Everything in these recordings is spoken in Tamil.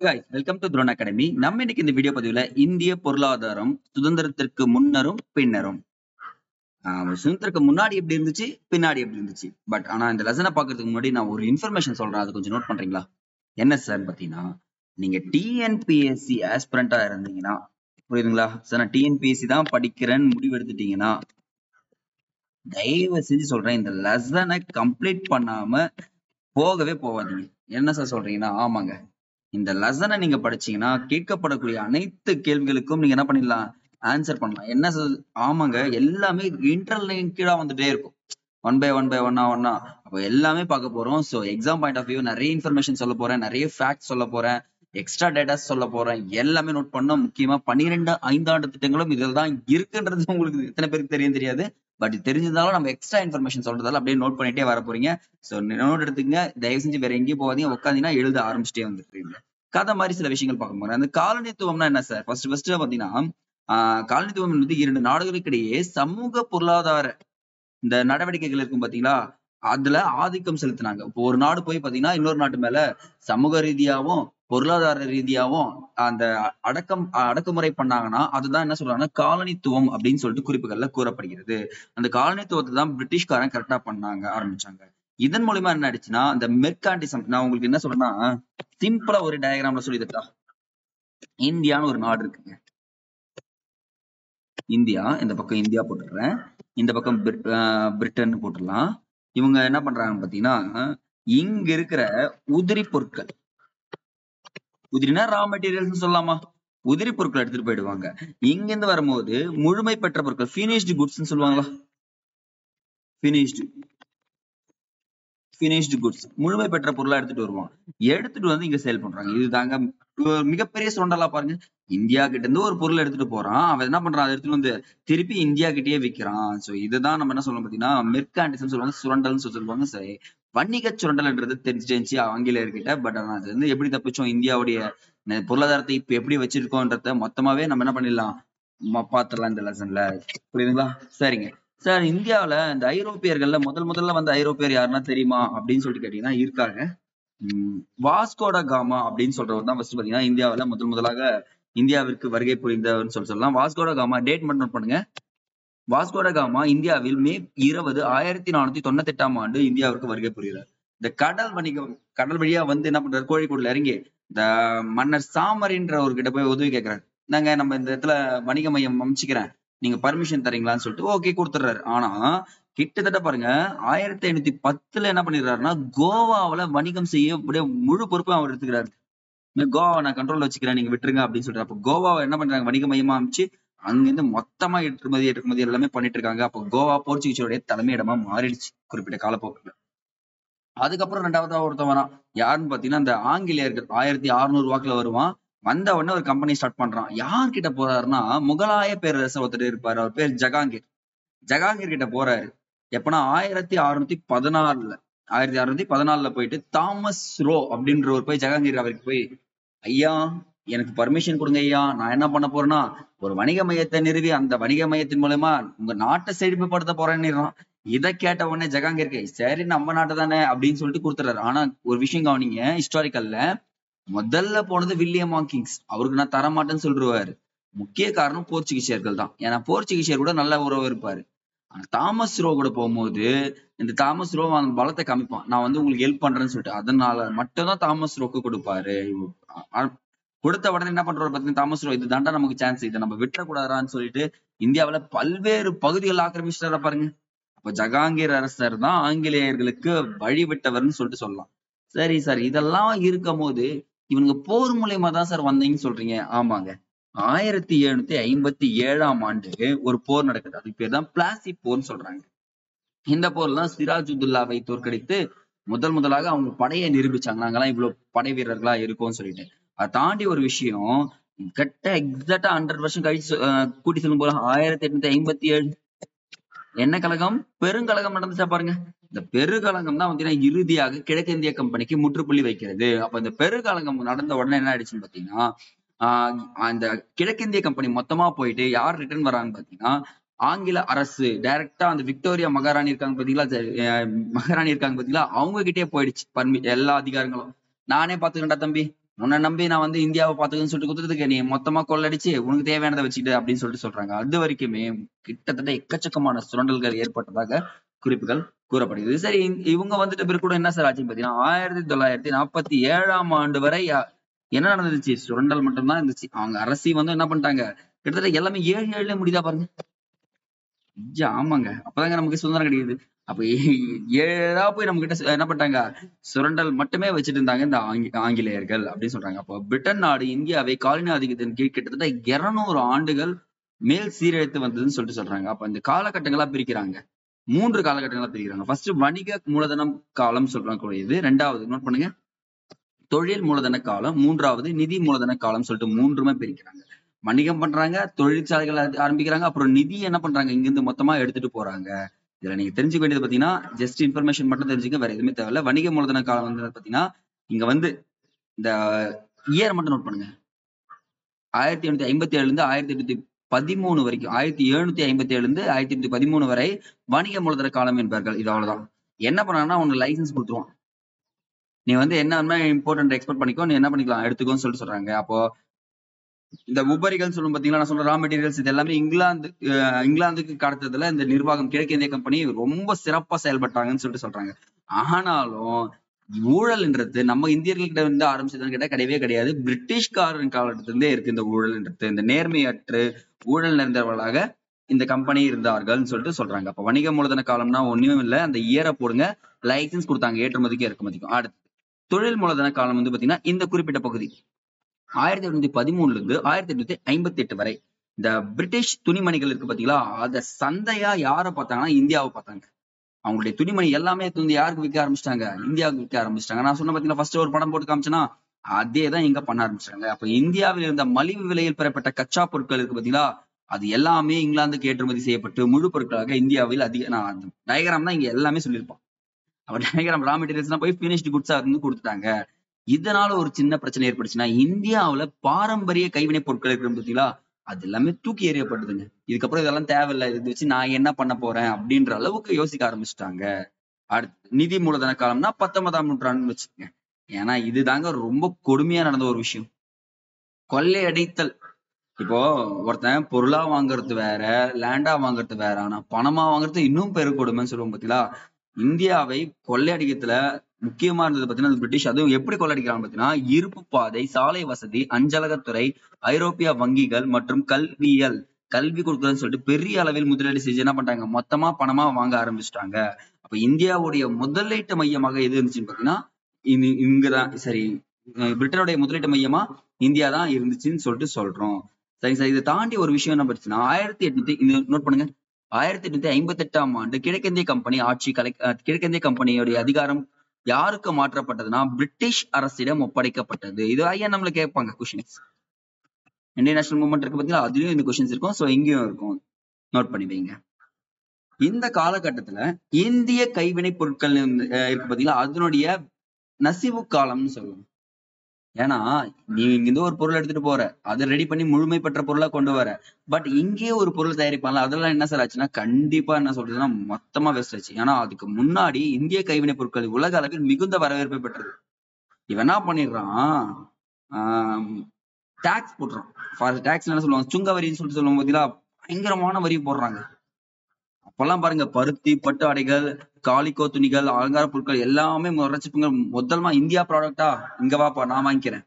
guys, welcome to Drone Academy. நம்ம இன்னைக்கு இந்த வீடியோ பதிவுல இந்திய பொருளாதாரம் சுதந்திரத்திற்கு முன்னரும் பின்னரும் சுதந்திரத்துக்கு முன்னாடி எப்படி இருந்துச்சு பின்னாடி எப்படி இருந்துச்சு ஆனா இந்த லெசனை பாக்குறதுக்கு முன்னாடி நான் ஒரு இன்ஃபர்மேஷன் சொல்றேன், அது கொஞ்சம் நோட் பண்றீங்களா? என்ன சார் பாத்தீங்கன்னா, நீங்க டிஎன்பிஎஸ்சி ஆஸ்பிரண்டா இருந்தீங்கன்னா, புரியுதுங்களா சார்? நான் டிஎன்பிஎஸ்சி தான் படிக்கிறேன்னு முடிவு எடுத்துட்டீங்கன்னா தயவு செஞ்சு சொல்றேன், இந்த லெசனை கம்ப்ளீட் பண்ணாம போகவே போவாதீங்க. என்ன சார் சொல்றீங்கன்னா, ஆமாங்க, இந்த லெசனை நீங்க படிச்சீங்கன்னா கேட்கப்படக்கூடிய அனைத்து கேள்விகளுக்கும் நீங்க என்ன பண்ணிடலாம், ஆன்சர் பண்ணலாம். என்ன சார்? ஆமாங்க, எல்லாமே இன்டர்லிங்கா வந்துட்டே இருக்கும், ஒன் பை ஒன்னா. அப்போ எல்லாமே பார்க்க போறோம். So exam point of view நிறைய இன்ஃபர்மேஷன் சொல்ல போறேன், நிறைய ஃபேக்ட் சொல்ல போறேன், எக்ஸ்ட்ரா டேட்டாஸ் சொல்ல போறேன். எல்லாமே நோட் பண்ணோம். முக்கியமா 12 ஐந்தாண்டு திட்டங்களும் இதில் தான் இருக்குன்றது உங்களுக்கு எத்தனை பேருக்கு தெரியாது. பட் தெரிஞ்சிருந்தாலும் நம்ம எக்ஸ்ட்ரா இன்ஃபர்மேஷன் சொல்றதால அப்படியே நோட் பண்ணிட்டே வர போறீங்க. ஸோ நோட் எடுத்துங்க, தயவு செஞ்சு வேற எங்கேயும் போகாதீங்க, உட்காந்தீங்கன்னா எழுத ஆரம்பிச்சுட்டே வந்துருக்கீங்க. கதை மாதிரி சில விஷயங்கள் பார்க்க போறேன். அந்த காலனித்துவம்னா என்ன சார்? ஃபர்ஸ்ட் பாத்தீங்கன்னா, காலனித்துவம் என்பது 2 நாடுகளுக்கிடையே சமூக பொருளாதார இந்த நடவடிக்கைகள் இருக்கும் பாத்தீங்களா, அதுல ஆதிக்கம் செலுத்தினாங்க. இப்போ ஒரு நாடு போய் பாத்தீங்கன்னா இன்னொரு நாட்டு மேல சமூக ரீதியாவும் பொருளாதார ரீதியாவும் அந்த அடக்குமுறை பண்ணாங்கன்னா அதுதான் என்ன சொல்றாங்கன்னா காலனித்துவம் அப்படின்னு சொல்லிட்டு குறிப்புகள்ல கூறப்படுகிறது. அந்த காலனித்துவத்தை தான் பிரிட்டிஷ்காரன் கரெக்டா பண்ணாங்க, ஆரம்பிச்சாங்க. இதன் மூலியமா என்ன ஆயிடுச்சுன்னா, அந்த மெர்கான்டிசம், நான் உங்களுக்கு என்ன சொல்றேன்னா சிம்பிளா ஒரு டயக்ராம்ல சொல்லிட்டா, இந்தியான்னு ஒரு நாடு இருக்குங்க. இந்தியா, இந்த பக்கம் இந்தியா போட்டுடுறேன், இந்த பக்கம் பிரிட்டன் போட்டுடலாம். இவங்க என்ன பண்றாங்க பாத்தீங்கன்னா, இங்க இருக்கிற உதிரி பொருட்கள், உதிரினா ரா மெட்டீரியல்ஸ் சொல்லலாமா, உதிரி பொருட்கள் எடுத்துட்டு போயிடுவாங்க. இங்க இருந்து வரும்போது முழுமை பெற்ற பொருட்கள், பினிஷ்டு குட்ஸ் சொல்லுவாங்களா, பினிஷ்டு குட்ஸ், முழுமை பெற்ற பொருளா எடுத்துட்டு வருவான். எடுத்துட்டு வந்து இங்க சேல் பண்றாங்க. இது தாங்க மிகப்பெரிய சுரண்டலா பாருங்க. இந்தியா கிட்ட இருந்து ஒரு பொருள் எடுத்துட்டு போறான், அவன் என்ன பண்றான், அதை எடுத்துட்டு வந்து திருப்பி இந்தியா கிட்டயே விற்கிறான். சோ இதுதான் நம்ம என்ன சொல்லணும் பாத்தீங்கன்னா மெர்கான்டிசம் சொல்லுவாங்க, சுரண்டல்னு சொல்லுவாங்க. சரி, வணிக சுரண்டல்ன்றது தெரிஞ்சிருந்துச்சு ஆங்கிலேயர்கிட்ட. பட் ஆனா அது வந்து எப்படி தப்பிச்சோம், இந்தியாவுடைய பொருளாதாரத்தை இப்ப எப்படி வச்சிருக்கோன்றத மொத்தமாவே நம்ம என்ன பண்ணிடலாம், பாத்துடலாம் இந்த லெசன்ல. புரியுதுங்களா? சரிங்க சார். இந்தியாவில இந்த ஐரோப்பியர்கள்ல முதல்ல வந்த ஐரோப்பியர் யாருன்னா தெரியுமா அப்படின்னு சொல்லிட்டு கேட்டீங்கன்னா இருக்காங்க. வாஸ்கோட காமா அப்படின்னு சொல்றவர் தான் ஃபர்ஸ்ட் பாத்தீங்கன்னா இந்தியாவில முதலாக இந்தியாவிற்கு வருகை புரிந்தவர்னு சொல்லலாம். வாஸ்கோட காமா டேட் மட்டும் நோட் பண்ணுங்க. வாஸ்கோட காமா இந்தியாவில் மே 20 1498 ஆண்டு இந்தியாவிற்கு வருகை புரிகிறார். இந்த கடல் வணிகம், கடல் வழியா வந்து என்ன பண்றாரு, கோழிக்கோடுல இறங்கி இந்த மன்னர் சாமரின்ற ஒரு கிட்ட போய் உதவி கேட்கிறாரு. நாங்க நம்ம இந்த இடத்துல வணிக மையம் அமைச்சுக்கிறேன், நீங்க பர்மிஷன் தரீங்களான்னு சொல்லிட்டு ஓகே கொடுத்துறாரு. ஆனா கிட்டத்தட்ட பாருங்க 1510 என்ன பண்ணிடுறாருன்னா கோவாவில வணிகம் செய்ய அப்படியே முழு பொறுப்பும் அவர் எடுத்துக்கிறாரு. கோவாவை நான் கண்ட்ரோல்ல வச்சுக்கிறேன், நீங்க விட்டுருங்க அப்படின்னு சொல்றாரு. அப்போ கோவாவை என்ன பண்றாங்க, வணிக மையமா அமைச்சு அங்கிருந்து மொத்தமா ஏற்றுமதி எல்லாமே பண்ணிட்டு இருக்காங்க. அப்போ கோவா போர்ச்சுகீஸோடைய தலைமையிடமா மாறிடுச்சு குறிப்பிட்ட காலப்போக்குல. அதுக்கப்புறம் 2வதா ஒருத்தன் வரான், யாருன்னு பாத்தீங்கன்னா இந்த ஆங்கிலேயர்கள் 1600 வாக்குல வருவான். வந்த உடனே ஒரு கம்பெனி ஸ்டார்ட் பண்றான். யார்கிட்ட போறாருன்னா முகலாய பேரரசர் ஒருத்தர் இருப்பாரு, அவர் பேர் ஜகாங்கீர். ஜகாங்கீர் கிட்ட போறாரு. எப்பனா 1614ல போயிட்டு தாமஸ் ரோ அப்படின்றவர் போய் ஜகாங்கீர் அவருக்கு போய், ஐயா எனக்கு பர்மிஷன் கொடுங்க ஐயா, நான் என்ன பண்ண போறேன்னா ஒரு வணிக மையத்தை நிறுவி அந்த வணிக மையத்தின் மூலமா உங்க நாட்டை செழிப்புப்படுத்த போறேன்னு. இதை கேட்ட உடனே ஜகாங்கீருக்கு சரி நம்ம நாட்டு தானே அப்படின்னு சொல்லிட்டு கொடுத்துறாரு. ஆனா ஒரு விஷயம் கவனிங்க, ஹிஸ்டாரிக்கல்ல முதல்ல போனது வில்லியம் ஹாக்கிங்ஸ், அவருக்கு நான் தரமாட்டேன்னு சொல்லிடுவாரு. முக்கிய காரணம் போர்ச்சுகீசியர்கள் தான். ஏன்னா போர்ச்சுகீசியர் கூட நல்ல உறவு இருப்பாரு. தாமஸ் ரோ கூட போகும்போது இந்த தாமஸ் ரோ அந்த பலத்தை காமிப்பான், நான் வந்து உங்களுக்கு ஹெல்ப் பண்றேன்னு சொல்லிட்டு. அதனால மட்டும்தான் தாமஸ் ரோக்கு கொடுப்பாரு. கொடுத்த உடனே என்ன பண்றாரு பாத்தீங்கன்னா தாமஸ் ரோ, இது தாண்டா நமக்கு சான்ஸ், இதை நம்ம விட்டுறக்கூடாதான்னு சொல்லிட்டு இந்தியாவில பல்வேறு பகுதிகள் ஆக்கிரமிச்சிட்டார பாருங்க. அப்ப ஜகாங்கீர் அரசர் தான் ஆங்கிலேயர்களுக்கு வழிவிட்டவர்னு சொல்லிட்டு சொல்லலாம். சரி சார், இதெல்லாம் இருக்கும் போது இவங்க போர் மூலியமா தான் சார் வந்தீங்கன்னு சொல்றீங்க. ஆமாங்க, 1757 ஆண்டு ஒரு போர் நடக்குது. அதுக்கு பேர் தான் பிளாசி போர்னு சொல்றாங்க. இந்த போர்ல தான் சிராஜுத்துல்லாவை தோற்கடித்து முதலாக அவங்க படையை நிரூபிச்சாங்க, நாங்கெல்லாம் இவ்வளவு படை வீரர்களா இருக்கோம்னு சொல்லிட்டு. அதை தாண்டி ஒரு விஷயம், எக்ஸாக்டா 100 வருஷம் கழிச்சு கூட்டி சொல்லும் போல 1857 என்ன கழகம், பெருங்கழகம் நடந்துச்சா பாருங்க. இந்த பெருங்கழகம் தான் பாத்தீங்கன்னா இறுதியாக கிழக்கிந்திய கம்பெனிக்கு முற்றுப்புள்ளி வைக்கிறது. அப்ப இந்த பெருங்கழகம் நடந்த உடனே என்ன ஆயிடுச்சுன்னு பாத்தீங்கன்னா, அந்த கிழக்கிந்திய கம்பெனி மொத்தமா போயிட்டு யார் ரிட்டர்ன் வராங்கன்னு பாத்தீங்கன்னா ஆங்கில அரசு டைரக்டா அந்த விக்டோரியா மகாராணி இருக்காங்க பாத்தீங்களா, அவங்க கிட்டே போயிடுச்சு எல்லா அதிகாரங்களும். நானே பாத்துக்கிட்டா தம்பி, உன்னை நம்பி நான் வந்து இந்தியாவை பாத்துக்கன்னு சொல்லிட்டு கொடுத்துருக்கு, நீ மொத்தமா கொள்ளடிச்சு உனக்கு தேவையானதை வச்சுக்கிட்டு அப்படின்னு சொல்லிட்டு சொல்றாங்க. அது வரைக்குமே கிட்டத்தட்ட எக்கச்சக்கமான சுரண்டல்கள் ஏற்பட்டதாக குறிப்புகள் கூறப்படுகிறது. சரி, இவங்க வந்துட்ட பிறகு கூட என்ன சார் ஆச்சுன்னு பாத்தீங்கன்னா 1947ஆம் ஆண்டு வரை என்ன நடந்துச்சு? சுரண்டல் மட்டும்தான் இருந்துச்சு. அவங்க அரசி வந்து என்ன பண்ணிட்டாங்க, கிட்டத்தட்ட எல்லாமே 7 முடியுதா பாருங்க. ஆமாங்க, அப்பதாங்க நமக்கு சுதந்திரம் கிடைக்குது. அப்ப 7 போய் நம்ம கிட்ட என்ன பண்ணிட்டாங்க, சுரண்டல் மட்டுமே வச்சுட்டு இருந்தாங்க இந்த ஆங்கிலேயர்கள் அப்படின்னு சொல்றாங்க. அப்போ பிரிட்டன் நாடு இந்தியாவை காலனி ஆதிக்கத்தின் கீழ் கிட்டத்தட்ட 200 ஆண்டுகள் மேல் சீரழித்து வந்ததுன்னு சொல்லிட்டு சொல்றாங்க. அப்ப இந்த காலகட்டங்களா பிரிக்கிறாங்க, 3 காலகட்டங்களா பிரிக்கிறாங்க. ஃபர்ஸ்ட் வணிக மூலதனம் காலம் சொல்றக்கூடியது, 2வது நோட் பண்ணுங்க தொழில் மூலதன காலம், 3வது நிதி மூலதன காலம் சொல்லிட்டு 3மே பிரிக்கிறாங்க. வணிகம் பண்றாங்க, தொழிற்சாலைகள் ஆரம்பிக்கிறாங்க, அப்புறம் நிதி என்ன பண்றாங்க, இங்க இருந்து மொத்தமா எடுத்துட்டு போறாங்க. இதுல நீங்க தெரிஞ்சுக்க வேண்டியது பாத்தீங்கன்னா ஜஸ்ட் இன்ஃபர்மேஷன் மட்டும் தெரிஞ்சுக்க, வேற எதுவுமே தேவையில்ல. வணிக மூலதன காலம் வந்து பாத்தீங்கன்னா இங்க வந்து இந்த இயர் மட்டும் நோட் பண்ணுங்க. 1857 இருந்து 1813 வரைக்கும், 1757 இருந்து 1813 வரை வணிக மூலதன காலம் என்பார்கள். இது அவ்வளவுதான். என்ன பண்ணாங்கன்னா உனக்கு லைசன்ஸ் கொடுத்துருவான், நீ வந்து என்ன இம்போர்ட் எக்ஸ்போர்ட் பண்ணிக்கோ, நீ என்ன பண்ணிக்கலாம் எடுத்துக்கோன்னு சொல்லிட்டு சொல்றாங்க. அப்போ இந்த உபரிகள் சொல்லும் பாத்தீங்களா, நான் சொல்ற ரா மெட்டீரியல்ஸ் இது எல்லாமே இங்கிலாந்துக்கு கடத்ததுல இந்த நிர்வாகம் கிழக்கிந்திய கம்பெனி ரொம்ப சிறப்பா செயல்பட்டாங்கன்னு சொல்லிட்டு சொல்றாங்க. ஆனாலும் ஊழல்ன்றது நம்ம இந்தியர்கள்கிட்ட இருந்து ஆரம்பிச்சதுன்னு கேட்டா கிடையவே கிடையாது. பிரிட்டிஷ்காரன் காலத்திலிருந்தே இருக்கு இந்த ஊழல்ன்றது. இந்த நேர்மையற்று ஊழல் நிறைந்தவர்களாக இந்த கம்பெனி இருந்தார்கள் சொல்லிட்டு சொல்றாங்க. அப்ப வணிக மூலதன காலம்னா ஒண்ணுமே இல்ல, அந்த இயரை போடுங்க, லைசன்ஸ் கொடுத்தாங்க ஏற்றுமதிக்கும் இறக்குமதிக்கும். அடுத்து தொழில் மூலதன காலம் வந்து பாத்தீங்கன்னா இந்த குறிப்பிட்ட பகுதி 1813 இருந்து 1858 வரை இந்த பிரிட்டிஷ் துணிமணிகள் இருக்கு பாத்தீங்களா, அத சந்தையா யார பார்த்தாங்கன்னா இந்தியாவை பார்த்தாங்க. அவங்களுடைய துணிமணி எல்லாமே வந்து யாருக்கு விற்க ஆரம்பிச்சிட்டாங்க, இந்தியாவுக்கு விற்க ஆரம்பிச்சிட்டாங்க. நான் சொன்ன பாத்தீங்கன்னா ஃபர்ஸ்ட் ஒரு படம் போட்டு காமிச்சேன்னா அதே தான் இங்க பண்ண ஆரம்பிச்சிட்டாங்க. அப்ப இந்தியாவில் இருந்த மலிவு விலையில் பெறப்பட்ட கச்சா பொருட்கள் இருக்கு பாத்தீங்களா, அது எல்லாமே இங்கிலாந்துக்கு ஏற்றுமதி செய்யப்பட்டு முழு பொருட்களாக இந்தியாவில் அதிக, நான் டயக்ராம் தான் இங்க எல்லாமே சொல்லியிருப்பான். அப்ப டயக்ராம் ரா மெட்டீரியல்ஸ் போய் பினிஷ்டு குட்ஸா இருந்து கொடுத்துட்டாங்க. இதனால ஒரு சின்ன பிரச்சனை ஏற்பட்டுச்சுன்னா இந்தியாவுல பாரம்பரிய கைவினை பொருட்கள் இருக்கு பாத்தீங்களா, அது எல்லாமே தூக்கி எறியப்பட்டதுங்க. இதுக்கப்புறம் இதெல்லாம் தேவையில்லை, இதை வச்சு நான் என்ன பண்ண போறேன் அப்படின்ற அளவுக்கு யோசிக்க ஆரம்பிச்சுட்டாங்க. அடுத்து நிதி மூலதன காலம்னா 19ஆம் நூற்றாண்டுன்னு வச்சுக்கோங்க. ஏன்னா இதுதாங்க ரொம்ப கொடுமையா நடந்த ஒரு விஷயம், கொள்ளையடித்தல். இப்போ ஒருத்தன் பொருளா வாங்குறது வேற, லேண்டா வாங்குறது வேற, ஆனா பணமா வாங்குறது இன்னும் பெரு கொடுமைன்னு சொல்லுவோம் பாத்தீங்களா. இந்தியாவை கொள்ளையடிக்கிறதுல முக்கியமா இருந்தது பாத்தீங்கன்னா பிரிட்டிஷ். அதுவும் எப்படி கொள்ளையடிக்கிறாங்க பாத்தீங்கன்னா, இருப்பு பாதை, சாலை வசதி, அஞ்சலகத்துறை, ஐரோப்பிய வங்கிகள் மற்றும் கல்வி கொடுக்குறதுன்னு சொல்லிட்டு பெரிய அளவில் முதலீடு செஞ்சு என்ன பண்றாங்க, மொத்தமா பணமா வாங்க ஆரம்பிச்சுட்டாங்க. அப்ப இந்தியாவுடைய முதலீட்டு மையமாக எது இருந்துச்சுன்னு பாத்தீங்கன்னா இங்கதான், சரி, பிரிட்டனுடைய முதலீட்டு மையமா இந்தியா தான் இருந்துச்சுன்னு சொல்லிட்டு சொல்றோம். சரி சார், இதை தாண்டி ஒரு விஷயம் என்ன படிச்சுன்னா 1800 நோட் பண்ணுங்க, 1858ஆம் ஆண்டு கிழக்கிந்திய கம்பெனி ஆட்சி கிழக்கிந்திய கம்பெனியுடைய அதிகாரம் யாருக்கு மாற்றப்பட்டதுன்னா பிரிட்டிஷ் அரசிடம் ஒப்படைக்கப்பட்டது. இது ஐயா நம்மள கேட்பாங்க கொஸ்டின்ஸ். இந்தியன் நேஷனல் மூவ்மெண்ட் இருக்கு பாத்தீங்களா, அதுலயும் இந்த கொஸ்டின்ஸ் இருக்கும், சோ இங்கேயும் இருக்கும், நோட் பண்ணி வைங்க. இந்த காலகட்டத்துல இந்திய கைவினை பொருட்கள் இருக்கு பாத்தீங்களா, அதனுடைய நசிவு காலம்னு சொல்லுவோம். ஏன்னா நீ இங்க ஒரு பொருள் எடுத்துட்டு போற, அதை ரெடி பண்ணி முழுமை பெற்ற பொருளா கொண்டு வர, பட் இங்கேயே ஒரு பொருள் தயாரிப்பாங்க, அதெல்லாம் என்ன சார் ஆச்சுன்னா கண்டிப்பா என்ன சொல்றதுன்னா மொத்தமா வேஸ்ட் ஆச்சு. ஏன்னா அதுக்கு முன்னாடி இந்திய கைவினை பொருட்கள் உலக அளவில் மிகுந்த வரவேற்பை பெற்றது. இவன் என்ன பண்ணிடுறான், டாக்ஸ் போட்டுறான். டாக்ஸ் என்ன சொல்லுவாங்க, சுங்க வரின்னு சொல்லிட்டு சொல்லுவோம் பாத்தீங்களா, பயங்கரமான வரி போடுறாங்க. அப்பெல்லாம் பாருங்க, பருத்தி, பட்டு ஆடைகள், காலிக்கோ துணிகள், அலங்கார பொருட்கள் எல்லாமே முறைச்சுப்புங்க. முதல்மா இந்தியா ப்ராடக்டா, இங்க வாப்பா நான் வாங்கிக்கிறேன்.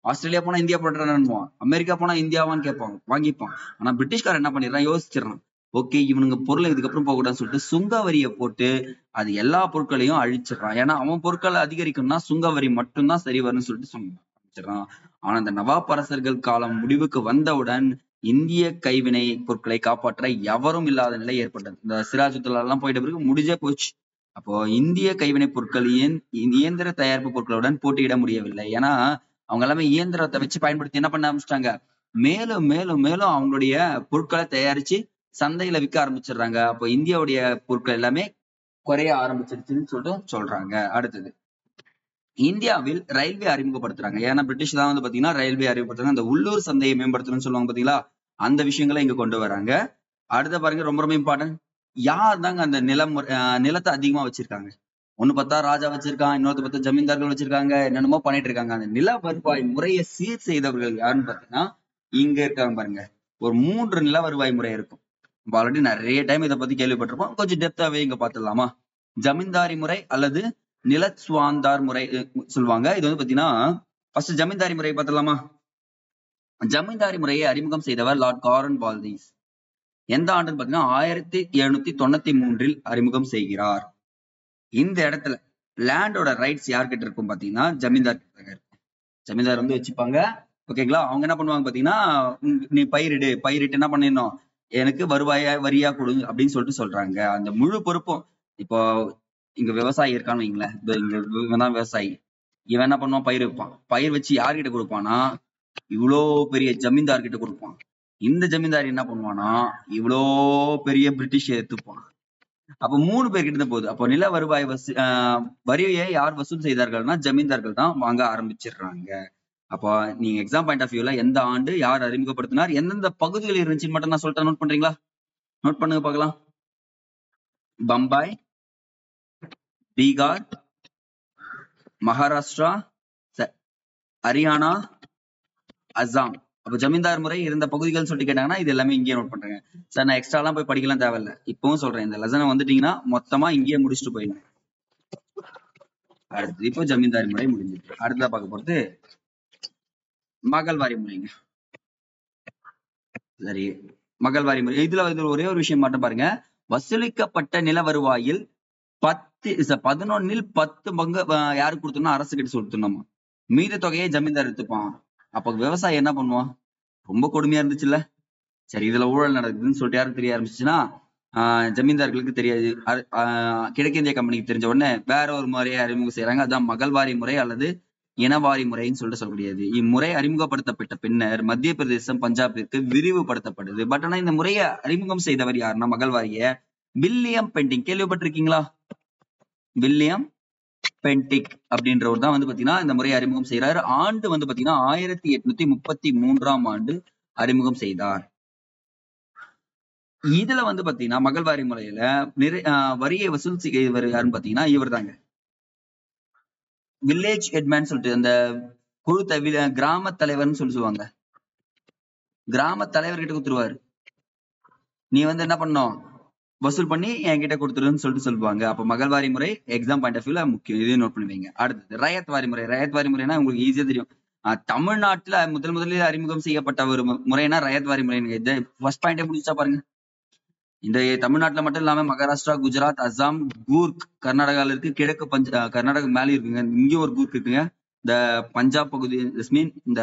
ஆஸ்திரேலியா போனா இந்தியா ப்ராடக்ட், அமெரிக்கா போனா இந்தியாவான்னு கேட்பான், வாங்கிப்பான். ஆனா பிரிட்டிஷ்காரன் என்ன பண்ணிடுறான், யோசிச்சிடறான், ஓகே இவனுங்க பொருள் இதுக்கப்புறம் போக கூடாதுன்னு சொல்லிட்டு சுங்க வரியை போட்டு அது எல்லா பொருட்களையும் அழிச்சிடறான். ஏன்னா அவன் பொருட்களை அதிகரிக்கணும்னா சுங்க வரி மட்டும்தான் சரி வரும்னு சொல்லிட்டு அழிச்சிடறான். ஆனா இந்த நவாப் அரசர்கள் காலம் முடிவுக்கு வந்தவுடன் இந்திய கைவினை பொருட்களை காப்பாற்ற எவரும் இல்லாத நிலை ஏற்பட்டது. இந்த சிராஜுத்தௌலா எல்லாம் போயிட்ட பிறகு முடிஞ்சே போச்சு. அப்போ இந்திய கைவினை பொருட்கள் இயந்திர தயாரிப்பு பொருட்களுடன் போட்டியிட முடியவில்லை. ஏன்னா அவங்க எல்லாமே இயந்திரத்தை வச்சு பயன்படுத்தி என்ன பண்ண ஆரம்பிச்சிட்டாங்க, மேலும் மேலும் மேலும் அவங்களுடைய பொருட்களை தயாரிச்சு சந்தையில விற்க ஆரம்பிச்சிடுறாங்க. அப்போ இந்தியாவுடைய பொருட்கள் எல்லாமே குறைய ஆரம்பிச்சிருச்சுன்னு சொல்லிட்டு சொல்றாங்க. அடுத்தது இந்தியாவில் ரயில்வே அறிமுகப்படுத்துறாங்க. ஏன்னா பிரிட்டிஷ் தான் வந்து பாத்தீங்கன்னா ரயில்வே அறிமுகப்படுத்துறாங்க. அந்த உள்ளூர் சந்தையை மேம்படுத்தணும்னு சொல்லுவாங்க பாத்தீங்களா, அந்த விஷயங்களை இங்க கொண்டு வராங்க. அடுத்த பாருங்க, ரொம்ப ரொம்ப இம்பார்ட்டன்ட், யார் தாங்க அந்த நிலத்தை அதிகமா வச்சிருக்காங்க, ஒண்ணு பார்த்தா ராஜா வச்சிருக்கான், இன்னொருத்த பார்த்தா ஜமீன்தார்கள் வச்சிருக்காங்க, என்னென்னமோ பண்ணிட்டு இருக்காங்க. அந்த நில வருவாய் முறையை சீர் செய்தவர்கள் யாருன்னு பாத்தீங்கன்னா இங்க இருக்காங்க பாருங்க. ஒரு 3 நில வருவாய் முறை இருக்கும். ஆல்ரெடி நிறைய டைம் இதை பத்தி கேள்விப்பட்டிருப்போம். கொஞ்சம் டெப்தாவே இங்க பாத்துடலாமா? ஜமீன்தாரி முறை அல்லது நிலச்சுவாந்தார் முறை சொல்லுவாங்க. இது வந்து பாத்தீங்கன்னா ஃபர்ஸ்ட் ஜமீன்தாரி முறையை பார்த்துடலாமா? ஜமீன்தாரி முறையை அறிமுகம் செய்தவர் லார்ட் காரன் வால்திஸ். எந்த ஆண்டுன்னு பாத்தீங்கன்னா 1793 அறிமுகம் செய்கிறார். இந்த இடத்துல லேண்டோட ரைட்ஸ் யார்கிட்ட இருக்கும் பாத்தீங்கன்னா ஜமீன்தார் கிட்ட இருக்கும். ஜமீன்தார் வந்து வச்சுப்பாங்க. ஓகேங்களா? அவங்க என்ன பண்ணுவாங்க பாத்தீங்கன்னா, நீ பயிரிட்டு என்ன பண்ணிடணும், எனக்கு வரியா கொடு அப்படின்னு சொல்லிட்டு சொல்றாங்க. அந்த முழு பொறுப்பும் இப்போ இங்க விவசாயி இருக்கான்னு வைங்களேன், இங்க இவன் தான் விவசாயி. இவன் என்ன பண்ணுவான், பயிர் வைப்பான். பயிர் வச்சு யார்கிட்ட கொடுப்பானா, இவ்வளோ பெரிய ஜமீன்தார் கிட்ட கொடுப்பான். இந்த ஜமீன்தார் என்ன பண்ணுவானா, இவ்வளோ பெரிய பிரிட்டிஷ் எடுத்துப்பான். அப்ப 3 பேர் கிட்ட போகுது. அப்போ நில வருவாய் வரியை யார் வசூல் செய்தார்கள்னா ஜமீன்தார்கள் தான் வாங்க ஆரம்பிச்சிடுறாங்க. அப்போ நீங்க எக்ஸாம் பாயிண்ட் ஆஃப் வியூல எந்த ஆண்டு யார் அறிமுகப்படுத்தினார், எந்தெந்த பகுதிகள் இருந்துச்சுன்னு மட்டும் நான் சொல்லிட்டேன், நோட் பண்றீங்களா? நோட் பண்ணுங்க பார்க்கலாம். பம்பாய், பீகார், மகாராஷ்டிரா, ஹரியானா, அசாம். அப்ப ஜமீன்தார் முறை இருந்த பகுதிகள் சொல்லிட்டு கேட்டாங்கன்னா இது எல்லாமே இங்கேயே நோட் பண்றேங்க. சார் நான் எக்ஸ்ட்ரா எல்லாம் போய் படிக்கலாம் தேவையில்ல, இப்பவும் சொல்றேன், இந்த லெசனை வந்துட்டீங்கன்னா மொத்தமா இங்கேயே முடிச்சுட்டு போயிடுங்க. அடுத்து இப்போ ஜமீன்தாரி முறை முடிஞ்சிருக்கு. அடுத்ததா பார்க்க போறது மகள்வாரி முறைங்க. சரி, மகள்வாரி முறை இதுல ஒரே ஒரு விஷயம் மட்டும் பாருங்க. வசூலிக்கப்பட்ட நில வருவாயில் 11 10 பங்கு யாருக்கு கொடுத்தோம்னா அரசு கிட்ட கொடுத்துடணுமா. மீத தொகையை ஜமீன்தார் எடுத்துப்பான். அப்ப விவசாயி என்ன பண்ணுவான், ரொம்ப கொடுமையா இருந்துச்சுல்ல. சரி, இதுல ஊழல் நடக்குதுன்னு சொல்லிட்டு யாருக்கு தெரிய ஆரம்பிச்சுன்னா ஜமீன்தார்களுக்கு தெரியாது. கிழக்கிந்திய கம்பெனிக்கு தெரிஞ்ச உடனே வேற ஒரு முறையை அறிமுகம் செய்யறாங்க. அதான் மகள்வாரி முறை அல்லது இனவாரி முறைன்னு சொல்லிட்டு சொல்லக்கூடியது. இம்முறை அறிமுகப்படுத்தப்பட்ட பின்னர் மத்திய பிரதேசம், பஞ்சாபிற்கு விரிவுபடுத்தப்படுது. பட் ஆனா இந்த முறையை அறிமுகம் செய்தவர் யாருன்னா மகள்வாரிய வில்லியம் பெண்டிங். கேள்விப்பட்டிருக்கீங்களா? வில்லியம் பென்டிக் அப்படின்றவர் தான் வந்து பாத்தீங்கன்னா இந்த முறையை அறிமுகம் செய்யறாரு. ஆண்டு வந்து பாத்தீங்கன்னா 1833 ஆண்டு அறிமுகம் செய்தார். இதுல வந்து பாத்தீங்கன்னா மகள்வாரி முறையில வரியை வசூல் செய்வர் யாருன்னு பாத்தீங்கன்னா இவர் தாங்க, வில்லேஜ் ஹெட்மேன் சொல்லிட்டு அந்த குழு கிராம தலைவர்னு சொல்லுவாங்க. கிராம தலைவர்கிட்ட கொடுத்துருவாரு. நீ வந்து என்ன பண்ணும், வசூல் பண்ணி என்கிட்ட கொடுத்துருன்னு சொல்லிட்டு சொல்லுவாங்க. அப்ப மகள்வாரி முறை எக்ஸாம் பாயிண்ட் ஆஃப் வியூல முக்கியம், இதையும் நோட் பண்ணுவீங்க. அடுத்தது ரயத் வாரி முறை. ரயத் வாரி முறைனா உங்களுக்கு ஈஸியா தெரியும். தமிழ்நாட்டுல முதலில் அறிமுகம் செய்யப்பட்ட ஒரு முறைனா ரயத் வாரி முறை. ஃபர்ஸ்ட் பாயிண்டே முடிச்சா பாருங்க. இந்த தமிழ்நாட்டுல மட்டும் இல்லாம மகாராஷ்டிரா, குஜராத், அசாம், கூர்க், கர்நாடகால இருக்கு. கிழக்கு கர்நாடகா மேலே இருக்குங்க. இங்கேயும் ஒரு கூர்க் இருக்குங்க. இந்த பஞ்சாப் பகுதி, இந்த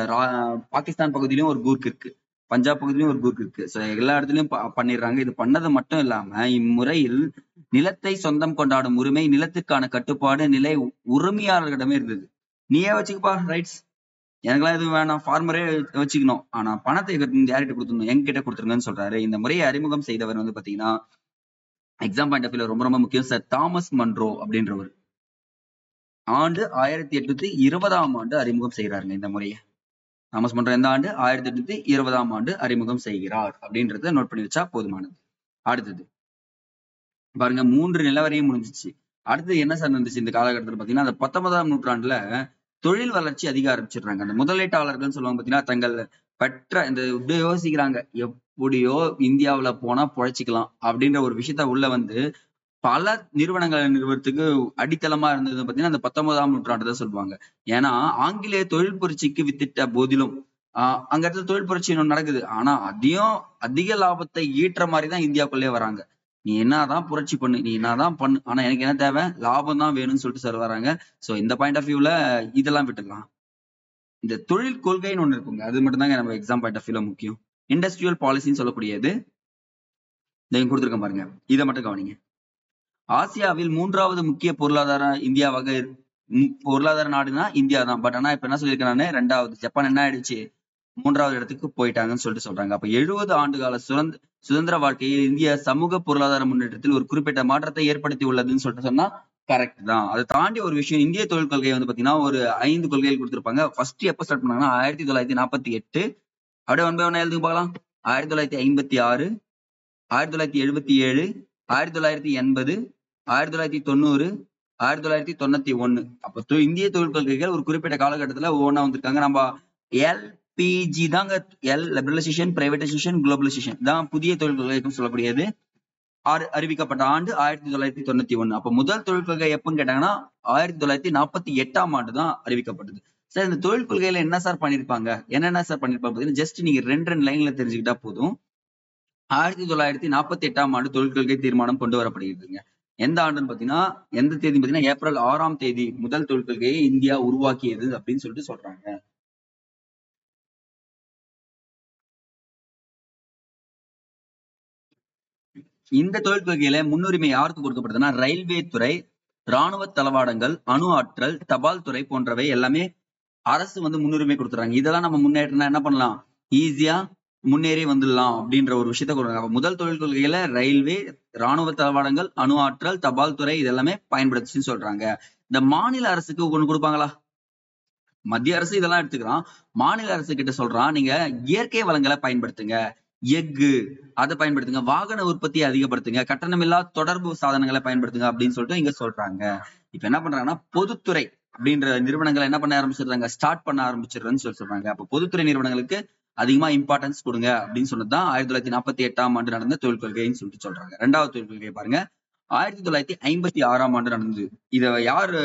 பாகிஸ்தான் பகுதியிலும் ஒரு கூர்க் இருக்கு. பஞ்சாப் பகுதியிலும் ஒரு கூர்க் இருக்கு. சோ எல்லா இடத்துலயும் பண்ணிடுறாங்க. இது பண்ணது மட்டும் இல்லாம இம்முறையில் நிலத்தை சொந்தம் கொண்டாடும் உரிமை, நிலத்திற்கான கட்டுப்பாடு நிலை உரிமையாளர்களிடமே இருந்தது. நீயே வச்சுக்கப்பா ரைட்ஸ், எனக்கெல்லாம் எதுவும் வேணாம், ஃபார்மரே வச்சுக்கணும், ஆனா பணத்தை யார்கிட்ட கொடுத்துருணும், என்கிட்ட கொடுத்துருங்கன்னு சொல்றாரு. இந்த முறையை அறிமுகம் செய்தவர் வந்து பாத்தீங்கன்னா எக்ஸாம் பாயிண்ட் ஆஃப் வியூல ரொம்ப ரொம்ப முக்கியம், சார் தாமஸ் மன்றோ அப்படின்றவர். ஆண்டு 1820 ஆண்டு அறிமுகம் செய்யறாருங்க இந்த முறையை. தாமஸ் மன்றோ எந்த ஆண்டு? 1820 ஆண்டு அறிமுகம் செய்கிறார் அப்படின்றத நோட் பண்ணி வச்சா போதுமானது. அடுத்தது பாருங்க, 3 நிலவரையும் முடிஞ்சிச்சு. அடுத்தது என்ன சார் இருந்துச்சு இந்த காலகட்டத்தில் பாத்தீங்கன்னா, அந்த 19ஆம் நூற்றாண்டுல தொழில் வளர்ச்சி அதிக ஆரம்பிச்சிடுறாங்க. அந்த முதலீட்டாளர்கள் சொல்லுவாங்க பாத்தீங்கன்னா, தங்கள் பெற்ற இந்த இப்படியே யோசிக்கிறாங்க, எப்படியோ இந்தியாவுல போனா பொழைச்சிக்கலாம் அப்படின்ற ஒரு விஷயத்த உள்ள வந்து பல நிறுவனங்களை நிறுவனத்துக்கு அடித்தளமா இருந்தது பாத்தீங்கன்னா அந்த 19ஆம் நூற்றாண்டு தான் சொல்லுவாங்க. ஏன்னா ஆங்கிலேய தொழில் புரட்சிக்கு வித்திட்ட போதிலும் அங்க இடத்துல தொழில் புரட்சி இன்னும் நடக்குது. ஆனா அதையும் அதிக லாபத்தை ஈட்டுற மாதிரிதான் இந்தியாவுக்குள்ளே வராங்க. நீ என்னதான் புரட்சி பண்ணு, நீ என்னதான் பண்ணு, ஆனா எனக்கு என்ன தேவை, லாபம் தான் வேணும்னு சொல்லிட்டு சார் வராங்க. சோ இந்த பாயிண்ட் ஆஃப் வியூல இதெல்லாம் விட்டுக்கலாம். இந்த தொழில் கொள்கைன்னு ஒண்ணு இருக்குங்க, அது மட்டும் தாங்க நம்ம எக்ஸாம் பாயிண்ட் ஆஃப் வியூல முக்கியம். இண்டஸ்ட்ரியல் பாலிசின்னு சொல்லக்கூடியது நீங்க கொடுத்துருக்க பாருங்க, இதை மட்டும் கவனிங்க. ஆசியாவில் 3வது முக்கிய பொருளாதார நாடுனா இந்தியா தான். பட் ஆனா இப்ப என்ன சொல்லியிருக்கேன் நானு, 2வது. ஜப்பான் என்ன ஆயிடுச்சு, 3வது இடத்துக்கு போயிட்டாங்கன்னு சொல்லிட்டு சொல்றாங்க. அப்ப 70 ஆண்டு கால சுதந்திர வாழ்க்கையில் இந்திய சமூக பொருளாதார முன்னேற்றத்தில் ஒரு குறிப்பிட்ட மாற்றத்தை ஏற்படுத்தி உள்ளதுன்னு சொல்லிட்டு சொன்னா கரெக்ட் தான். அதை தாண்டி ஒரு விஷயம், இந்திய தொழில் கொள்கை வந்து பாத்தீங்கன்னா ஒரு 5 கொள்கைகள் கொடுத்திருப்பாங்க. ஃபர்ஸ்ட் எப்ப ஸ்டார்ட் பண்ணாங்கன்னா 1948. அப்படியே 1 by 1 எழுதுங்க பார்க்கலாம். 1956, 1977, 1980, 1990, 1991. அப்ப இந்திய தொழில் கொள்கைகள் ஒரு குறிப்பிட்ட காலகட்டத்துல ஒவ்வொன்றா வந்திருக்காங்க. நம்ம எல்பிஜி தாங்க, லிபரலைசேஷன், பிரைவேடைசேஷன், குளோபலைசேஷன் தான் புதிய தொழில் கொள்கைன்னு சொல்லக்கூடியது. அறிவிக்கப்பட்ட ஆண்டு 1991. அப்ப முதல் தொழில் கொள்கை எப்பன்னு கேட்டாங்கன்னா 1948ஆம் ஆண்டு தான் அறிவிக்கப்பட்டது. சார் இந்த தொழில் கொள்கையில என்ன சார் பண்ணிருப்பாங்க, என்னென்ன சார் பண்ணிருப்பாங்க, ஜஸ்ட் நீங்க ரெண்டு லைன்ல தெரிஞ்சுக்கிட்டா போதும். 1948ஆம் ஆண்டு தொழில் கொள்கை தீர்மானம் கொண்டு வரப்படுகிறதுங்க. எந்த ஆண்டுன்னு பாத்தீங்கன்னா, எந்த தேதி பாத்தீங்கன்னா ஏப்ரல் 6ஆம் தேதி முதல் தொழில் கொள்கையை இந்தியா உருவாக்கியது அப்படின்னு சொல்லிட்டு சொல்றாங்க. இந்த தொழில் கொள்கையில முன்னுரிமை யாருக்கு கொடுக்கப்படுதுன்னா, ரயில்வே துறை, ராணுவ தளவாடங்கள், அணு ஆற்றல், தபால் துறை போன்றவை எல்லாமே அரசு வந்து முன்னுரிமை கொடுத்துறாங்க. இதெல்லாம் நம்ம முன்னேற்றினா என்ன பண்ணலாம், ஈஸியா முன்னேறி வந்துடலாம் அப்படின்ற ஒரு விஷயத்த கொடுக்குறாங்க. முதல் தொழில் கொள்கையில ரயில்வே, ராணுவ தளவாடங்கள், அணு ஆற்றல், தபால் துறை இதெல்லாமே பயன்படுத்துச்சுன்னு சொல்றாங்க. இந்த மாநில அரசுக்கு ஒண்ணு கொடுப்பாங்களா, மத்திய அரசு இதெல்லாம் எடுத்துக்கிறான், மாநில அரசு கிட்ட சொல்றான் நீங்க இயற்கை வளங்களை பயன்படுத்துங்க, எஃகு அதை பயன்படுத்துங்க, வாகன உற்பத்தியை அதிகப்படுத்துங்க, கட்டணமில்லா தொடர்பு சாதனங்களை பயன்படுத்துங்க அப்படின்னு சொல்லிட்டு இங்க சொல்றாங்க. இப்ப என்ன பண்றாங்கன்னா பொதுத்துறை அப்படின்ற நிறுவனங்களை என்ன பண்ண ஆரம்பிச்சிடுறாங்க, ஸ்டார்ட் பண்ண ஆரம்பிச்சிடுறேன்னு சொல்றாங்க. அப்ப பொதுத்துறை நிறுவனங்களுக்கு அதிகமா இம்பார்ட்டன்ஸ் கொடுங்க அப்படின்னு சொன்னதுதான் 1948ஆம் ஆண்டு நடந்த தொழில் கொள்கைன்னு சொல்லிட்டு சொல்றாங்க. ரெண்டாவது தொழில் கொள்கை பாருங்க, 1956ஆம் ஆண்டு நடந்தது. இத யாரு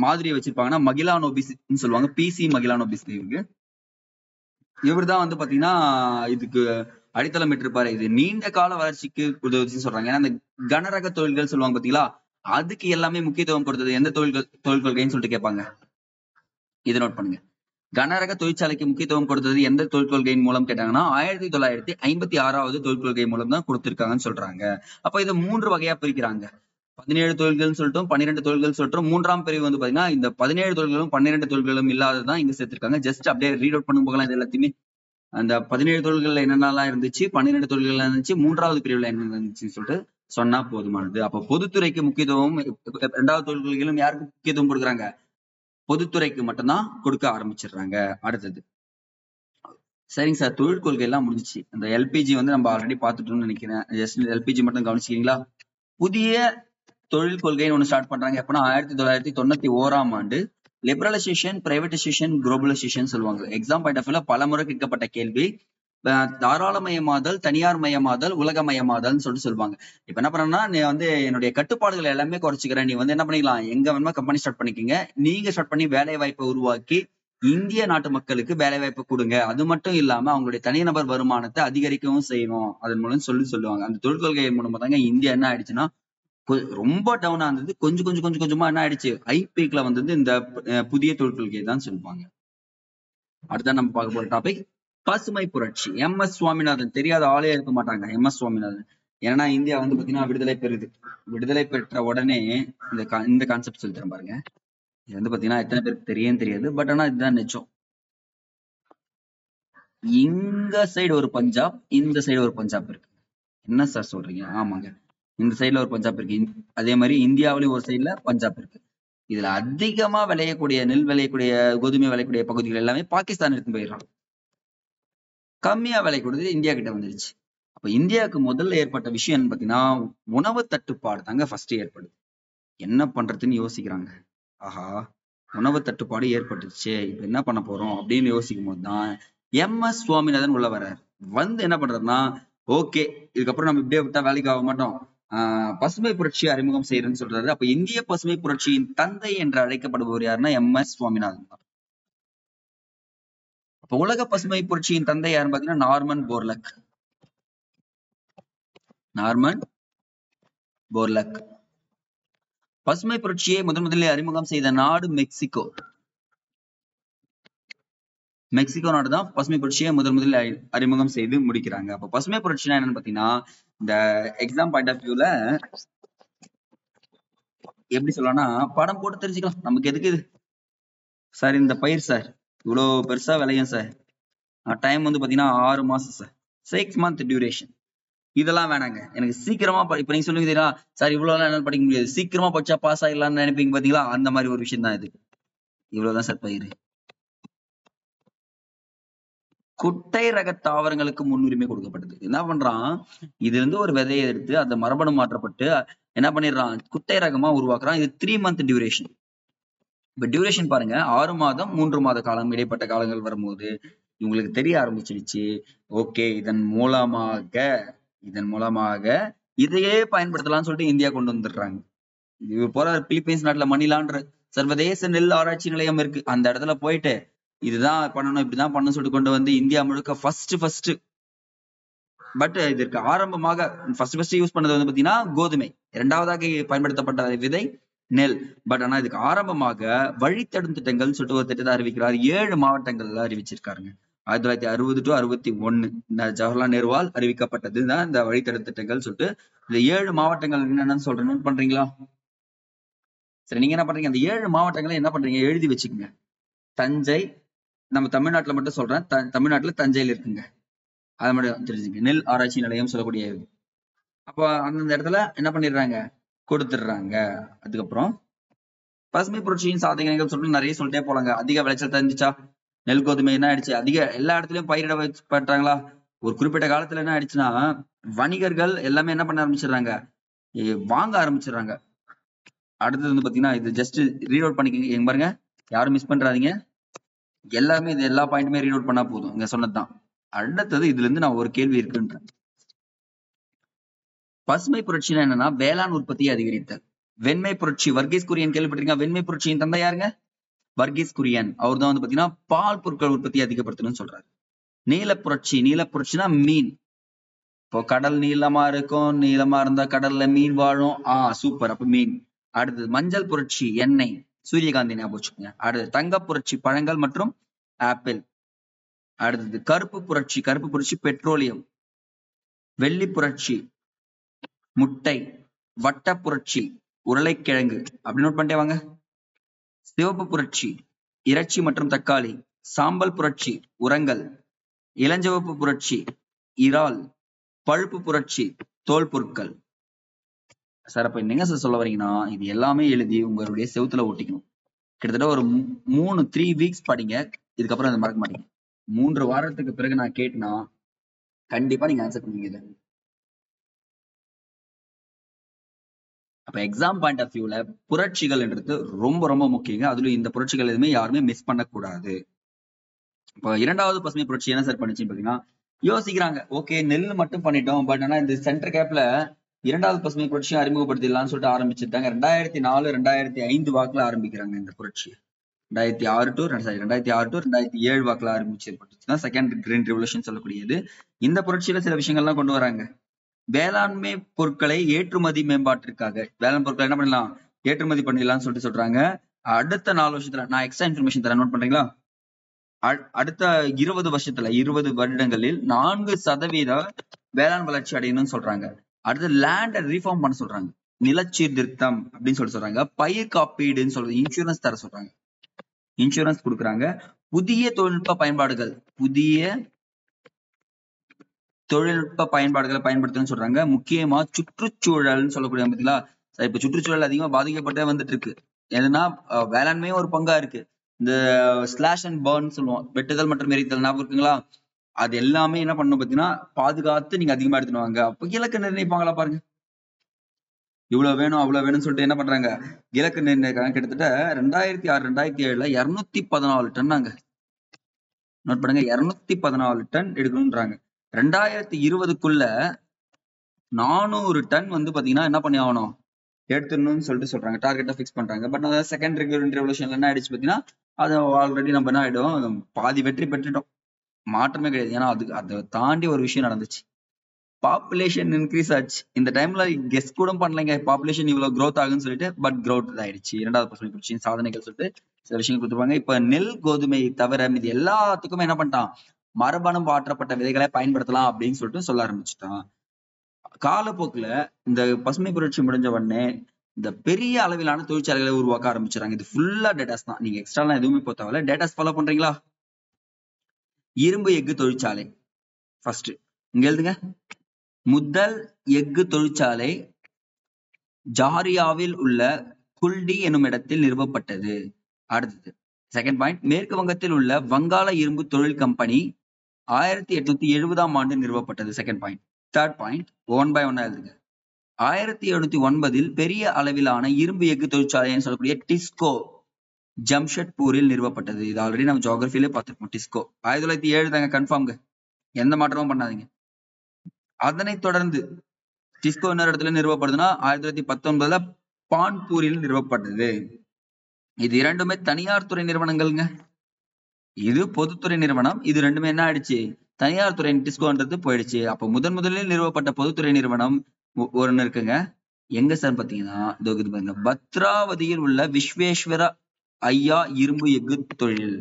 மாதிரி வச்சிருப்பாங்கன்னா மகிலானோபிஸ் சொல்லுவாங்க, பிசி மகிலானோபிஸ். இவர் தான் வந்து பாத்தீங்கன்னா இதுக்கு அடித்தளம் இட்டிருப்பாரு. இது நீண்ட கால வளர்ச்சிக்கு உதவுச்சுன்னு சொல்றாங்க. ஏன்னா இந்த கனரக தொழில்கள் சொல்லுவாங்க பாத்தீங்களா, அதுக்கு எல்லாமே முக்கியத்துவம் கொடுத்தது எந்த தொழில் கொள்கைன்னு சொல்லிட்டு கேட்பாங்க. இதை நோட் பண்ணுங்க. கனரக தொழிற்சாலைக்கு முக்கியத்துவம் கொடுத்தது எந்த தொழில் கொள்கையின் மூலம் கேட்டாங்கன்னா 1956ஆவது தொழில் கொள்கை மூலம் தான் கொடுத்திருக்காங்கன்னு சொல்றாங்க. அப்ப இதை 3 வகையா பிரிக்கிறாங்க. 17 தொழில்கள் சொல்லிட்டும் 12 தொழில்கள் சொல்லிட்டும். 3ஆம் பிரிவு வந்து பாத்தீங்கன்னா இந்த 17 தொழில்களும் 12 தொழில்களும் இல்லாததான் இங்க சேர்த்திருக்காங்க. ஜஸ்ட் அப்படியே ரீட் அவுட் பண்ணும் போகலாம். இது எல்லாத்தையுமே அந்த 17 தொழில்கள்ல என்னென்னலாம் இருந்துச்சு, 12 தொழில்கள் இருந்துச்சு, 3ஆவது பிரிவுல என்ன இருந்துச்சுன்னு சொல்லிட்டு சொன்னா போதுமானது. அப்ப பொதுத்துறைக்கு முக்கியத்துவம், 2வது தொழில் கொள்கைகளும் யாருக்கு முக்கியத்துவம் கொடுக்குறாங்க, பொதுத்துறைக்கு மட்டும்தான் கொடுக்க ஆரம்பிச்சிடுறாங்க. அடுத்தது சரிங்க சார், தொழில் கொள்கை எல்லாம் முடிஞ்சிச்சு. அந்த எல்பிஜி வந்து நம்ம ஆல்ரெடி பார்த்துட்டோம்னு நினைக்கிறேன். ஜஸ்ட் எல்பிஜி மட்டும் கவனிச்சிக்கிறீங்களா. புதிய தொழில் கொள்கைன்னு ஒண்ணு ஸ்டார்ட் பண்றாங்க. எப்பன்னா 1991ஆம் ஆண்டு. லிபரலைசேஷன், பிரைவேடைசேஷன், குளோபலைசேஷன் சொல்லுவாங்க. எக்ஸாம் பாயிண்ட் ஆஃப் வியூல பல முறை கேட்கப்பட்ட கேள்வி. தாராளமயமாதல், தனியார் மயமாதல், உலகமயமாதல்னு சொல்லிட்டு சொல்லுவாங்க. இப்ப என்ன பண்ணா, நீ வந்து என்னுடைய கட்டுப்பாடுகளை எல்லாமே குறைச்சிக்கிறேன், நீ வந்து என்ன பண்ணிக்கலாம், எங்க வேணுமா கம்பெனி ஸ்டார்ட் பண்ணிக்கங்க, நீங்க ஸ்டார்ட் பண்ணி வேலை வாய்ப்பை உருவாக்கி இந்திய நாட்டு மக்களுக்கு வேலை வாய்ப்பு கொடுங்க, அது மட்டும் இல்லாம அவங்களுடைய தனிநபர் வருமானத்தை அதிகரிக்கவும் செய்யணும், அதன் மூலம் சொல்லுவாங்க. அந்த தொழில் கொள்கை மூலமா தாங்க இந்தியா என்ன ஆயிடுச்சுன்னா ரொம்ப டவுனா இருந்தது. கொஞ்சம் கொஞ்சமா என்ன ஆயிடுச்சு, ஹை பீக்ல வந்தது இந்த புதிய தொழில் கொள்கை தான் சொல்லுவாங்க. அடுத்த நம்ம பார்க்க போற டாபிக் பசுமை புரட்சி. எம்.எஸ். சுவாமிநாதன் தெரியாத ஆளே இருக்க மாட்டாங்க. எம்.எஸ். சுவாமிநாதன். ஏன்னா இந்தியா வந்து பாத்தீங்கன்னா விடுதலை பெறுது. விடுதலை பெற்ற உடனே இந்த கான்செப்ட் சொல்லி தரேன் பாருங்க. இது வந்து பாத்தீங்கன்னா எத்தனை பேருக்கு தெரியாது, பட் ஆனா இதுதான் நிஜம். இங்க சைடு ஒரு பஞ்சாப், இந்த சைடு ஒரு பஞ்சாப் இருக்கு. என்ன சார் சொல்றீங்க? ஆமாங்க, இந்த சைடுல ஒரு பஞ்சாப் இருக்கு. அதே மாதிரி இந்தியாவிலேயும் ஒரு சைடுல பஞ்சாப் இருக்கு. இதுல அதிகமா விளையக்கூடிய நெல் விளையக்கூடிய, கோதுமை விளையக்கூடிய பகுதிகள் எல்லாமே பாகிஸ்தான் எடுத்து போயிடறாங்க. கம்மியா விலை கொடுத்து இந்தியா கிட்ட வந்துருச்சு. அப்ப இந்தியாவுக்கு முதல்ல ஏற்பட்ட விஷயம் பாத்தீங்கன்னா உணவு தட்டுப்பாடு தாங்க ஃபர்ஸ்ட் ஏற்படுது. என்ன பண்றதுன்னு யோசிக்கிறாங்க. ஆஹா, உணவு தட்டுப்பாடு ஏற்பட்டுச்சு, இப்ப என்ன பண்ண போறோம் அப்படின்னு யோசிக்கும் போதுதான் எம்.எஸ். சுவாமிநாதன் உள்ள வர்றாரு. வந்து என்ன பண்றதுன்னா, ஓகே இதுக்கப்புறம் நம்ம இப்படியே விட்டா வேலைக்கு ஆக மாட்டோம், பசுமை புரட்சி அறிமுகம் செய்யறேன்னு சொல்றாரு. அப்ப இந்திய பசுமை புரட்சியின் தந்தை என்று அழைக்கப்படுபவர் யாருன்னா எம்.எஸ். சுவாமிநாதன் தான். அப்ப உலக பசுமை புரட்சியின் தந்தை யாருன்னு பாத்தீங்கன்னா நார்மன் போர்லக். நார்மன் போர்லக். பசுமை புரட்சியை முதலில் அறிமுகம் செய்த நாடு மெக்சிகோ. மெக்சிகோ நாடு தான் பசுமை புரட்சியை முதலில் அறிமுகம் செய்து முடிக்கிறாங்க. அப்ப பசுமை புரட்சினா என்னன்னு பாத்தீங்கன்னா, இந்த எக்ஸாம் பாயிண்ட் ஆஃப் வியூல எப்படி சொல்லலாம்னா, படம் போட்டு தெரிஞ்சுக்கலாம், நமக்கு எதுக்கு இது சார், இந்த பயிர் சார் இவ்வளவு பெருசா விளையும் சார், டைம் வந்து பாத்தீங்கன்னா 6 மாசம் சார், 6 month டியூரேஷன். இதெல்லாம் வேணாங்க, எனக்கு சீக்கிரமா இப்ப நீங்க சொல்லுங்க தெரியுமா சார், இவ்வளவு எல்லாம் படிக்க முடியாது, சீக்கிரமா படிச்சா பாஸ் ஆயிடலாம்னு நினைப்பீங்க பாத்தீங்களா, அந்த மாதிரி ஒரு விஷயம் தான் இது. இவ்வளவுதான் சார் பயிர். குட்டை ரக தாவரங்களுக்கு முன்னுரிமை கொடுக்கப்பட்டது. என்ன பண்றான், இதுல இருந்து ஒரு விதையை எடுத்து அந்த மரபணு மாற்றப்பட்டு என்ன பண்ணிடுறான், குட்டை ரகமா உருவாக்குறான். இது 3 month டியூரேஷன். இப்ப டியூரேஷன் பாருங்க, 6 மாதம் 3 மாத காலம் இடைப்பட்ட காலங்கள் வரும்போது இவங்களுக்கு தெரிய ஆரம்பிச்சிருச்சு. ஓகே, இதன் மூலமாக இதையே பயன்படுத்தலாம்னு சொல்லிட்டு இந்தியா கொண்டு வந்துடுறாங்க. இது போற பிலிப்பைன்ஸ் நாட்டுல மணிலான்ற சர்வதேச நெல் ஆராய்ச்சி நிலையம் இருக்கு. அந்த இடத்துல போயிட்டு இதுதான் பண்ணணும், இப்படிதான் பண்ணணும் சொல்லிட்டு கொண்டு வந்து இந்தியா முழுக்க ஃபர்ஸ்ட் பட் இதற்கு ஆரம்பமாக ஃபர்ஸ்ட் யூஸ் பண்ணது வந்து பாத்தீங்கன்னா கோதுமை, இரண்டாவதாக பயன்படுத்தப்பட்ட விதை நெல். பட் ஆனா இதுக்கு ஆரம்பமாக வழித்தடும் திட்டங்கள் சொல்லிட்டு ஒரு திட்டத்தை அறிவிக்கிறார். 7 மாவட்டங்கள்ல அறிவிச்சிருக்காருங்க. 1960 to 61 இந்த ஜவஹர்லால் நேருவால் அறிவிக்கப்பட்டதுதான் இந்த வழித்தடும் திட்டங்கள் சொல்லிட்டு. இந்த 7 மாவட்டங்கள் என்னன்னு சொல்றேன், நோட் பண்றீங்களா? சரி, நீங்க என்ன பண்றீங்க, அந்த 7 மாவட்டங்களை என்ன பண்றீங்க, எழுதி வச்சுக்கோங்க. தஞ்சை, நம்ம தமிழ்நாட்டுல மட்டும் சொல்றேன், தமிழ்நாட்டுல தஞ்சையில் இருக்குங்க, அதை மட்டும் தெரிஞ்சுங்க. நெல் ஆராய்ச்சி நிலையம் சொல்லக்கூடிய. அப்போ அந்தந்த இடத்துல என்ன பண்ணிடுறாங்க, கொடுத்துடுறாங்க. அதுக்கப்புறம் பசுமை புரட்சியின் சாதனைகள் சொல்லிட்டு நிறைய சொல்லிட்டே போலாங்க. அதிக விளைச்சல் தெரிஞ்சுச்சா, நெல் கோதுமை என்ன ஆயிடுச்சு, அதிக எல்லா இடத்துலயும் பயிரிட பண்றாங்களா. ஒரு குறிப்பிட்ட காலத்துல என்ன ஆயிடுச்சுன்னா வணிகர்கள் எல்லாமே என்ன பண்ண ஆரம்பிச்சிடுறாங்க, வாங்க ஆரம்பிச்சிடுறாங்க. அடுத்தது வந்து பாத்தீங்கன்னா இது ஜஸ்ட் ரீட் அவுட் பண்ணிக்கங்க, எங்க பாருங்க, யாரும் மிஸ் பண்றாதீங்க. எல்லாமே இது எல்லா பாயிண்ட்டுமே ரீட் அவுட் பண்ணா போதும், இங்க சொன்னதுதான். அடுத்தது இதுல இருந்து நான் ஒரு கேள்வி இருக்குன்றேன். பசுமை புரட்சினா என்னன்னா வேளாண் உற்பத்தியை அதிகரித்தல். வெண்மை புரட்சி, வர்கீஸ் குரியன் கேள்விப்பட்டிருக்கீங்க? வெண்மை புரட்சியின் தந்தை யாருங்க, வர்கீஸ் குரியன். அவர் தான் வந்து பாத்தீங்கன்னா பால் பொருட்கள் உற்பத்தி அதிகப்படுத்தணும்னு சொல்றாரு. நீல புரட்சினா மீன். இப்போ கடல் நீளமா இருக்கும், நீளமா இருந்தா கடல்ல மீன் வாழும். சூப்பர், அப்ப மீன். அடுத்தது மஞ்சள் புரட்சி, எண்ணெய், சூரியகாந்தி ஞாபகம் வச்சுக்கோங்க. அடுத்தது தங்க புரட்சி, பழங்கள் மற்றும் ஆப்பிள். அடுத்தது கருப்பு புரட்சி பெட்ரோலியம். வெள்ளி புரட்சி முட்டை. வட்ட புரட்சி உருளைக்கிழங்கு. அப்படி நோட் பண்ணிட்டே வாங்க. சிவப்பு புரட்சி இறைச்சி மற்றும் தக்காளி. சாம்பல் புரட்சி உரங்கள். இளஞ்சிவப்பு புரட்சி இறால். பழுப்பு புரட்சி தோல் பொருட்கள். சார் அப்ப என்னங்க சார் சொல்ல வரீங்கன்னா, இது எல்லாமே எழுதி உங்களுடைய செவுத்துல ஒட்டிக்கணும். கிட்டத்தட்ட ஒரு 3 weeks படிங்க, இதுக்கப்புறம் அதை மறக்க மாட்டீங்க. 3 வாரத்துக்கு பிறகு நான் கேட்டேன்னா கண்டிப்பா நீங்க ஆன்சர் பண்ணுவீங்க. அப்ப எக்ஸாம் பாயிண்ட் ஆஃப் வியூல புரட்சிகள்ன்றது ரொம்ப ரொம்ப முக்கியங்க. அதுலயும் இந்த புரட்சிகள் எதுவுமே யாருமே மிஸ் பண்ணக்கூடாது. இப்போ இரண்டாவது பசுமை புரட்சி என்ன சார் பண்ணுச்சுன்னு பாத்தீங்கன்னா, யோசிக்கிறாங்க, ஓகே நெல் மட்டும் பண்ணிட்டோம், பட் ஆனா இந்த சென்டர் கேப்ல இரண்டாவது பசுமை புரட்சியை அறிமுகப்படுத்திடலாம்னு சொல்லிட்டு ஆரம்பிச்சிருக்காங்க. 2004 2005 வாக்குல ஆரம்பிக்கிறாங்க இந்த புரட்சி. 2006 to 2007 வாக்குல ஆரம்பிச்சிருப்பட்டுச்சுன்னா செகண்ட் கிரீன் ரெவல்யூஷன் சொல்லக்கூடியது. இந்த புரட்சியில சில விஷயங்கள்லாம் கொண்டு வராங்க. வேளாண்மை பொருட்களை ஏற்றுமதி மேம்பாட்டிற்காக வேளாண் பொருட்களை என்ன பண்ணலாம், ஏற்றுமதி பண்ணிடலாம்னு சொல்லிட்டு சொல்றாங்க. அடுத்த 4 வருஷத்துல நான் எக்ஸ்ட்ரா இன்ஃபர்மேஷன் தரேன், நோட் பண்றீங்களா? அடுத்த 20 வருடங்களில் 4% வேளாண் வளர்ச்சி அடையணும்னு சொல்றாங்க. அடுத்து லேண்ட ரீஃபார்ம் பண்ண சொல்றாங்க, நிலச்சீர்திருத்தம் அப்படின்னு சொல்றாங்க. பயிர் காப்பீடுன்னு சொல்றது, இன்சூரன்ஸ் தர சொல்றாங்க, இன்சூரன்ஸ் கொடுக்குறாங்க. புதிய தொழில்நுட்ப பயன்பாடுகளை பயன்படுத்தணும்னு சொல்றாங்க. முக்கியமா சுற்றுச்சூழல்னு சொல்லக்கூடிய பார்த்தீங்களா, இப்ப சுற்றுச்சூழல் அதிகமா பாதிக்கப்பட்டே வந்துட்டு இருக்கு. எதுனா வேளாண்மையும் ஒரு பங்கா இருக்கு. இந்த ஸ்லாஷ் அண்ட் பர்ன் சொல்லுவோம், வெட்டுதல் மற்றும் எரித்தல், ஞாபகம் இருக்குங்களா? அது எல்லாமே என்ன பண்ணணும் பாத்தீங்கன்னா பாதுகாத்து நீங்க அதிகமா எடுத்துட்டு வாங்க. அப்ப இலக்கு நிர்ணயிப்பாங்களா பாருங்க, இவ்வளவு வேணும் அவ்வளவு வேணும்னு சொல்லிட்டு என்ன பண்றாங்க, இலக்கு நிர்ணயிக்கிறாங்க. கிட்டத்தட்ட 2006 2007 214 டன்னாங்க. நோட் பண்ணுங்க, 214 டன் எடுக்கணும்ன்றாங்க. 2020க்குள்ள 400 டன் வந்து பாத்தீங்கன்னா என்ன பண்ணி ஆகணும், எடுத்துடணும்னு சொல்லிட்டு சொல்றாங்க, டார்கெட்டா பிக்ஸ் பண்றாங்க. பட் செகண்ட் ரெவல்யூஷன்ல என்ன ஆயிடுச்சு பாத்தீங்கன்னா, அது ஆல்ரெடி நம்ம என்ன ஆயிடும், பாதி வெற்றி பெற்றுட்டோம், மாற்றமே கிடையாது. ஏன்னா அதை தாண்டி ஒரு விஷயம் நடந்துச்சு, பாப்புலேஷன் இன்க்ரீஸ் ஆச்சு. இந்த டைம்ல கெஸ் கூட பண்ணலைங்க பாப்புலேஷன் இவ்வளவு க்ரோத் ஆகுன்னு சொல்லிட்டு, பட் க்ரோத் ஆயிடுச்சு. இரண்டாவது பசுமை புரட்சியின் சாதனைகள் சொல்லிட்டு சில விஷயங்கள் கொடுத்துருவாங்க. இப்ப நெல் கோதுமை தவிர இது எல்லாத்துக்குமே என்ன பண்ணிட்டான், மரபணு மாற்றப்பட்ட விதைகளை பயன்படுத்தலாம் அப்படின்னு சொல்லிட்டு சொல்ல ஆரம்பிச்சுட்டான். காலப்போக்குல இந்த பசுமை புரட்சி முடிஞ்ச உடனே இந்த பெரிய அளவிலான தொழிற்சாலைகளை உருவாக்க ஆரம்பிச்சாங்க. இது ஃபுல்லா டேட்டாஸ் தான், நீங்க எக்ஸ்ட்ரா எதுவுமே போத்தாவல, டேட்டாஸ் ஃபாலோ பண்றீங்களா? இரும்பு எஃகு தொழிற்சாலை ஃபர்ஸ்ட் இங்க எழுதுங்க. முதல் எஃகு தொழிற்சாலை ஜாரியாவில் உள்ள குல்டி எனும் இடத்தில் நிறுவப்பட்டது. அடுத்தது செகண்ட் பாயிண்ட், மேற்கு வங்கத்தில் உள்ள வங்காள இரும்பு தொழில் கம்பெனி 1870ஆம் ஆண்டு நிறுவப்பட்டது. Second point. Third point, 1 by 1 எழுதுங்க. 1709 பெரிய அளவிலான இரும்பு எஃகு தொழிற்சாலைன்னு சொல்லக்கூடிய டிஸ்கோ ஜம்ஷெட்பூரில் நிறுவப்பட்டது. இது ஆல்ரெடி நம்ம ஜியோகிராஃபிலே பார்த்திருக்கோம். டிஸ்கோ 1907 தாங்க, கன்ஃபார்ம்ங்க, எந்த மாற்றமும் பண்ணாதீங்க. அதனைத் தொடர்ந்து டிஸ்கோ இன்னொரு இடத்துல நிறுவப்படுதுன்னா 1919 பான்பூரில் நிறுவப்பட்டது. இது இரண்டுமே தனியார் துறை நிறுவனங்கள்ங்க. இது பொதுத்துறை நிறுவனம், இது ரெண்டுமே என்ன ஆயிடுச்சு, தனியார் துறை டிஸ்கோன்றது போயிடுச்சு. அப்போ முதலில் நிறுவப்பட்ட பொதுத்துறை நிறுவனம் ஒன்னு இருக்குங்க. எங்க சார் பாத்தீங்கன்னா பாருங்க, பத்ராவதியில் உள்ள விஸ்வேஸ்வர ஐயா இரும்பு எஃகு தொழில்.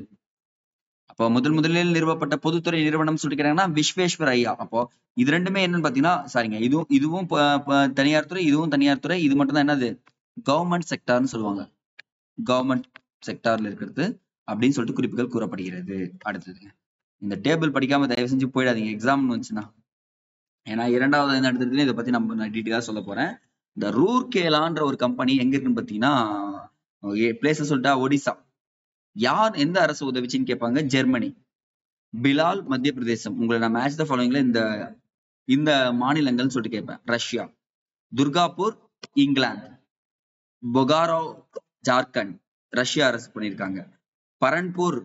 அப்போ முதலில் நிறுவப்பட்ட பொதுத்துறை நிறுவனம் சொல்லிக்கிறாங்கன்னா விஸ்வேஸ்வர ஐயா. அப்போ இது ரெண்டுமே என்னன்னு பாத்தீங்கன்னா, சாரிங்க, இதுவும் தனியார் துறை, இதுவும் தனியார் துறை. இது மட்டும் தான் என்னது, கவர்மெண்ட் செக்டார்னு சொல்லுவாங்க. கவர்மெண்ட் செக்டார்ல இருக்கிறது அப்படின்னு சொல்லிட்டு குறிப்புகள் கூறப்படுகிறது. அடுத்தது, இந்த டேபிள் படிக்காம தயவு செஞ்சு போயிடாதீங்க எக்ஸாம் வந்துச்சுன்னா. ஏன்னா இரண்டாவது இடத்துல இதை பத்தி நான் டீட்டெயிலா சொல்ல போறேன். இந்த ரூர்கேலான்ற ஒரு கம்பெனி எங்க இருக்குன்னு பாத்தீங்கன்னா, பிளேஸ் சொல்லிட்டா ஒடிசா. யார் எந்த அரசு உதவிச்சுன்னு கேட்பாங்க, ஜெர்மனி. பிலால் மத்திய பிரதேசம். உங்களை நான் மேட்ச் த ஃபாலோயிங்ல இந்த மாநிலங்கள்னு சொல்லிட்டு கேட்பேன். ரஷ்யா. துர்காப்பூர் இங்கிலாந்து. பொகாரோ ஜார்க்கண்ட், ரஷ்யா அரசு பண்ணியிருக்காங்க. பரன்பூர்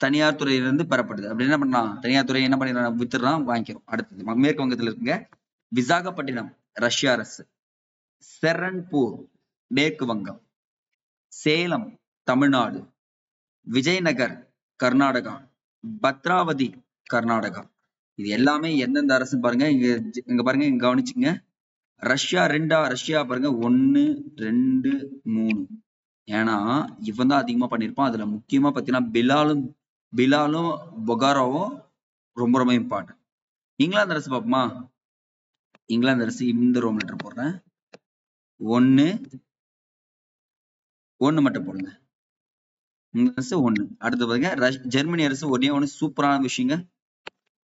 தனியார் துறையிலிருந்து பெறப்படுது. அப்படி என்ன பண்ணலாம், தனியார் துறை என்ன பண்ணிடலாம், வித்துடலாம், வாங்கிக்கிறோம். அடுத்தது மேற்கு வங்கத்தில் இருக்குங்க. விசாகப்பட்டினம் ரஷ்யா அரசு. செரன்பூர் மேற்கு வங்கம். சேலம் தமிழ்நாடு. விஜயநகர் கர்நாடகா. பத்ராவதி கர்நாடகா. இது எல்லாமே எந்தெந்த அரசு பாருங்க, இங்க பாருங்க, இங்க கவனிச்சுங்க. ரஷ்யா ரஷ்யா பாருங்க 1 2 3. ஏன்னா இவன் தான் அதிகமா பண்ணிருப்பான். அதுல முக்கியமா பாத்தீங்கன்னா பிலாலும் பொகாரோவும் ரொம்ப ரொம்ப இம்பார்ட்டன்ட். இங்கிலாந்து அரசு பாப்போமா, இங்கிலாந்து அரசு இந்த ரோம் லெட்டர் போடுறேன். 1 மட்டும் போடுங்க. அரசு 1. அடுத்து பாருங்க ஜெர்மனி அரசு ஒண்ணு சூப்பரான விஷயங்க,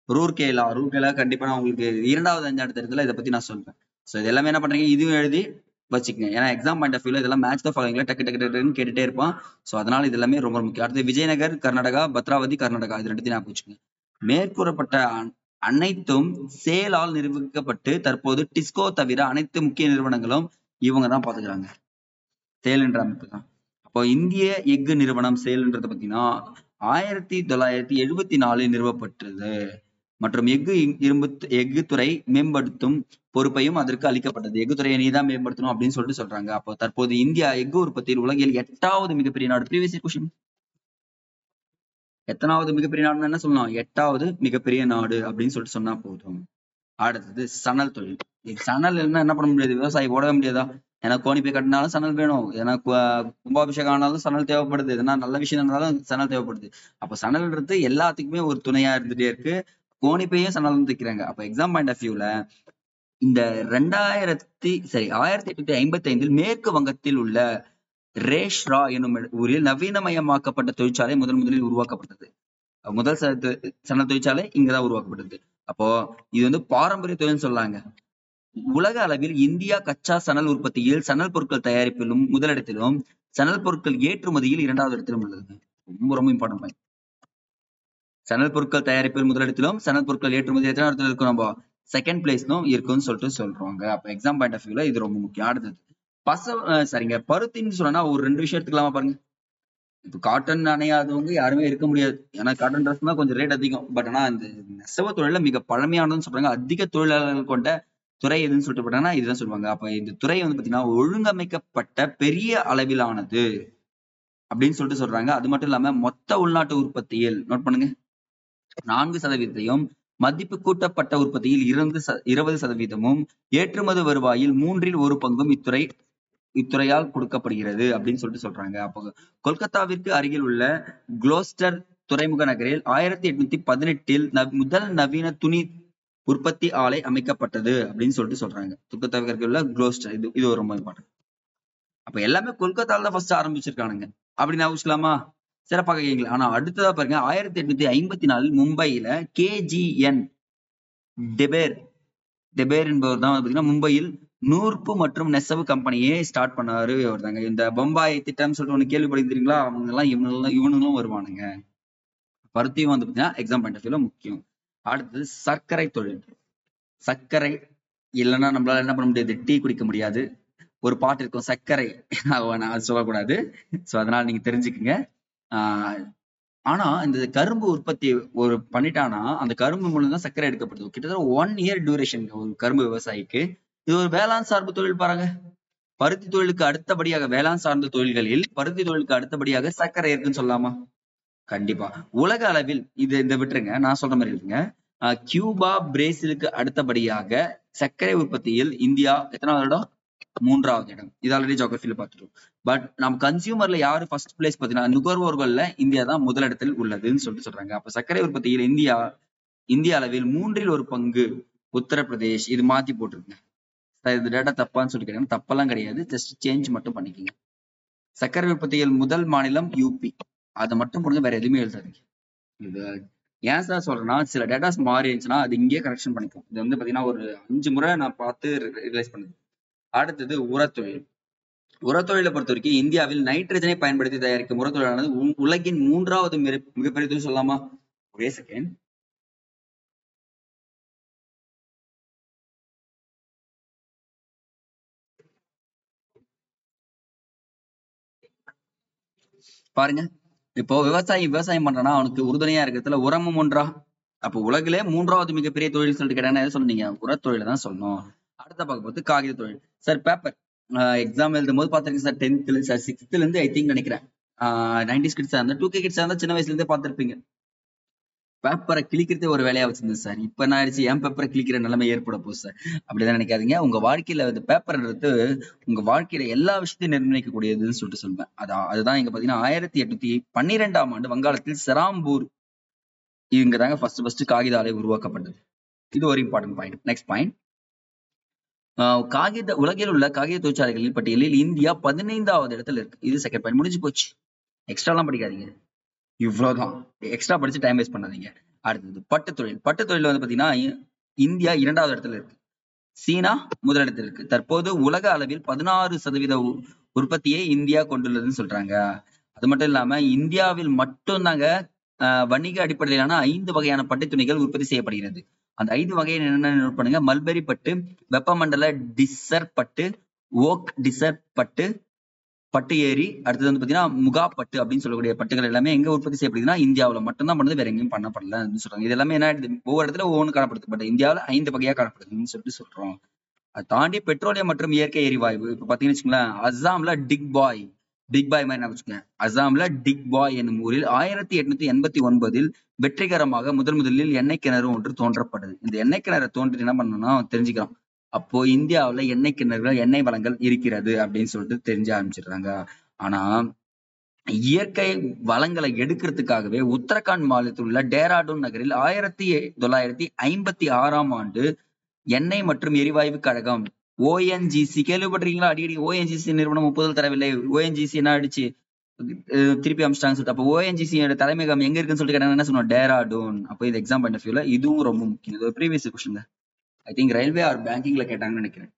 ரூர்கேலா கண்டிப்பா நான் உங்களுக்கு இரண்டாவது 5 இடத்துல இதை பத்தி நான் சொல்றேன். சோ இது எல்லாமே என்ன பண்றீங்க, இதுவும் எழுதி வச்சுக்கங்க. ஏன்னா எக்ஸாம் பாயிண்ட் ஆஃப் வியூல இதெல்லாம் மேட்ச் த ஃபாலோயிங்ல டக்கு கேட்டுட்டே இருப்பான். சோ அதனால இது எல்லாமே ரொம்ப முக்கியம். அடுத்து விஜயநகர் கர்நாடகா, பத்ராவதி கர்நாடகா, இது ரெண்டுத்தையும் நான் வச்சுக்கோங்க. மேற்கூறப்பட்ட அனைத்தும் சேலால் நிர்வகிக்கப்பட்டு தற்போது டிஸ்கோ தவிர அனைத்து முக்கிய நிறுவனங்களும் இவங்க தான் பாத்துக்கிறாங்க. சேல் என்ற அமைப்பு தான். அப்போ இந்திய எஃகு நிறுவனம் சேல்ன்றது பாத்தீங்கன்னா 1974 நிறுவப்பட்டது மற்றும் எஃகு துறை மேம்படுத்தும் பொறுப்பையும் அதற்கு அளிக்கப்பட்டது. எஃகு துறையை நீதான் மேம்படுத்தணும் அப்படின்னு சொல்லிட்டு சொல்றாங்க. அப்போ தற்போது இந்தியா எஃகு உற்பத்தியில் உலகில் 8வது மிகப்பெரிய நாடு. ப்ரீவியஸ் கொஸ்டின், எத்தனாவது மிகப்பெரிய நாடுன்னு என்ன சொல்லலாம், 8வது மிகப்பெரிய நாடு அப்படின்னு சொல்லிட்டு சொன்னா போதும். அடுத்தது சணல் தொழில். சணல் என்ன பண்ண முடியாது, விவசாயி போடவே முடியாதா? ஏன்னா கோணி போய் கட்டினாலும் சணல் வேணும், ஏன்னா கும்பாபிஷேகம் ஆனாலும் சணல் தேவைப்படுது, எதனா நல்ல விஷயம் இருந்தாலும் சணல் தேவைப்படுது. அப்ப சணல்ன்றது எல்லாத்துக்குமே ஒரு துணையா இருந்துட்டே இருக்கு. கோணிப்பையும் சணல் தைக்கிறாங்க. அப்ப எக்ஸாம் பாயிண்ட் ஆஃப் வியூல இந்த 1855 மேற்கு வங்கத்தில் உள்ள ரேஷ்ரா என்னும் ஊரில் நவீனமயமாக்கப்பட்ட தொழிற்சாலை முதலில் உருவாக்கப்பட்டது. முதல் சணல் தொழிற்சாலை இங்கதான் உருவாக்கப்பட்டது. அப்போ இது பாரம்பரிய தொழில்னு சொல்லாங்க. உலக அளவில் இந்தியா கச்சா சணல் உற்பத்தியில், சணல் பொருட்கள் தயாரிப்பிலும் முதலிடத்திலும், சணல் பொருட்கள் ஏற்றுமதியில் 2வது இடத்திலும் உள்ளது. ரொம்ப ரொம்ப இம்பார்ட்டன்ட் பாயிண்ட். சணல் பொருட்கள் தயாரிப்பில் முதலிடத்திலும், சணல் பொருட்கள் ஏற்றுமதி எத்தனை இடத்துல இருக்கும், நம்ம செகண்ட் பிளேஸ்னும் இருக்குன்னு சொல்லிட்டு சொல்றாங்க. அப்ப எக்ஸாம் பாயிண்ட் ஆஃப் வியூல இது ரொம்ப முக்கியம். அடுத்தது பருத்தின்னு சொன்னா ஒரு 2 விஷயம் எடுத்துக்கலாமா பாருங்க. இப்ப காட்டன் அணையாதவங்க யாருமே இருக்க முடியாது. ஏன்னா காட்டன் ட்ரெஸ் தான் கொஞ்சம் ரேட் அதிகம். பட் ஆனா இந்த நெசவு தொழில மிக பழமையானதுன்னு சொல்றாங்க. அதிக தொழிலாளர்கள் கொண்ட துறை எதுன்னு சொல்லிட்டு போட்டாங்கன்னா இதுதான் சொல்லுவாங்க. அப்ப இந்த துறை பாத்தீங்கன்னா ஒழுங்கமைக்கப்பட்ட பெரிய அளவிலானது அப்படின்னு சொல்லிட்டு சொல்றாங்க. அது மட்டும் இல்லாம மொத்த உள்நாட்டு உற்பத்தியில் நோட் பண்ணுங்க 4%, மதிப்பு கூட்டப்பட்ட உற்பத்தியில் 20%, ஏற்றுமதி வருவாயில் 1/3 இத்துறையால் கொடுக்கப்படுகிறது அப்படின்னு சொல்லிட்டு சொல்றாங்க. அப்போ கொல்கத்தாவிற்கு அருகில் உள்ள குளோஸ்டர் துறைமுக நகரில் 1818 முதல் நவீன துணி உற்பத்தி ஆலை அமைக்கப்பட்டது அப்படின்னு சொல்லிட்டு சொல்றாங்க. கொல்கத்தாவிற்கு அருகில் உள்ள குளோஸ்டர், இது ரொம்ப இம்பார்ட்டன்ட். அப்ப எல்லாமே கொல்கத்தால தான் ஃபர்ஸ்ட் ஆரம்பிச்சிருக்கானுங்க அப்படின்னு ஞாபகம் சிறப்பாக கேட்கல. ஆனா அடுத்ததா பாருங்க, 1854 மும்பையில KGN டெபேர் என்பவர் தான் பாத்தீங்கன்னா மும்பையில் நூற்பு மற்றும் நெசவு கம்பெனியே ஸ்டார்ட் பண்ணாரு அவர் தாங்க. இந்த பம்பாய் திட்டம் சொல்லிட்டு ஒண்ணு கேள்விப்படுகிறீங்களா, அவங்க எல்லாம் இவனுங்களும் வருவானுங்க. பருத்தியும் பாத்தீங்கன்னா எக்ஸாம் பாயிண்ட் ஆஃப் வியூல முக்கியம். அடுத்தது சர்க்கரை தொழில். சர்க்கரை இல்லைன்னா நம்மளால என்ன பண்ண முடியாது, டீ குடிக்க முடியாது. ஒரு பாட்டு இருக்கும் சர்க்கரை, அது சொல்லக்கூடாது. சோ அதனால நீங்க தெரிஞ்சுக்குங்க. ஆஹ் ஆனா இந்த கரும்பு உற்பத்தி ஒரு பண்ணிட்டானா அந்த கரும்பு மூலம் தான் சர்க்கரை எடுக்கப்படுது. கிட்டத்தட்ட 1 இயர் டியூரேஷன் ஒரு கரும்பு விவசாயிக்கு. இது ஒரு வேளாண் சார்பு தொழில் பாருங்க. பருத்தி தொழிலுக்கு அடுத்தபடியாக வேளாண் சார்ந்த தொழில்களில் பருத்தி தொழிலுக்கு அடுத்தபடியாக சர்க்கரை இருக்குன்னு சொல்லலாமா? கண்டிப்பா. உலக அளவில் இது இந்த விட்டுருங்க, நான் சொல்ற மாதிரி இருக்குங்க. கியூபா, பிரேசிலுக்கு அடுத்தபடியாக சர்க்கரை உற்பத்தியில் இந்தியா எத்தனாவது இடம்? 3வது இடம். இது ஆல்ரெடி ஜியோகிராஃபில பார்த்துட்டோம். பட் நம்ம கன்சியூமர்ல யாரு ஃபர்ஸ்ட் பிளேஸ் பாத்தீங்கன்னா நுகர்வோர்கள்ல இந்தியா தான் முதலிடத்தில் உள்ளதுன்னு சொல்றாங்க. அப்ப சர்க்கரை உற்பத்தியில் இந்திய அளவில் 1/3 பங்கு உத்தரப்பிரதேஷ். இது மாத்தி போட்டிருக்கேன். இது டேட்டா தப்பான்னு சொல்லி கேட்டீங்கன்னா தப்பெல்லாம் கிடையாது. ஜஸ்ட் சேஞ்ச் மட்டும் பண்ணிக்கோங்க. சர்க்கரை உற்பத்தியில் முதல் மாநிலம் யூபி. அதை மட்டும் போடுங்க, வேற எதுவுமே எழுதாதீங்க. இது ஏன் சார் சொல்றேன்னா சில டேட்டாஸ் மாறி இருந்துச்சுன்னா அது இங்கேயே கரெக்ஷன் பண்ணிக்கும். இது வந்து பாத்தீங்கன்னா ஒரு 5 முறை நான் பார்த்து ரியலைஸ் பண்ணது. அடுத்தது உரத்தொழில். உரத்தொழிலை பொறுத்த வரைக்கும் இந்தியாவில் நைட்ரஜனை பயன்படுத்தி தயாரிக்கும் உரத்தொழிலானது உலகின் 3வது மிகப்பெரிய தொழில் சொல்லலாமா? ஒரே செகண்ட். பாருங்க, இப்போ விவசாயம் பண்றானா அவனுக்கு உறுதுணையா இருக்கிறதுல உரமும் ஒன்றா. அப்போ உலகிலே 3வது மிகப்பெரிய தொழில் சொல்லிட்டு கேட்டாங்கன்னா எதை சொன்னீங்க? உரத்தொழிலை தான் சொல்லணும். அடுத்த பார்க்கும்போது காகித தொழில். சார் பேப்பர் எக்ஸாம் எழுதும் போது பாத்திருக்கேன் சார். 10th சார் 6th இருந்து ஐ திங்க் நினைக்கிறேன். 90s கிட்ஸா இருந்தா 2K கிட்ஸா இருந்தா சின்ன வயசுல இருந்தே பார்த்திருப்பீங்க. பேப்பரை கிழிக்கிறதே ஒரு வேலையா வச்சிருந்தேன் சார். இப்ப என்ன ஆயிடுச்சு, என் பேப்பரை கிழிக்கிற நிலைமை ஏற்பட போகுது சார். அப்படிதான் நினைக்காதீங்க. உங்க வாழ்க்கையில வந்து பேப்பர்ன்றது உங்க வாழ்க்கையில எல்லா விஷயத்தையும் நிர்ணயிக்கக்கூடியதுன்னு சொல்லிட்டு சொல்லுவேன். அதுதான் இங்க பாத்தீங்கன்னா 1812ஆம் ஆண்டு வங்காளத்தில் செராம்பூர் இங்கதாங்க ஃபர்ஸ்ட் காகித ஆலை உருவாக்கப்பட்டது. இது ஒரு இம்பார்ட்டன்ட் பாயிண்ட். நெக்ஸ்ட் பாயிண்ட், உலகில் உள்ள காகித தொழிற்சாலைகளின் பட்டியலில் இந்தியா 15வது இடத்துல இருக்கு. இது செகண்ட் பாயிண்ட். முடிஞ்சு போச்சு. எக்ஸ்ட்ரா எல்லாம் படிக்காதீங்க. இவ்வளவுதான். எக்ஸ்ட்ரா படிச்சு டைம் வேஸ்ட் பண்ணாதீங்க. அடுத்தது பட்டுத்தொழில். பட்டுத்தொழில் வந்து பாத்தீங்கன்னா இந்தியா 2வது இடத்துல இருக்கு. சீனா முதலிடத்தில் இருக்கு. தற்போது உலக அளவில் 16% உற்பத்தியை இந்தியா கொண்டுள்ளதுன்னு சொல்றாங்க. அது மட்டும் இல்லாம இந்தியாவில் மட்டும்தாங்க வணிக அடிப்படையிலான 5 வகையான பட்டு துணிகள் உற்பத்தி செய்யப்படுகிறது. அந்த 5 வகையை என்ன நோட் பண்ணுங்க. மல்பெரி பட்டு, வெப்பமண்டல டிசர் பட்டு, ஓக் டிசர் பட்டு, பட்டு ஏரி, அடுத்தது வந்து பாத்தீங்கன்னா முகா பட்டு அப்படின்னு சொல்லக்கூடிய பட்டுகள் எல்லாமே எங்க உற்பத்தி செய்யப்படுதுன்னா இந்தியாவில மட்டும்தான் பண்ணுது, வேற எங்கேயும் பண்ணப்படல அப்படின்னு சொல்றாங்க. இது எல்லாமே என்ன ஒவ்வொரு இடத்துல ஒவ்வொன்று காணப்படுது. பட் இந்தியாவில 5 வகையா காணப்படுதுன்னு சொல்லிட்டு சொல்றோம். அதை தாண்டி பெட்ரோலியம் மற்றும் இயற்கை எரிவாயு இப்ப பாத்தீங்கன்னு வச்சுக்கோங்களேன், அஸ்ஸாம்ல பிக் பாய் மாதிரி நான் வச்சுக்கேன். அஸ்ஸாம்ல டிக் பாய் என்னும் ஊரில் 1889 வெற்றிகரமாக முதலில் எண்ணெய் கிணறு ஒன்று தோன்றப்பட்டது. இந்த எண்ணெய் கிணறு தோன்றி என்ன பண்ணணும்னா தெரிஞ்சுக்கலாம். அப்போ இந்தியாவுல எண்ணெய் கிணறுகள், எண்ணெய் வளங்கள் இருக்கிறது அப்படின்னு சொல்லிட்டு தெரிஞ்ச ஆரம்பிச்சிடுறாங்க. ஆனா இயற்கை வளங்களை எடுக்கிறதுக்காகவே உத்தரகாண்ட் மாநிலத்தில் உள்ள டேராடூன் நகரில் 1956ஆம் ஆண்டு எண்ணெய் மற்றும் எரிவாயு கழகம் ONGC கேள்விப்பட்டிருக்கீங்களா? அடிக்கடி ONGC நிறுவனம் ஒப்புதல் தரவில்லை. ONGC என்ன ஆயிடுச்சு, திருப்பி அமிச்சிட்டாங்க சொல்லிட்டு. அப்போ ONGC தலைமையகம் எங்க இருக்குன்னு சொல்லிட்டு கேட்டாங்க. என்ன சொன்னோம்? டேராடூன். அப்போ இது எக்ஸாம் பாயிண்ட் ஆஃப் வியூல இதுவும் ரொம்ப முக்கியம். இது previous question. I think railway or பேங்கிங்ல கேட்டாங்கன்னு நினைக்கிறேன்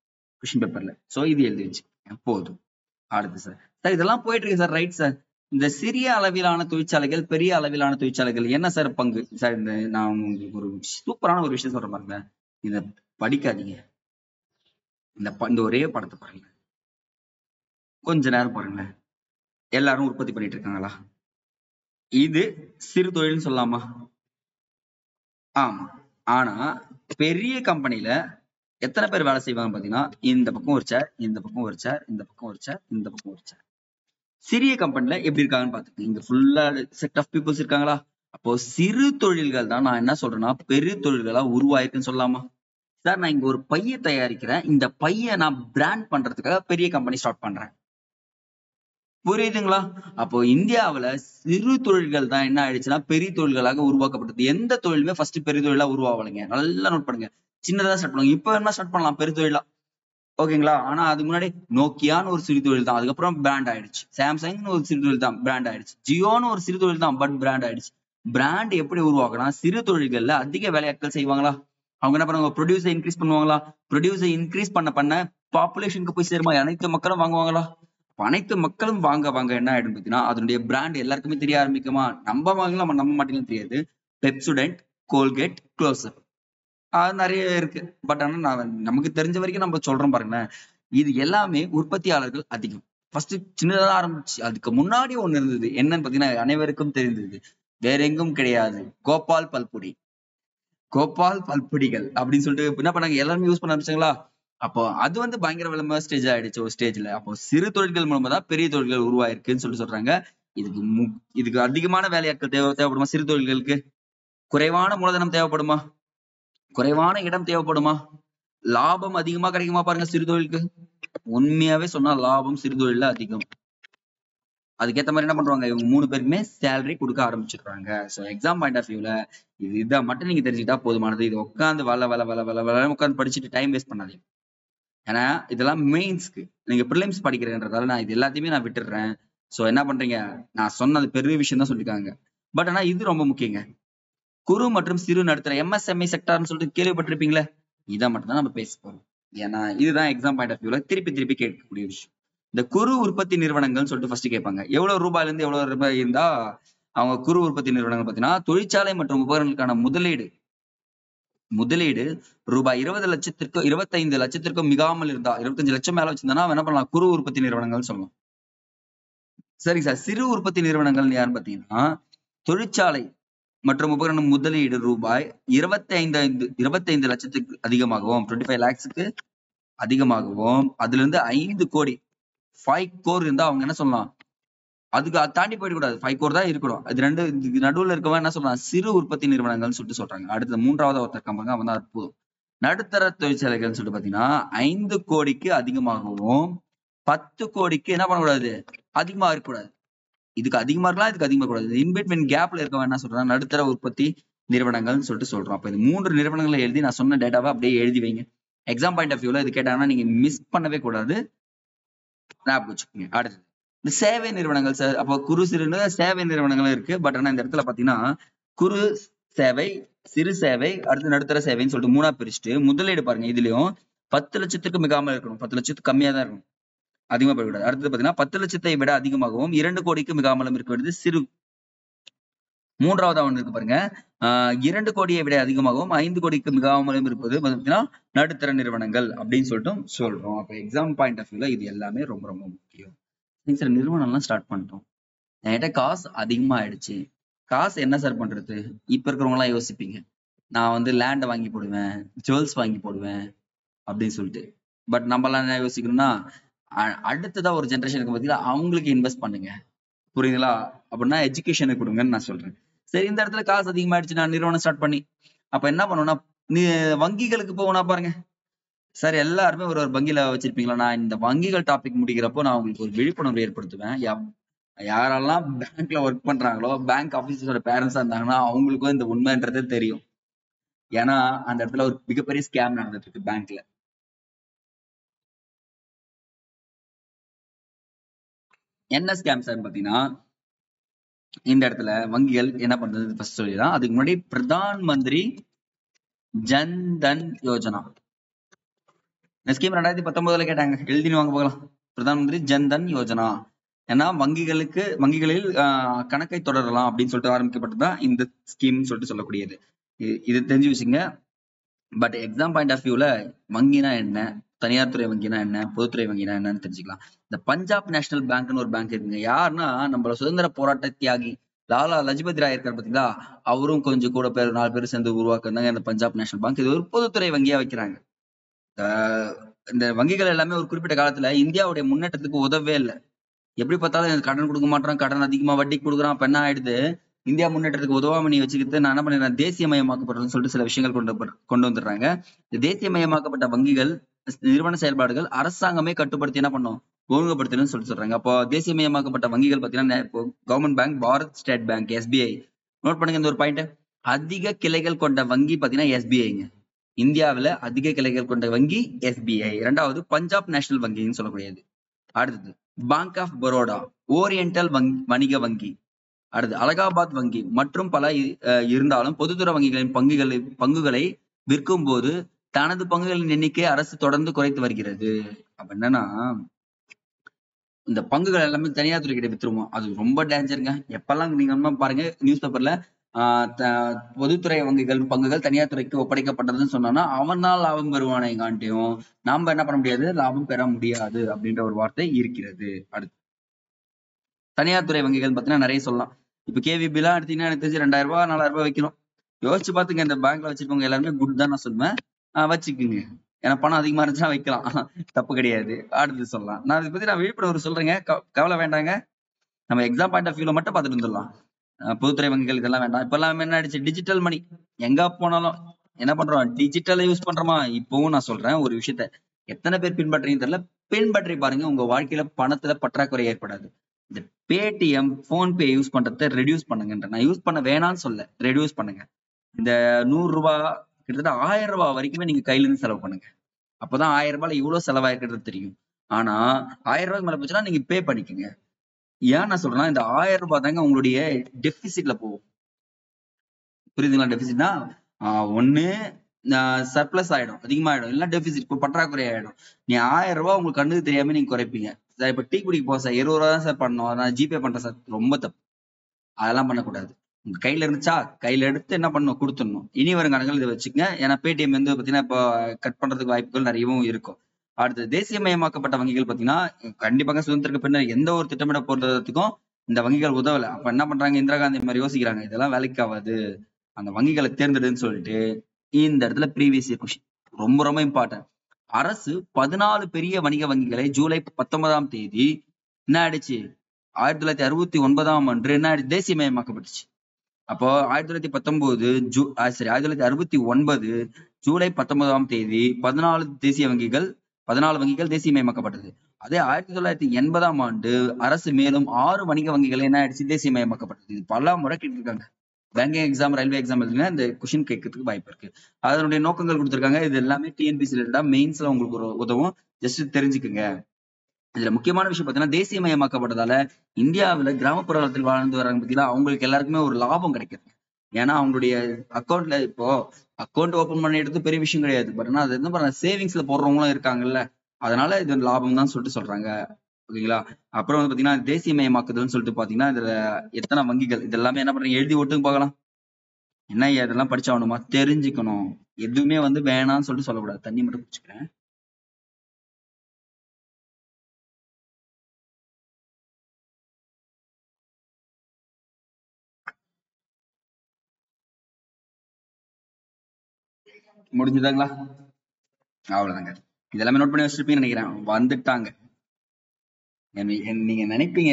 கொஸ்டின் பேப்பர்ல. சோ இது எழுதி வச்சு போதும். அடுத்து சார் இதெல்லாம் போயிட்டு இருக்கு சார். Right sir. இந்த சிறிய அளவிலான தொழிற்சாலைகள், பெரிய அளவிலான தொழிற்சாலைகள் என்ன சார் பங்கு? சார் இந்த நான் உங்களுக்கு ஒரு சூப்பரான ஒரு விஷயம் சொல்றேன் பாருங்க. இத படிக்காதீங்க. இந்த ஒரே படத்தை பாருங்க, கொஞ்ச நேரம் பாருங்க. எல்லாரும் உற்பத்தி பண்ணிட்டு இருக்காங்களா? இது சிறு தொழில்னு சொல்லலாமா? ஆமா. ஆனா பெரிய கம்பெனில எத்தனை பேர் வேலை செய்வாங்க பாத்தீங்கன்னா, இந்த பக்கம் ஒரு சேர், இந்த பக்கம் ஒரு சேர், இந்த பக்கம் ஒரு சேர், இந்த பக்கம் ஒரு சேர். சிறிய கம்பெனில எப்படி இருக்காங்கன்னு பாத்துக்கோங்க. இங்க ஃபுல்லா செட் ஆஃப் பீப்புள்ஸ் இருக்காங்களா? அப்போ சிறு தொழில்கள் தான் நான் என்ன சொல்றேன்னா பெரிய தொழில்களா உருவாயிருக்குன்னு சொல்லலாமா? சார் நான் இங்க ஒரு பைய தயாரிக்கிறேன், இந்த பைய நான் பிராண்ட் பண்றதுக்காக பெரிய கம்பெனி ஸ்டார்ட் பண்றேன். புரியுதுங்களா? அப்போ இந்தியாவுல சிறு தொழில்கள் தான் என்ன ஆயிடுச்சுன்னா பெரிய தொழில்களாக உருவாக்கப்பட்டது. எந்த தொழிலுமே ஃபர்ஸ்ட் பெரிய தொழிலா உருவாகலைங்க. நல்லா நோட் பண்ணுங்க. சின்னதா ஸ்டார்ட் பண்ணுங்க. இப்ப என்ன ஸ்டார்ட் பண்ணலாம் பெரிய தொழிலா, ஓகேங்களா? ஆனா அதுக்கு முன்னாடி நோக்கியான்னு ஒரு சிறு தொழில் தான், அதுக்கப்புறம் பிராண்ட் ஆயிடுச்சு. சாம்சங்னு ஒரு சிறு தொழில் தான், பிராண்ட் ஆயிடுச்சு. ஜியோன்னு ஒரு சிறு தொழில் தான், பட் பிராண்ட் ஆயிடுச்சு. பிராண்ட் எப்படி உருவாக்கணும்? சிறு தொழில்கள்ல அதிக வேலையாட்கள் செய்வாங்களா? அவங்க என்ன பண்ணுவாங்க? ப்ரொடியூசர் இன்க்ரீஸ் பண்ணுவாங்களா? ப்ரொடியூசர் இன்க்ரீஸ் பண்ண பாப்புலேஷனுக்கு போய் சேருமா? அனைத்து மக்களும் வாங்குவாங்களா? அனைத்து மக்களும் வாங்க என்ன ஆயிடும் பார்த்தீங்கன்னா அதனுடைய பிராண்ட் எல்லாருக்குமே தெரிய ஆரம்பிக்குமா? நம்ம வாங்கலாம், நம்ம மாட்டேங்கலாம் தெரியாது. பெப்சுடென்ட், கோல்கேட், க்ளோஸ்அப். நிறைய இருக்கு. பட் ஆனா நான் நமக்கு தெரிஞ்ச வரைக்கும் நம்ம சொல்றோம் பாருங்களேன். இது எல்லாமே உற்பத்தியாளர்கள் அதிகம். ஃபர்ஸ்ட் சின்னதா ஆரம்பிச்சு அதுக்கு முன்னாடி ஒண்ணு இருந்தது. என்னன்னு பாத்தீங்கன்னா அனைவருக்கும் தெரிந்தது. வேற எங்கும் கிடையாது. கோபால் பல்பொடி. கோபால் பல்பொடிகள் அப்படின்னு சொல்லிட்டு என்ன பண்ணாங்க, எல்லாருமே யூஸ் பண்ண ஆரம்பிச்சாங்களா. அப்போ அது பயங்கர விளம்பர ஸ்டேஜ் ஆயிடுச்சு ஒரு ஸ்டேஜ்ல. அப்போ சிறு தொழில்கள் மூலமா தான் பெரிய தொழில்கள் உருவாயிருக்குன்னு சொல்றாங்க. இதுக்கு இதுக்கு அதிகமான வேலையாட்கள் தேவைப்படுமா சிறு தொழில்களுக்கு? குறைவான மூலதனம் தேவைப்படுமா? குறைவான இடம் தேவைப்படுமா? லாபம் அதிகமா கிடைக்குமா பாருங்க சிறு தொழிலுக்கு. உண்மையாவே சொன்னா லாபம் சிறு தொழில அதிகம். அதுக்கேத்த மாதிரி என்ன பண்றாங்க, இவங்க 3 பேருக்குமே சேலரி கொடுக்க ஆரம்பிச்சிடுறாங்க. சோ எக்ஸாம் பாயிண்ட் ஆஃப் வியூல இதான் மட்டும் நீங்க தெரிஞ்சுக்கிட்டா போதுமானது. இது உட்காந்து வள உட்காந்து படிச்சுட்டு டைம் வேஸ்ட் பண்ணாதீங்க. ஏன்னா இதெல்லாம் மெயின்ஸ்க்கு. நீங்க ப்ரிலிம்ஸ் படிக்கிறேன்றதால நான் இது எல்லாத்தையுமே நான் விட்டுடுறேன். சோ என்ன பண்றீங்க, நான் சொன்னது பெரிய விஷயம் தான் சொல்லிருக்காங்க. பட் ஆனா இது ரொம்ப முக்கியங்க. குறு மற்றும் சிறு நடுத்தர எம்எஸ்எம்இ செக்டார்னு சொல்லிட்டு கேள்விப்பட்டிருப்பீங்களே, இதை மட்டும் தான் நம்ம பேச போறோம். ஏன்னா இதுதான் எக்ஸாம் பாயிண்ட் ஆஃப் வியூல திருப்பி திருப்பி கேட்கக்கூடிய விஷயம். இந்த குறு உற்பத்தி நிறுவனங்கள் சொல்லிட்டு ஃபர்ஸ்ட் கேட்பாங்க. எவ்வளவு ரூபாயில இருந்து எவ்வளவு ரூபாய் இருந்தா அவங்க குறு உற்பத்தி நிறுவனங்கள் பாத்தீங்கன்னா, தொழிற்சாலை மற்றும் உபகரணங்களுக்கான முதலீடு ரூபாய் 25 லட்சத்திற்கும் மிகாமல் இருந்தா, 25 லட்சம் மேல வச்சிருந்தா என்ன பண்ணலாம், குறு உற்பத்தி நிறுவனங்கள் சொல்லலாம். சரி சார், சிறு உற்பத்தி நிறுவனங்கள் யாருன்னு பாத்தீங்கன்னா, தொழிற்சாலை மற்றும் உபகரணம் முதலீடு ரூபாய் 25 லட்சத்துக்கு அதிகமாகவும் 25 லேக்ஸுக்கு அதிகமாகவும் அதுல இருந்து 5 கோடி 5 கோர் இருந்தா அவங்க என்ன சொல்லலாம், அதுக்கு தாண்டி போயிடக்கூடாது. 5 கோர் தான் இருக்கணும். அது ரெண்டு நடுவுல இருக்கவன் என்ன சொல்றான், சிறு உற்பத்தி நிறுவனங்கள்னு சொல்லிட்டு சொல்றாங்க. அடுத்த 3வது ஒருத்தர் கம்பங்க, அவன் தான் அற்புதம். நடுத்தர தொழிற்சாலைகள் சொல்லிட்டு பாத்தீங்கன்னா 5 கோடிக்கு அதிகமாகவும் 10 கோடிக்கு என்ன பண்ணக்கூடாது, அதிகமா இருக்கக்கூடாது. இதுக்கு அதிகமா இருக்கலாம், இதுக்கு அதிகமா கூடாது. இன்பிட்வீன் கேப்ல இருக்கவன் என்ன சொல்றான், நடுத்தர உற்பத்தி நிறுவனங்கள்னு சொல்லிட்டு சொல்றோம். அப்ப இந்த 3 நிறுவனங்களை எழுதி நான் சொன்ன டேட்டாவை அப்படியே எழுதி வைங்க. எக்ஸாம் பாயிண்ட் ஆஃப் வியூல இது கேட்டாங்கன்னா நீங்க மிஸ் பண்ணவே கூடாது, ஞாபகம் வச்சுக்கோங்க. அடுத்தது இந்த சேவை நிறுவனங்கள் சார். அப்போ குறு சிறு சேவை நிறுவனங்களும் இருக்கு. பட் ஆனா இந்த இடத்துல பாத்தீங்கன்னா குறு சேவை, சிறு சேவை, அடுத்து நடுத்தர சேவைன்னு சொல்லிட்டு 3ஆ பிரிச்சுட்டு முதலீடு பாருங்க. இதுலயும் 10 லட்சத்துக்கு மிகாமல் இருக்கணும், 10 லட்சத்துக்கு கம்மியா தான் இருக்கணும், அதிகமா போய்விடாது. அடுத்தது பாத்தீங்கன்னா 10 லட்சத்தை விட அதிகமாகவும் 2 கோடிக்கு மிகாமலும் இருக்க வேண்டியது சிறு. 3ஆவதா ஒண்ணு இருக்கு பாருங்க, 2 கோடியை விட அதிகமாகவும் 5 கோடிக்கு மிகாமலும் இருப்பது பாத்தீங்கன்னா நடுத்தர நிறுவனங்கள் அப்படின்னு சொல்லிட்டு சொல்றோம். அப்ப எக்ஸாம் பாயிண்ட் ஆஃப் வியூல இது எல்லாமே ரொம்ப ரொம்ப முக்கியம். சார் நிறுவனம் எல்லாம் ஸ்டார்ட் பண்ணிட்டோம், என்கிட்ட காசு அதிகமா ஆயிடுச்சு, காசு என்ன சார் பண்றது? இப்ப இருக்கிறவங்க எல்லாம் யோசிப்பீங்க, நான் லேண்ட வாங்கி போடுவேன், ஜுவல்ஸ் வாங்கி போடுவேன் அப்படின்னு சொல்லிட்டு. பட் நம்ம எல்லாம் என்ன யோசிக்கணும்னா, அடுத்ததா ஒரு ஜென்ரேஷனுக்கு பாத்தீங்கன்னா அவங்களுக்கு இன்வெஸ்ட் பண்ணுங்க, புரியுதுங்களா? அப்படின்னா எஜுகேஷனுக்கு கொடுங்கன்னு நான் சொல்றேன். சரி, இந்த இடத்துல காசு அதிகமாயிடுச்சு, நான் நிறுவனம் ஸ்டார்ட் பண்ணி அப்ப என்ன பண்ணுவேன்னா, நீ வங்கிகளுக்கு போகணும் பாருங்க. சார் எல்லாருமே ஒரு ஒரு வங்கியில வச்சிருப்பீங்களா? நான் இந்த வங்கிகள் டாபிக் முடிக்கிறப்போ நான் உங்களுக்கு ஒரு விழிப்புணர்வு ஏற்படுத்துவேன். யாரெல்லாம் பேங்க்ல ஒர்க் பண்றாங்களோ, பேங்க் ஆபீசரோட பேரண்ட்ஸா இருந்தாங்கன்னா அவங்களுக்கும் இந்த உண்மைன்றது தெரியும். ஏன்னா அந்த இடத்துல ஒரு மிகப்பெரிய ஸ்கேம் நடந்துட்டு இருக்கு பேங்க்ல. என்ன ஸ்கேம் சார் பாத்தீங்கன்னா, இந்த இடத்துல வங்கிகள் என்ன பண்றது ஃபர்ஸ்ட் சொல்லிடலாம். அதுக்கு முன்னாடி பிரதான் மந்திரி ஜன் தன் யோஜனா இந்த ஸ்கீம் 2019 கேட்டாங்க, எழுதினு வாங்க போகலாம். பிரதான் மந்திரி ஜன் தன் யோஜனா ஏன்னா வங்கிகளில் கணக்கை தொடரலாம் அப்படின்னு சொல்லிட்டு ஆரம்பிக்கப்பட்டதுதான் இந்த ஸ்கீம் சொல்லிட்டு சொல்லக்கூடியது. இது தெரிஞ்சு வச்சுங்க. பட் எக்ஸாம் பாயிண்ட் ஆஃப் வியூல வங்கினா என்ன, தனியார் துறை வங்கினா என்ன, பொதுத்துறை வங்கினா என்னன்னு தெரிஞ்சுக்கலாம். இந்த பஞ்சாப் நேஷனல் பேங்க்னு ஒரு பேங்க் இருக்குங்க. யாருன்னா நம்மளோட சுதந்திர போராட்ட தியாகி லாலா லஜபதி ராய் இருக்காரு பாத்தீங்களா, அவரும் கொஞ்சம் கூட பேர் 4 பேர் சேர்ந்து உருவாக்குறாங்க இந்த பஞ்சாப் நேஷனல் பேங்க். இது ஒரு பொதுத்துறை வங்கியா வைக்கிறாங்க. இந்த வங்கிகள் எல்லாமே ஒரு குறிப்பிட்ட காலத்துல இந்தியாவுடைய முன்னேற்றத்துக்கு உதவவே இல்லை. எப்படி பார்த்தாலும் கடன் கொடுக்க மாட்டான், கடன் அதிகமா வட்டி கொடுக்குறான். அப்ப என்ன ஆயிடுது, இந்தியா முன்னேற்றத்துக்கு உதவாம நீ வச்சுக்கிட்டு நான் என்ன பண்ணிடுறேன், தேசியமயமாக்கப்படுறதுன்னு சொல்லிட்டு சில விஷயங்கள் கொண்டு வந்துடுறாங்க. இந்த தேசியமயமாக்கப்பட்ட வங்கிகள் நிறுவன செயல்பாடுகள் அரசாங்கமே கட்டுப்படுத்தி என்ன பண்ணும், ஒழுங்குபடுத்தணும்னு சொல்றாங்க. அப்போ தேசியமயமாக்கப்பட்ட வங்கிகள் பாத்தீங்கன்னா இப்போ government bank, Bharat State Bank, SBI. Note பண்ணுங்க இந்த ஒரு பாயிண்ட், அதிக கிளைகள் கொண்ட வங்கி பாத்தீங்கன்னா எஸ்பிஐங்க. இந்தியாவில அதிக கிளைகள் கொண்ட வங்கி எஸ்பிஐ. 2வது பஞ்சாப் நேஷனல் வங்கின்னு சொல்லக்கூடியது. அடுத்தது பேங்க் ஆஃப் பரோடா, ஓரியண்டல் வணிக வங்கி, அடுத்து அலகாபாத் வங்கி மற்றும் பல இருந்தாலும் பொதுத்துறை வங்கிகளின் பங்குகளை விற்கும் போது தனது பங்குகளின் எண்ணிக்கை அரசு தொடர்ந்து குறைத்து வருகிறது. அப்ப என்னன்னா, இந்த பங்குகள் எல்லாமே தனியார் துறை கிட்ட வித்துருவோம். அது ரொம்ப டேஞ்சருங்க. எப்பெல்லாம் நீங்க பாருங்க நியூஸ் பேப்பர்ல பொதுத்துறை வங்கிகள் பங்குகள் தனியார் துறைக்கு ஒப்படைக்கப்பட்டதுன்னு சொன்னா அவன் தான் லாபம் பெறுவானை காட்டியும் நாம என்ன பண்ண முடியாது, லாபம் பெற முடியாது அப்படின்ற ஒரு வார்த்தை இருக்கிறது. அடுத்து தனியார் துறை வங்கிகள் பார்த்தீங்கன்னா நிறைய சொல்லலாம். இப்ப கேவிபி எல்லாம் எடுத்தீங்கன்னா எனக்கு தெரிஞ்சு 2000 ரூபாய் 4000 ரூபாய் வைக்கணும். யோசிச்சு பாத்துங்க, இந்த பேங்க்ல வச்சிருக்கவங்க எல்லாருமே குட் தான் நான் சொல்லுவேன். வச்சுக்குங்க. ஏன்னா பணம் அதிகமா இருந்துச்சுன்னா வைக்கலாம், தப்பு கிடையாது. அடுத்து சொல்லலாம். நான் இதை பத்தி நான் விழிப்புணர்வு சொல்றேங்க, கவலை வேண்டாங்க. நம்ம எக்ஸாம் பாயிண்ட் ஆஃப் வியூல மட்டும் பார்த்துட்டு வந்துடலாம். பொதுத்துறை வங்கிகள் இதெல்லாம் வேண்டாம். இப்ப எல்லாம் என்ன ஆயிடுச்சு, டிஜிட்டல் மணி. எங்க போனாலும் என்ன பண்றோம், டிஜிட்டலை யூஸ் பண்றோமா. இப்பவும் நான் சொல்றேன் ஒரு விஷயத்த, எத்தனை பேர் பின்பற்றீங்கன்னு தெரியல, பின்பற்றி பாருங்க. உங்க வாழ்க்கையில பணத்துல பற்றாக்குறை ஏற்படாது. இந்த பேடிஎம் போன்பே யூஸ் பண்றதை ரெடியூஸ் பண்ணுங்கன்ற. நான் யூஸ் பண்ண வேணாம்னு சொல்ல, ரெடியூஸ் பண்ணுங்க. இந்த 100 ரூபாய் கிட்டத்தட்ட 1000 ரூபாய் வரைக்குமே நீங்க கையில இருந்து செலவு பண்ணுங்க. அப்பதான் 1000 ரூபாய்ல இவ்வளவு செலவாயிருக்கிறது தெரியும். ஆனா 1000 ரூபாய்க்கு மேல போச்சுன்னா நீங்க பே பண்ணிக்கோங்க. ஏன் நான் சொல்றேன்னா, இந்த 1000 ரூபாய் தாங்க உங்களுடைய டெபிசிட்ல போகும். புரியுதுங்களா? டெபிசிட்னா ஒண்ணு சர்ப்ளஸ் ஆயிடும், அதிகமாயிடும், இல்ல டெபிசிட் பற்றாக்குறை ஆயிடும். நீ 1000 ரூபாய் உங்களுக்கு கண்ணுக்கு தெரியாம நீங்க குறைப்பீங்க. சார் இப்ப டீ குடிக்க போக சார் 20 ரூபா தான் சார் பண்ணணும், நான் ஜிபே பண்றேன் சார். ரொம்ப தப்பு. அதெல்லாம் பண்ணக்கூடாது. உங்க கையில இருந்துச்சா கையில எடுத்து என்ன பண்ணணும், கொடுத்துடணும். இனி வரும் காலங்கள் இதை வச்சுக்கங்க. ஏன்னா பேடிஎம் வந்து பாத்தீங்கன்னா இப்போ கட் பண்றதுக்கு வாய்ப்புகள் நிறையவும் இருக்கும். அடுத்து தேசியமயமாக்கப்பட்ட வங்கிகள் பாத்தீங்கன்னா கண்டிப்பாக சுதந்திரத்துக்கு பின்னர் எந்த ஒரு திட்டமிட போறதுக்கும் இந்த வங்கிகள் உதவல. அப்ப என்ன பண்றாங்க, இந்திரா காந்தி மாதிரி யோசிக்கிறாங்க, இதெல்லாம் வேலைக்கு ஆகாது, அந்த வங்கிகளை தேர்ந்தெடுன்னு சொல்லிட்டு இந்த இடத்துல ப்ரீவியஸ் இயர் கொஸ்டின் ரொம்ப ரொம்ப இம்பார்ட்டன்ட். அரசு 14 பெரிய வணிக வங்கிகளை ஜூலை 19ஆம் தேதி என்ன ஆயிடுச்சு, 1969ஆம் அன்று என்ன ஆயிடுச்சு, தேசியமயமாக்கப்பட்டுச்சு. அப்போ 1969 ஜூலை 19ஆம் தேதி 14 வங்கிகள் தேசியமயமாக்கப்பட்டது. அதே 1980ஆம் ஆண்டு அரசு மேலும் 6 வணிக வங்கிகள் என்ன ஆயிடுச்சு, தேசியமயமாக்கப்பட்டது. இது பல முறை கேட்டிருக்காங்க. பேங்கிங் எக்ஸாம், ரயில்வே எக்ஸாம் எழுதுனா இந்த கொஸ்டின் கேட்கறதுக்கு வாய்ப்பு இருக்கு. அதனுடைய நோக்கங்கள் கொடுத்திருக்காங்க. இது எல்லாமே டிஎன்பிசி ரிலேட்டடா மெயின்ஸ்ல உங்களுக்கு உதவும். ஜஸ்ட் தெரிஞ்சுக்குங்க. இதுல முக்கியமான விஷயம் பாத்தீங்கன்னா, தேசியமயமாக்கப்பட்டதால இந்தியாவில கிராமப்புறத்தில் வாழ்ந்து வராங்க பார்த்தீங்களா, அவங்களுக்கு எல்லாருக்குமே ஒரு லாபம் கிடைக்குது. ஏன்னா அவங்களுடைய அக்கௌண்ட்ல இப்போ அக்கௌண்ட் ஓபன் பண்ணிடுறது பெரிய விஷயம் கிடையாது. பட் ஆனா அது என்ன பண்ண சேவிங்ஸ்ல போடுறவங்களும் இருக்காங்கல்ல, அதனால இது லாபம் தான் சொல்லிட்டு சொல்றாங்க. ஓகேங்களா? அப்புறம் வந்து பாத்தீங்கன்னா தேசியமயமாக்குதல்னு சொல்லிட்டு பாத்தீங்கன்னா இதுல எத்தனை வங்கிகள் இது எல்லாமே என்ன பண்றீங்க, எழுதி ஓட்டுங்க பார்க்கலாம். என்ன இதெல்லாம் படிச்சாகணுமா, தெரிஞ்சுக்கணும். எதுவுமே வந்து வேணாம்னு சொல்லிட்டு சொல்லக்கூடாது. தண்ணி மட்டும் குடிச்சுக்கிறேன். முடிஞ்சுதாங்களா? அவ்வளவுதாங்க. இதெல்லாமே நோட் பண்ணி வச்சிருப்பீங்கன்னு நினைக்கிறேன். வந்துட்டாங்க. நீங்க நினைப்பீங்க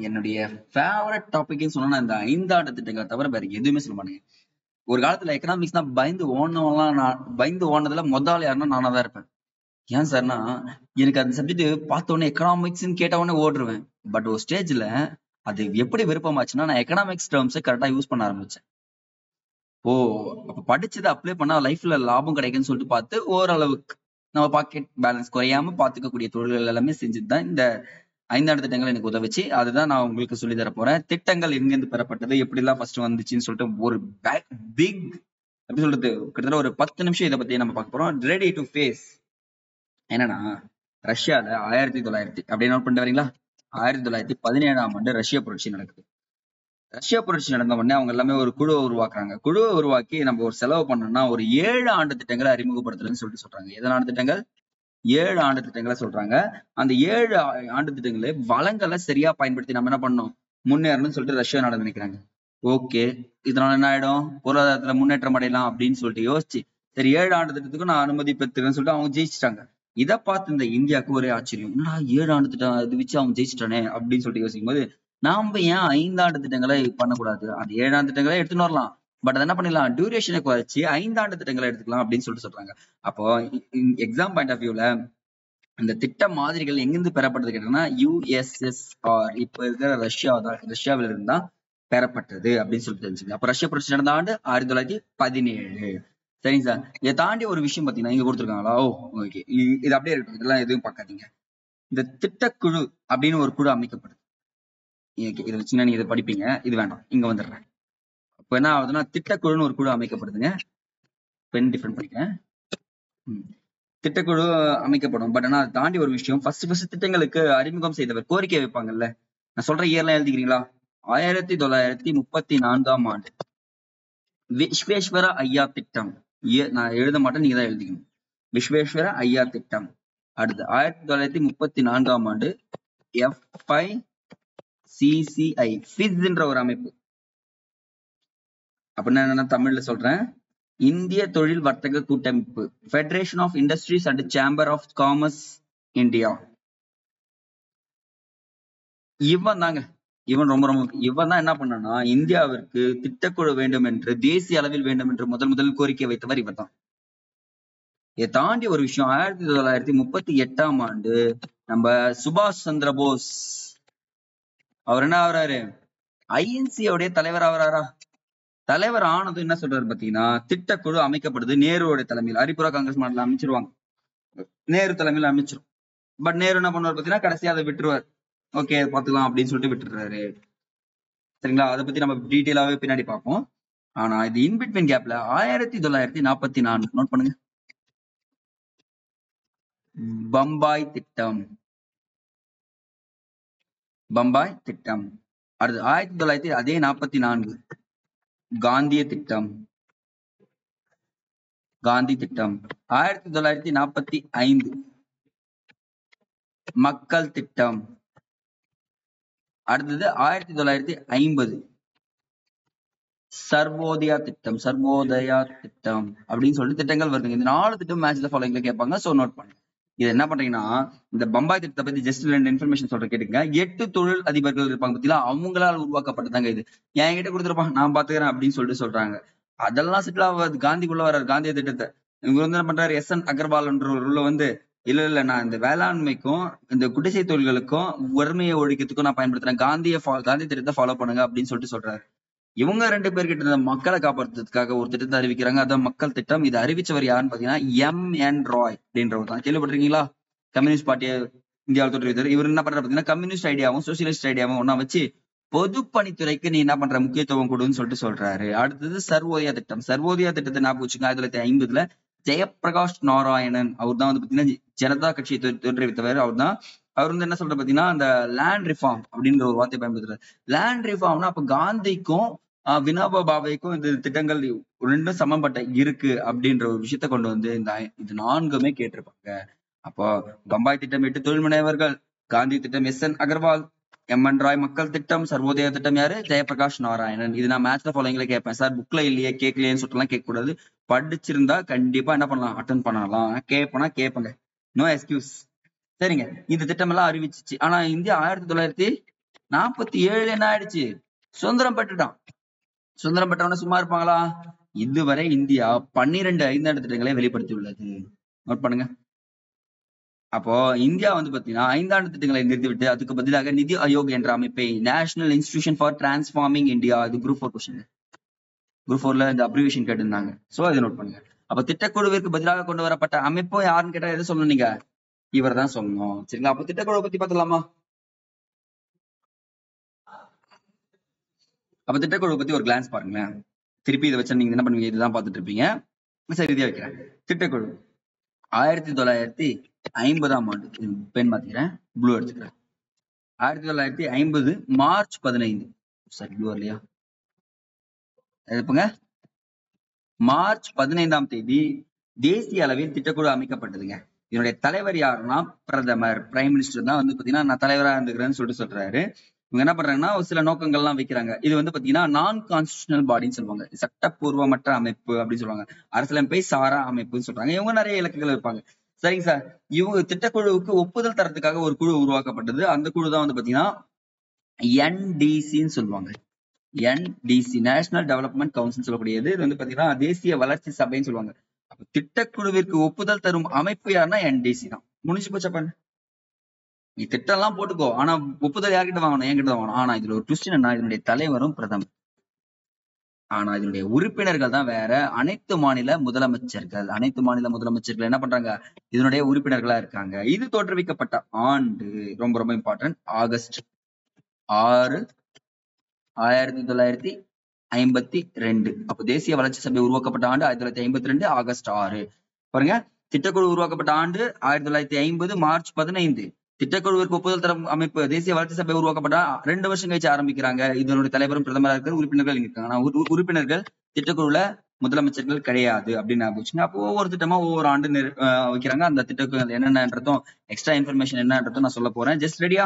என்னுடைய ஃபேவரட் டாபிக்னு சொன்னா இந்த 5 ஆண்டு திட்டங்களை தவிர வேற எதுவுமே சொல்ல மாட்டேங்க. ஒரு காலத்துல எக்கனாமிக்ஸ் தான் பயந்து ஓனதுல முதல் யாருன்னா நானா தான் இருப்பேன். ஏன் சார்னா எனக்கு அந்த சப்ஜெக்ட் பார்த்த உடனே எக்கனாமிக்ஸ்ன்னு கேட்ட உடனே ஓடுருவேன். பட் ஒரு ஸ்டேஜ்ல அது எப்படி விருப்பமாச்சுன்னா நான் எக்கனாமிக்ஸ் டேர்ம்ஸை கரெக்டா யூஸ் பண்ண ஆரம்பிச்சேன். ஓ, அப்ப படிச்சதை அப்ளை பண்ணா லைஃப்ல லாபம் கிடைக்குன்னு சொல்லிட்டு பார்த்து ஓரளவுக்கு நம்ம பாக்கெட் பேலன்ஸ் குறையாம பாத்துக்கக்கூடிய தொழில்கள் எல்லாமே செஞ்சுட்டு தான் இந்த 5 ஆண்டு திட்டங்கள் எனக்கு உதவுச்சு. அதுதான் நான் உங்களுக்கு சொல்லி தர போறேன். திட்டங்கள் எங்கிருந்து பெறப்பட்டது, எப்படி எல்லாம் ஃபர்ஸ்ட் வந்துச்சுன்னு சொல்லிட்டு ஒரு பிக் எப்படி சொல்றது, கிட்டத்தட்ட ஒரு 10 நிமிஷம் இதை பத்தி நம்ம பார்க்க போறோம். Ready to face. என்னன்னா ரஷ்யால 1900 அப்படியே நோட் பண்ணிட்டு வரீங்களா, 1917ஆம் ஆண்டு ரஷ்ய புரட்சி நடக்குது. ரஷ்ய புரட்சி நடந்த உடனே அவங்க எல்லாமே ஒரு குழுவை உருவாக்குறாங்க. குழுவை உருவாக்கி நம்ம ஒரு செலவு பண்ணோம்னா ஒரு 7 ஆண்டு திட்டங்களை அறிமுகப்படுத்துறதுன்னு சொல்லிட்டு சொல்றாங்க. எதனான திட்டங்கள், 7 ஆண்டு திட்டங்களை சொல்றாங்க. அந்த 7 ஆண்டு திட்டங்களை வளங்களை சரியா பயன்படுத்தி நம்ம என்ன பண்ணணும், முன்னேறணும்னு சொல்லிட்டு ரஷ்யா நாடு நினைக்கிறாங்க. ஓகே, இதனால என்ன ஆயிடும், பொருளாதாரத்துல முன்னேற்றம் அடையலாம் அப்படின்னு சொல்லிட்டு யோசிச்சு சரி 7 ஆண்டு திட்டத்துக்கு நான் அனுமதி பெற்றுக்கிறேன்னு சொல்லிட்டு அவங்க ஜெயிச்சிட்டாங்க. இதை பார்த்து இந்த இந்தியாவுக்கு ஒரே ஆச்சரியம், என்னடா 7 ஆண்டு திட்டம் இது வச்சு அவங்க ஜெயிச்சிட்டானே அப்படின்னு சொல்லிட்டு யோசிக்கும் போது நாம ஏன் 5 ஆண்டு திட்டங்களை பண்ணக்கூடாது, அந்த 7 ஆண்டு திட்டங்களை எடுத்துன்னு வரலாம். பட் அதை என்ன பண்ணிடலாம், டியூரேஷனை குறைச்சி 5 ஆண்டு திட்டங்களை எடுத்துக்கலாம் அப்படின்னு சொல்லிட்டு சொல்றாங்க. அப்போ எக்ஸாம் பாயிண்ட் ஆஃப் வியூல இந்த திட்ட மாதிரிகள் எங்கிருந்து பெறப்பட்டது கேட்டீங்கன்னா USSR, இப்ப இருக்கிற ரஷ்யாவில இருந்து தான் பெறப்பட்டது அப்படின்னு சொல்லிட்டு தெரிஞ்சுங்க. அப்ப ரஷ்ய புரட்சி நடந்த ஆண்டு 1917. சரிங்க சார். இதை தாண்டி ஒரு விஷயம் பாத்தீங்கன்னா இங்க கொடுத்துருக்காங்களா, ஓ ஓகே, இது அப்படியே இருக்கும், இதெல்லாம் எதுவும் பார்க்காதீங்க. இந்த திட்டக்குழு அப்படின்னு ஒரு குழு அமைக்கப்படுது. இதை வச்சுன்னா நீங்க இதை படிப்பீங்க, இது வேண்டாம், இங்க வந்துடுறேன். அப்ப என்ன ஆகுதுன்னா திட்டக்குழுன்னு ஒரு குழு அமைக்கப்படுதுங்க. பென் டிஃபரெண்ட் பண்ணிக்கிறேன். திட்டக்குழு அமைக்கப்படும். பட் ஆனா அதை தாண்டி ஒரு விஷயம், ஃபர்ஸ்ட் திட்டங்களுக்கு அறிமுகம் செய்தவர் கோரிக்கை வைப்பாங்கல்ல, நான் சொல்ற இயர்லாம் எழுதிக்கிறீங்களா, 1934ஆம் ஆண்டு விஸ்வேஸ்வர ஐயா திட்டம். நான் எழுத மாட்டேன், நீங்க தான் எழுதிக்கணும். விஸ்வேஸ்வர ஐயா திட்டம். அடுத்து 1934ஆம் ஆண்டு FICCI ஃபிஸ்ன்ற ஒரு அமைப்பு. அப்படின்னா என்ன தமிழ்ல சொல்றேன். இந்திய தொழில் வர்த்தக கூட்டமைப்பு, Federation of Industries and Chamber of Commerce India. இவன் தாங்க, இவன் இவன் தான் என்ன பண்ணா, இந்தியாவிற்கு திட்டக்குழு வேண்டும் என்று, தேசிய அளவில் வேண்டும் என்று முதல் கோரிக்கை வைத்தவர் இவர் தான். இதை தாண்டி ஒரு விஷயம், 1938ஆம் ஆண்டு நம்ம சுபாஷ் சந்திர போஸ் அவர் என்ன ஆகுறாரு, INC உடைய தலைவர் ஆகுறாரா. தலைவர் ஆனதும் என்ன சொல்றாரு பாத்தீங்கன்னா, திட்டக்குழு அமைக்கப்படுது நேருடைய தலைமையில். ஹரிபுரா காங்கிரஸ் மாநில அமைச்சிருவாங்க, நேரு தலைமையில் அமைச்சிரும். பட் நேரு என்ன பண்ணுவார் பாத்தீங்கன்னா, கடைசியா அதை விட்டுருவார். ஓகே பாத்துக்கலாம் அப்படின்னு சொல்லிட்டு விட்டுறாரு. சரிங்களா, அதை பத்தி நம்ம டீட்டெயிலாவே பின்னாடி பார்ப்போம். ஆனா இது இன்பிட்வீன் கேப்ல 1944 நோட் பண்ணுங்க, பம்பாய் திட்டம். பம்பாய் திட்டம். அடுத்து 1944 காந்திய திட்டம். காந்தி திட்டம். 1945 மக்கள் திட்டம். அடுத்தது 1950 சர்வோதயா திட்டம். சர்வோதயா திட்டம் அப்படின்னு சொல்லிட்டு திட்டங்கள் வருதுங்க. இந்த 4 திட்டம் மேட்ச்ல ஃபாலோயிங்ல கேட்பாங்க, சோ நோட் பண்ணுங்க. இது என்ன பண்றீங்கன்னா, இந்த பம்பாய் திட்டத்தை பத்தி ஜஸ்ட் 2 இன்ஃபர்மேஷன் சொல்ற கேட்டுங்க. 8 தொழில் அதிபர்கள் இருப்பாங்க பத்தியா, அவங்களால உருவாக்கப்பட்டதாங்க இது. என்கிட்ட கொடுத்துருப்பான், நான் பாத்துக்கிறேன் அப்படின்னு சொல்லிட்டு சொல்றாங்க. அதெல்லாம் செட்டில் ஆகாது. காந்திக்குள்ள வர்றாரு காந்திய திட்டத்தை. இவர் வந்து என்ன பண்றாரு, SN அகர்வால் என்ற ஒரு உள்ள வந்து, இல்ல நான் இந்த வேளாண்மைக்கும் இந்த குடிசை தொழில்களுக்கும் வறுமையை ஒழிக்கிறதுக்கும் நான் பயன்படுத்துறேன், காந்தி திட்டத்தை ஃபாலோ பண்ணுங்க அப்படின்னு சொல்லிட்டு சொல்றாரு. இவங்க 2 பேர்கிட்ட இருந்த மக்களை காப்பாற்றுறதுக்காக ஒரு திட்டத்தை அறிவிக்கிறாங்க, அதான் மக்கள் திட்டம். இது அறிவிச்சவர் யாருன்னு பாத்தீங்கன்னா MN ராய் அப்படின்றவர் தான். கேள்விப்பட்டிருக்கீங்களா? கம்யூனிஸ்ட் பார்ட்டியை இந்தியாவில் தோற்றுவித்தார். இவர் என்ன பண்றாரு பாத்தீங்கன்னா, கம்யூனிஸ்ட் ஐடியாவும் சோசியலிஸ்ட் ஐடியாவும் ஒன்னா வச்சு பொதுப்பணித்துறைக்கு நீ என்ன பண்ற முக்கியத்துவம் கொடுன்னு சொல்லிட்டு சொல்றாரு. அடுத்தது சர்வோதயா திட்டம். சர்வோதயா திட்டத்தை ஞாபகம் வச்சுங்க. 1950 ஜெயபிரகாஷ் நாராயணன் அவர் தான் வந்து பாத்தீங்கன்னா ஜனதா கட்சியை தோற்றுவித்தவர். அவர் தான். அவர் வந்து என்ன சொல்ற பாத்தீங்கன்னா, அந்த லேண்ட் ரிஃபார்ம் அப்படின்ற ஒரு வார்த்தையை பயன்படுத்துறாரு. லேண்ட் ரிஃபார்ம்னா அப்ப காந்திக்கும் வினோபா பாவேக்கும் இந்த திட்டங்கள் 2ம் சமப்பட்ட இருக்கு அப்படின்ற ஒரு விஷயத்த கொண்டு வந்து இது 4மே கேட்டிருப்பாங்க. அப்போ பம்பாய் திட்டம் 8 தொழில் முனைவர்கள், காந்தி திட்டம் SN அகர்வால், MN ராய் மக்கள் திட்டம், சர்வோதயா திட்டம் யாரு, ஜெயபிரகாஷ் நாராயணன். இது நான் மேட்ச்ல ஃபாலோயிங்ல கேட்பேன் சார், புக்ல இல்லையே கேட்கலையேன்னு சொல்லிட்டுலாம் கேட்க கூடாது. படிச்சிருந்தா கண்டிப்பா என்ன பண்ணலாம், அட்டன் பண்ணலாம். கேட்பேங்க, நோ எக்ஸ்கியூஸ். சரிங்க, இந்த திட்டம் எல்லாம் அறிவிச்சிச்சு. ஆனா இந்தியா 1947 என்ன ஆயிடுச்சு, சுதந்திரம் பெற்றுட்டான். சுதந்திரம் பெற்றவன சும்மா இருப்பாங்களா? இதுவரை இந்தியா 12 ஐந்தாண்டு திட்டங்களை வெளிப்படுத்தி உள்ளது. நோட் பண்ணுங்க. அப்போ இந்தியா வந்து பாத்தீங்கன்னா 5 ஆண்டு திட்டங்களை நிறுத்திவிட்டு அதுக்கு பதிலாக நிதி ஆயோக் என்ற அமைப்பை, national institution for transforming India, இது குரூப் 4 கொஸ்டின். குரூப் 4ல இந்த அப்ரிவேஷன் கேட்டிருந்தாங்க. சோ இதை நோட் பண்ணுங்க. அப்ப திட்டக்குழுவிற்கு பதிலாக கொண்டு வரப்பட்ட அமைப்போ யாருன்னு கேட்டா எதை சொல்லணும், நீங்க இவர் தான் சொல்லணும். சரிங்களா? அப்ப திட்டக்குழுவை பத்தி பாத்துலாமா? அப்ப திட்டக்குழுவை பத்தி ஒரு கிளான்ஸ் பாருங்களேன். திருப்பி இதை வச்சு நீங்க என்ன பண்ணுவீங்க, இதுதான் பாத்துட்டு இருப்பீங்க. சரி, இதையா வைக்கிறேன். திட்டக்குழு 1950ஆம் ஆண்டு, பெண் மாத்திக்கிறேன், ப்ளூ எடுத்துக்கிறேன். 1950 மார்ச் 15, சரி ப்ளூ இல்லையா, எழுப்புங்க. மார்ச் 15ஆம் தேதி தேசிய அளவில் திட்டக்குழு அமைக்கப்பட்டதுங்க. இதனுடைய தலைவர் யாருன்னா பிரதமர், பிரைம் மினிஸ்டர் தான் வந்து பாத்தீங்கன்னா நான் தலைவரா இருந்துக்கிறேன்னு சொல்லிட்டு சொல்றாரு. இவங்க என்ன பண்றாங்கன்னா ஒரு சில நோக்கங்கள்லாம் வைக்கிறாங்க. இது வந்து பாத்தீங்கன்னா நான் கான்ஸ்டிடியூஷனல் பாடின்னு சொல்லுவாங்க, சட்டப்பூர்வமற்ற அமைப்பு அப்படின்னு சொல்லுவாங்க. அரசியலமைப்பை சாரா அமைப்புன்னு சொல்றாங்க. இவங்க நிறைய இலக்குகள் வைப்பாங்க. சரிங்க சார், இவங்க திட்டக்குழுவுக்கு ஒப்புதல் தரத்துக்காக ஒரு குழு உருவாக்கப்பட்டது. அந்த குழு தான் வந்து பாத்தீங்கன்னா NDCன்னு சொல்லுவாங்க. NDC, நேஷனல் டெவலப்மெண்ட் கவுன்சில் சொல்லக்கூடியது. இது வந்து பாத்தீங்கன்னா தேசிய வளர்ச்சி சபைன்னு சொல்லுவாங்க. அப்ப திட்டக்குழுவிற்கு ஒப்புதல் தரும் அமைப்பு யாருன்னா NDC தான். முடிஞ்சு போச்சா பண்ணு, நீ திட்டம் எல்லாம் போட்டுக்கோ, ஆனா ஒப்புதல் யார்கிட்ட வாங்கணும், என்கிட்ட தான் வாங்கணும். ஆனா இதுல ஒரு ட்விஸ்ட் என்ன, இதனுடைய தலைவரும் பிரதமர். ஆனா இதனுடைய உறுப்பினர்கள் தான் வேற. அனைத்து மாநில முதலமைச்சர்கள் என்ன பண்றாங்க, இதனுடைய உறுப்பினர்களா இருக்காங்க. இது தோற்றுவிக்கப்பட்ட ஆண்டு ரொம்ப ரொம்ப இம்பார்ட்டன்ட், ஆகஸ்ட் 6, 1952. அப்ப தேசிய வளர்ச்சி சபை உருவாக்கப்பட்ட ஆண்டு 1952 ஆகஸ்ட் 6. பாருங்க, திட்டக்குழு உருவாக்கப்பட்ட ஆண்டு 1950 மார்ச் 15. திட்டக்குழுவிற்கு ஒப்புதல் தரும் அமைப்பு தேசிய வளர்ச்சி சபை உருவாக்கப்பட்ட 2 வருஷம் கழிச்சு ஆரம்பிக்கிறாங்க. இதனுடைய தலைவரும் பிரதமராக இருக்கிற உறுப்பினர்கள் இருக்காங்க. உறுப்பினர்கள் திட்டக்குழுல முதலமைச்சர்கள் கிடையாது அப்படின்னு போச்சுங்க. அப்போ ஒவ்வொரு திட்டமா ஒவ்வொரு ஆண்டு வைக்கிறாங்க. அந்த திட்டக்குழு என்னென்னன்றதும் எக்ஸ்ட்ரா இன்ஃபர்மேஷன் என்னன்றதும் நான் சொல்ல போறேன். ஜஸ்ட் ரெடியா?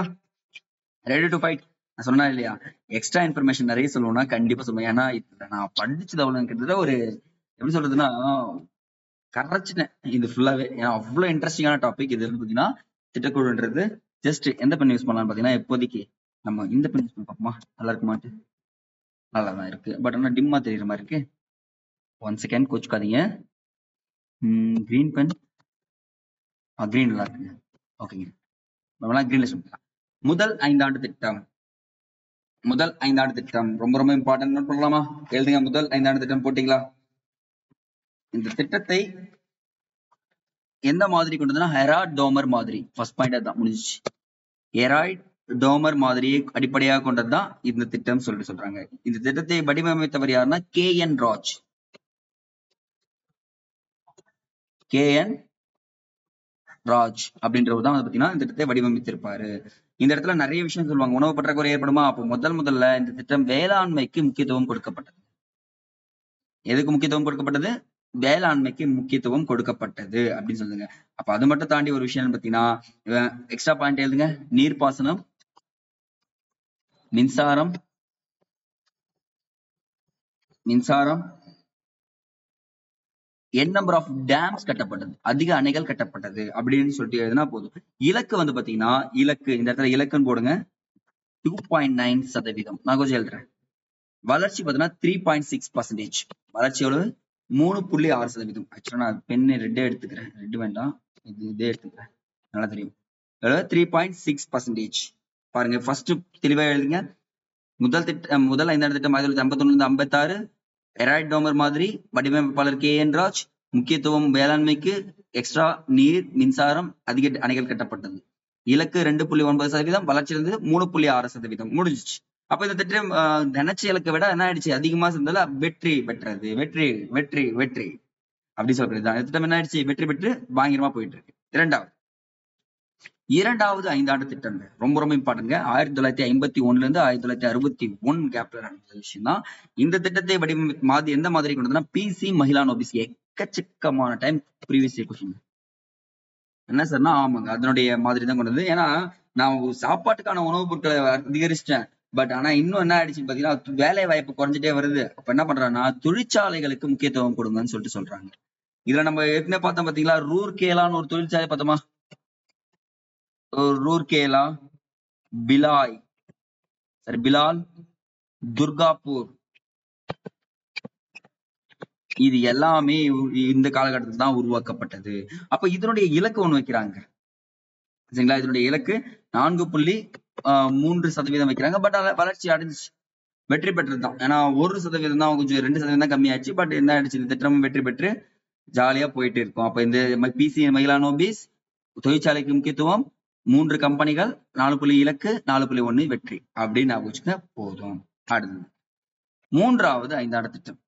Ready to fight? நான் சொன்னா இல்லையா, எக்ஸ்ட்ரா இன்ஃபர்மேஷன் நிறைய சொல்லணும்னா கண்டிப்பா சொல்லுவேன். ஏன்னா நான் படிச்சது அவ்வளவு கிட்டத்தட்ட ஒரு எப்படி சொல்றதுன்னா கரைச்சிட்டேன் இது ஃபுல்லாவே. ஏன்னா அவ்வளவு இன்ட்ரெஸ்டிங்கான டாபிக் இது பாத்தீங்கன்னா திட்டக்குழுன்றது. ஜஸ்ட் எந்த பென் யூஸ் பண்ணலாம் பாத்தீங்கன்னா இப்போதைக்கு நம்ம இந்த பென் யூஸ் பண்ணி பார்ப்போமா, நல்லா இருக்குமாட்டு? நல்லாதான் இருக்கு, பட் ஆனா டிம்மா தெரியுற மாதிரி இருக்கு. 1 செகண்ட் கோச்சுக்காதீங்க. கிரீன் பென், கிரீன் நல்லா இருக்குங்க. ஓகேங்க, நம்மளாம் கிரீன்ல சொல்லிக்கலாம். முதல் 5 ஆண்டு திட்டம். முதல் 5 ஆண்டு திட்டம் ரொம்ப ரொம்ப இம்பார்ட்டன்ட். நோட் பண்ணலாமா? எழுதுங்க. முதல் 5 ஆண்டு திட்டம் போட்டீங்களா? இந்த திட்டத்தை எந்த மாதிரி கொண்டதுன்னா ஹெரால்ட் டோமர் மாதிரி. ஃபர்ஸ்ட் பாயிண்ட் அதான் முடிஞ்சிச்சு. ஹெரால்ட் டோமர் மாதிரியை அடிப்படையாக கொண்டதுதான் இந்த திட்டம் சொல்லிட்டு சொல்றாங்க. இந்த திட்டத்தை வடிவமைத்தவர் யாருன்னா KN ராஜ். KN ராஜ் அப்படின்றவர் தான் பாத்தீங்கன்னா இந்த திட்டத்தை வடிவமைத்திருப்பாரு. இந்த இடத்துல நிறைய விஷயம் சொல்லுவாங்க. உணவு பற்றாக்குறை ஏற்படுமா? அப்போ முதல்ல இந்த திட்டம் வேளாண்மைக்கு முக்கியத்துவம் கொடுக்கப்பட்டது. எதுக்கு முக்கியத்துவம் கொடுக்கப்பட்டது? வேளாண்மைக்கு முக்கியத்துவம் கொடுக்கப்பட்டது அப்படின்னு சொல்லுங்க. அப்ப அது மட்டும் தாண்டி ஒரு விஷயம் பாத்தீங்கன்னா எக்ஸ்ட்ரா பாயிண்ட் எழுதுங்க. நீர்ப்பாசனம், மின்சாரம், நம்பர் ஆஃப் டேம்ஸ் கட்டப்பட்டது, அதிக அணைகள் கட்டப்பட்டது அப்படின்னு சொல்லிட்டு எழுதுனா போதும். இலக்கு பாத்தீங்கன்னா இலக்கு இந்த இடத்துல இலக்குன்னு போடுங்க. 2.9%. நான் கொஞ்சம் எழுதுறேன். வளர்ச்சி பாத்தீங்கன்னா 3.6%. வளர்ச்சி எவ்வளவு? 3.6%. ஆக்சுவலா நான் பெண்ணு ரெட்டே எடுத்துக்கிறேன். ரெட்டு வேண்டாம், இதே எடுத்துக்கிறேன், நல்லா தெரியும். 3.6%. பாருங்க, ஃபர்ஸ்ட் தெளிவா எழுதுங்க. முதல் 5 ஆண்டு திட்டம் 1951 56. ஹெரால்ட் டோமர் மாதிரி வடிவமைப்பாளர் KN ராஜ். முக்கியத்துவம் வேளாண்மைக்கு, எக்ஸ்ட்ரா நீர், மின்சாரம், அதிக அணைகள் கட்டப்பட்டது. இலக்கு 2.9%, வளர்ச்சி இருந்தது 3.6%. முடிஞ்சிச்சு. அப்ப இந்த திட்டம் நினைச்ச இலக்கை விட என்ன ஆயிடுச்சு? அதிகமா சேர்ந்ததுல வெற்றி பெற்றது. வெற்றி வெற்றி வெற்றி அப்படி சொல்றது. இந்த திட்டம் என்ன ஆயிடுச்சு? வெற்றி பெற்று பயங்கரமா போயிட்டு இருக்கு. இரண்டாவது 5 ஆண்டு திட்டம் ரொம்ப ரொம்ப இம்பார்ட்டன்ட். 1951 இருந்து 1961 கேப்ல நடந்த விஷயம் தான். இந்த திட்டத்தை வடிவமைப்பு எந்த மாதிரி கொண்டதுன்னா PC மகிலானோபிஸ். எக்கச்சக்கமான டைம் ப்ரீவியஸ் கொஸ்டின் என்ன சார்னா, ஆமாங்க அதனுடைய மாதிரி தான் கொண்டது. ஏன்னா நான் சாப்பாட்டுக்கான உணவுப் பொருட்களை அதிகரிச்சிட்டேன், பட் ஆனா இன்னும் என்ன ஆயிடுச்சுன்னு பாத்தீங்கன்னா வேலை வாய்ப்பு குறைஞ்சிட்டே வருது. அப்ப என்ன பண்றாங்கன்னா தொழிற்சாலைகளுக்கு முக்கியத்துவம் கொடுங்கன்னு சொல்லிட்டு சொல்றாங்க. இதுல நம்ம ஏற்கனவே பார்த்தோம் பாத்தீங்களா, ரூர்கேலான்னு ஒரு தொழிற்சாலை பார்த்தோமா? ரூர்கேலா, பிலால், துர்காப்பூர், இது எல்லாமே இந்த காலகட்டத்தில் தான் உருவாக்கப்பட்டது. அப்ப இதனுடைய இலக்கு ஒண்ணு வைக்கிறாங்க சரிங்களா. இதனுடைய இலக்கு 4.3% வைக்கிறாங்க. பட் வளர்ச்சி அடைஞ்சிச்சு, வெற்றி பெற்றதுதான். ஏன்னா 1% தான், கொஞ்சம் 2% தான் கம்மியாச்சு. பட் என்ன ஆயிடுச்சு? இந்த திட்டம் வெற்றி பெற்று ஜாலியா போயிட்டு இருக்கும். அப்ப இந்த PC மகிலானோபிஸ் தொழிற்சாலைக்கு முக்கியத்துவம், 3 கம்பெனிகள், 4 இலக்கு, 4.1 வெற்றி அப்படின்னு ஞாபகம் போதும். அடுத்தது 3வது 5 ஆண்டு திட்டம்.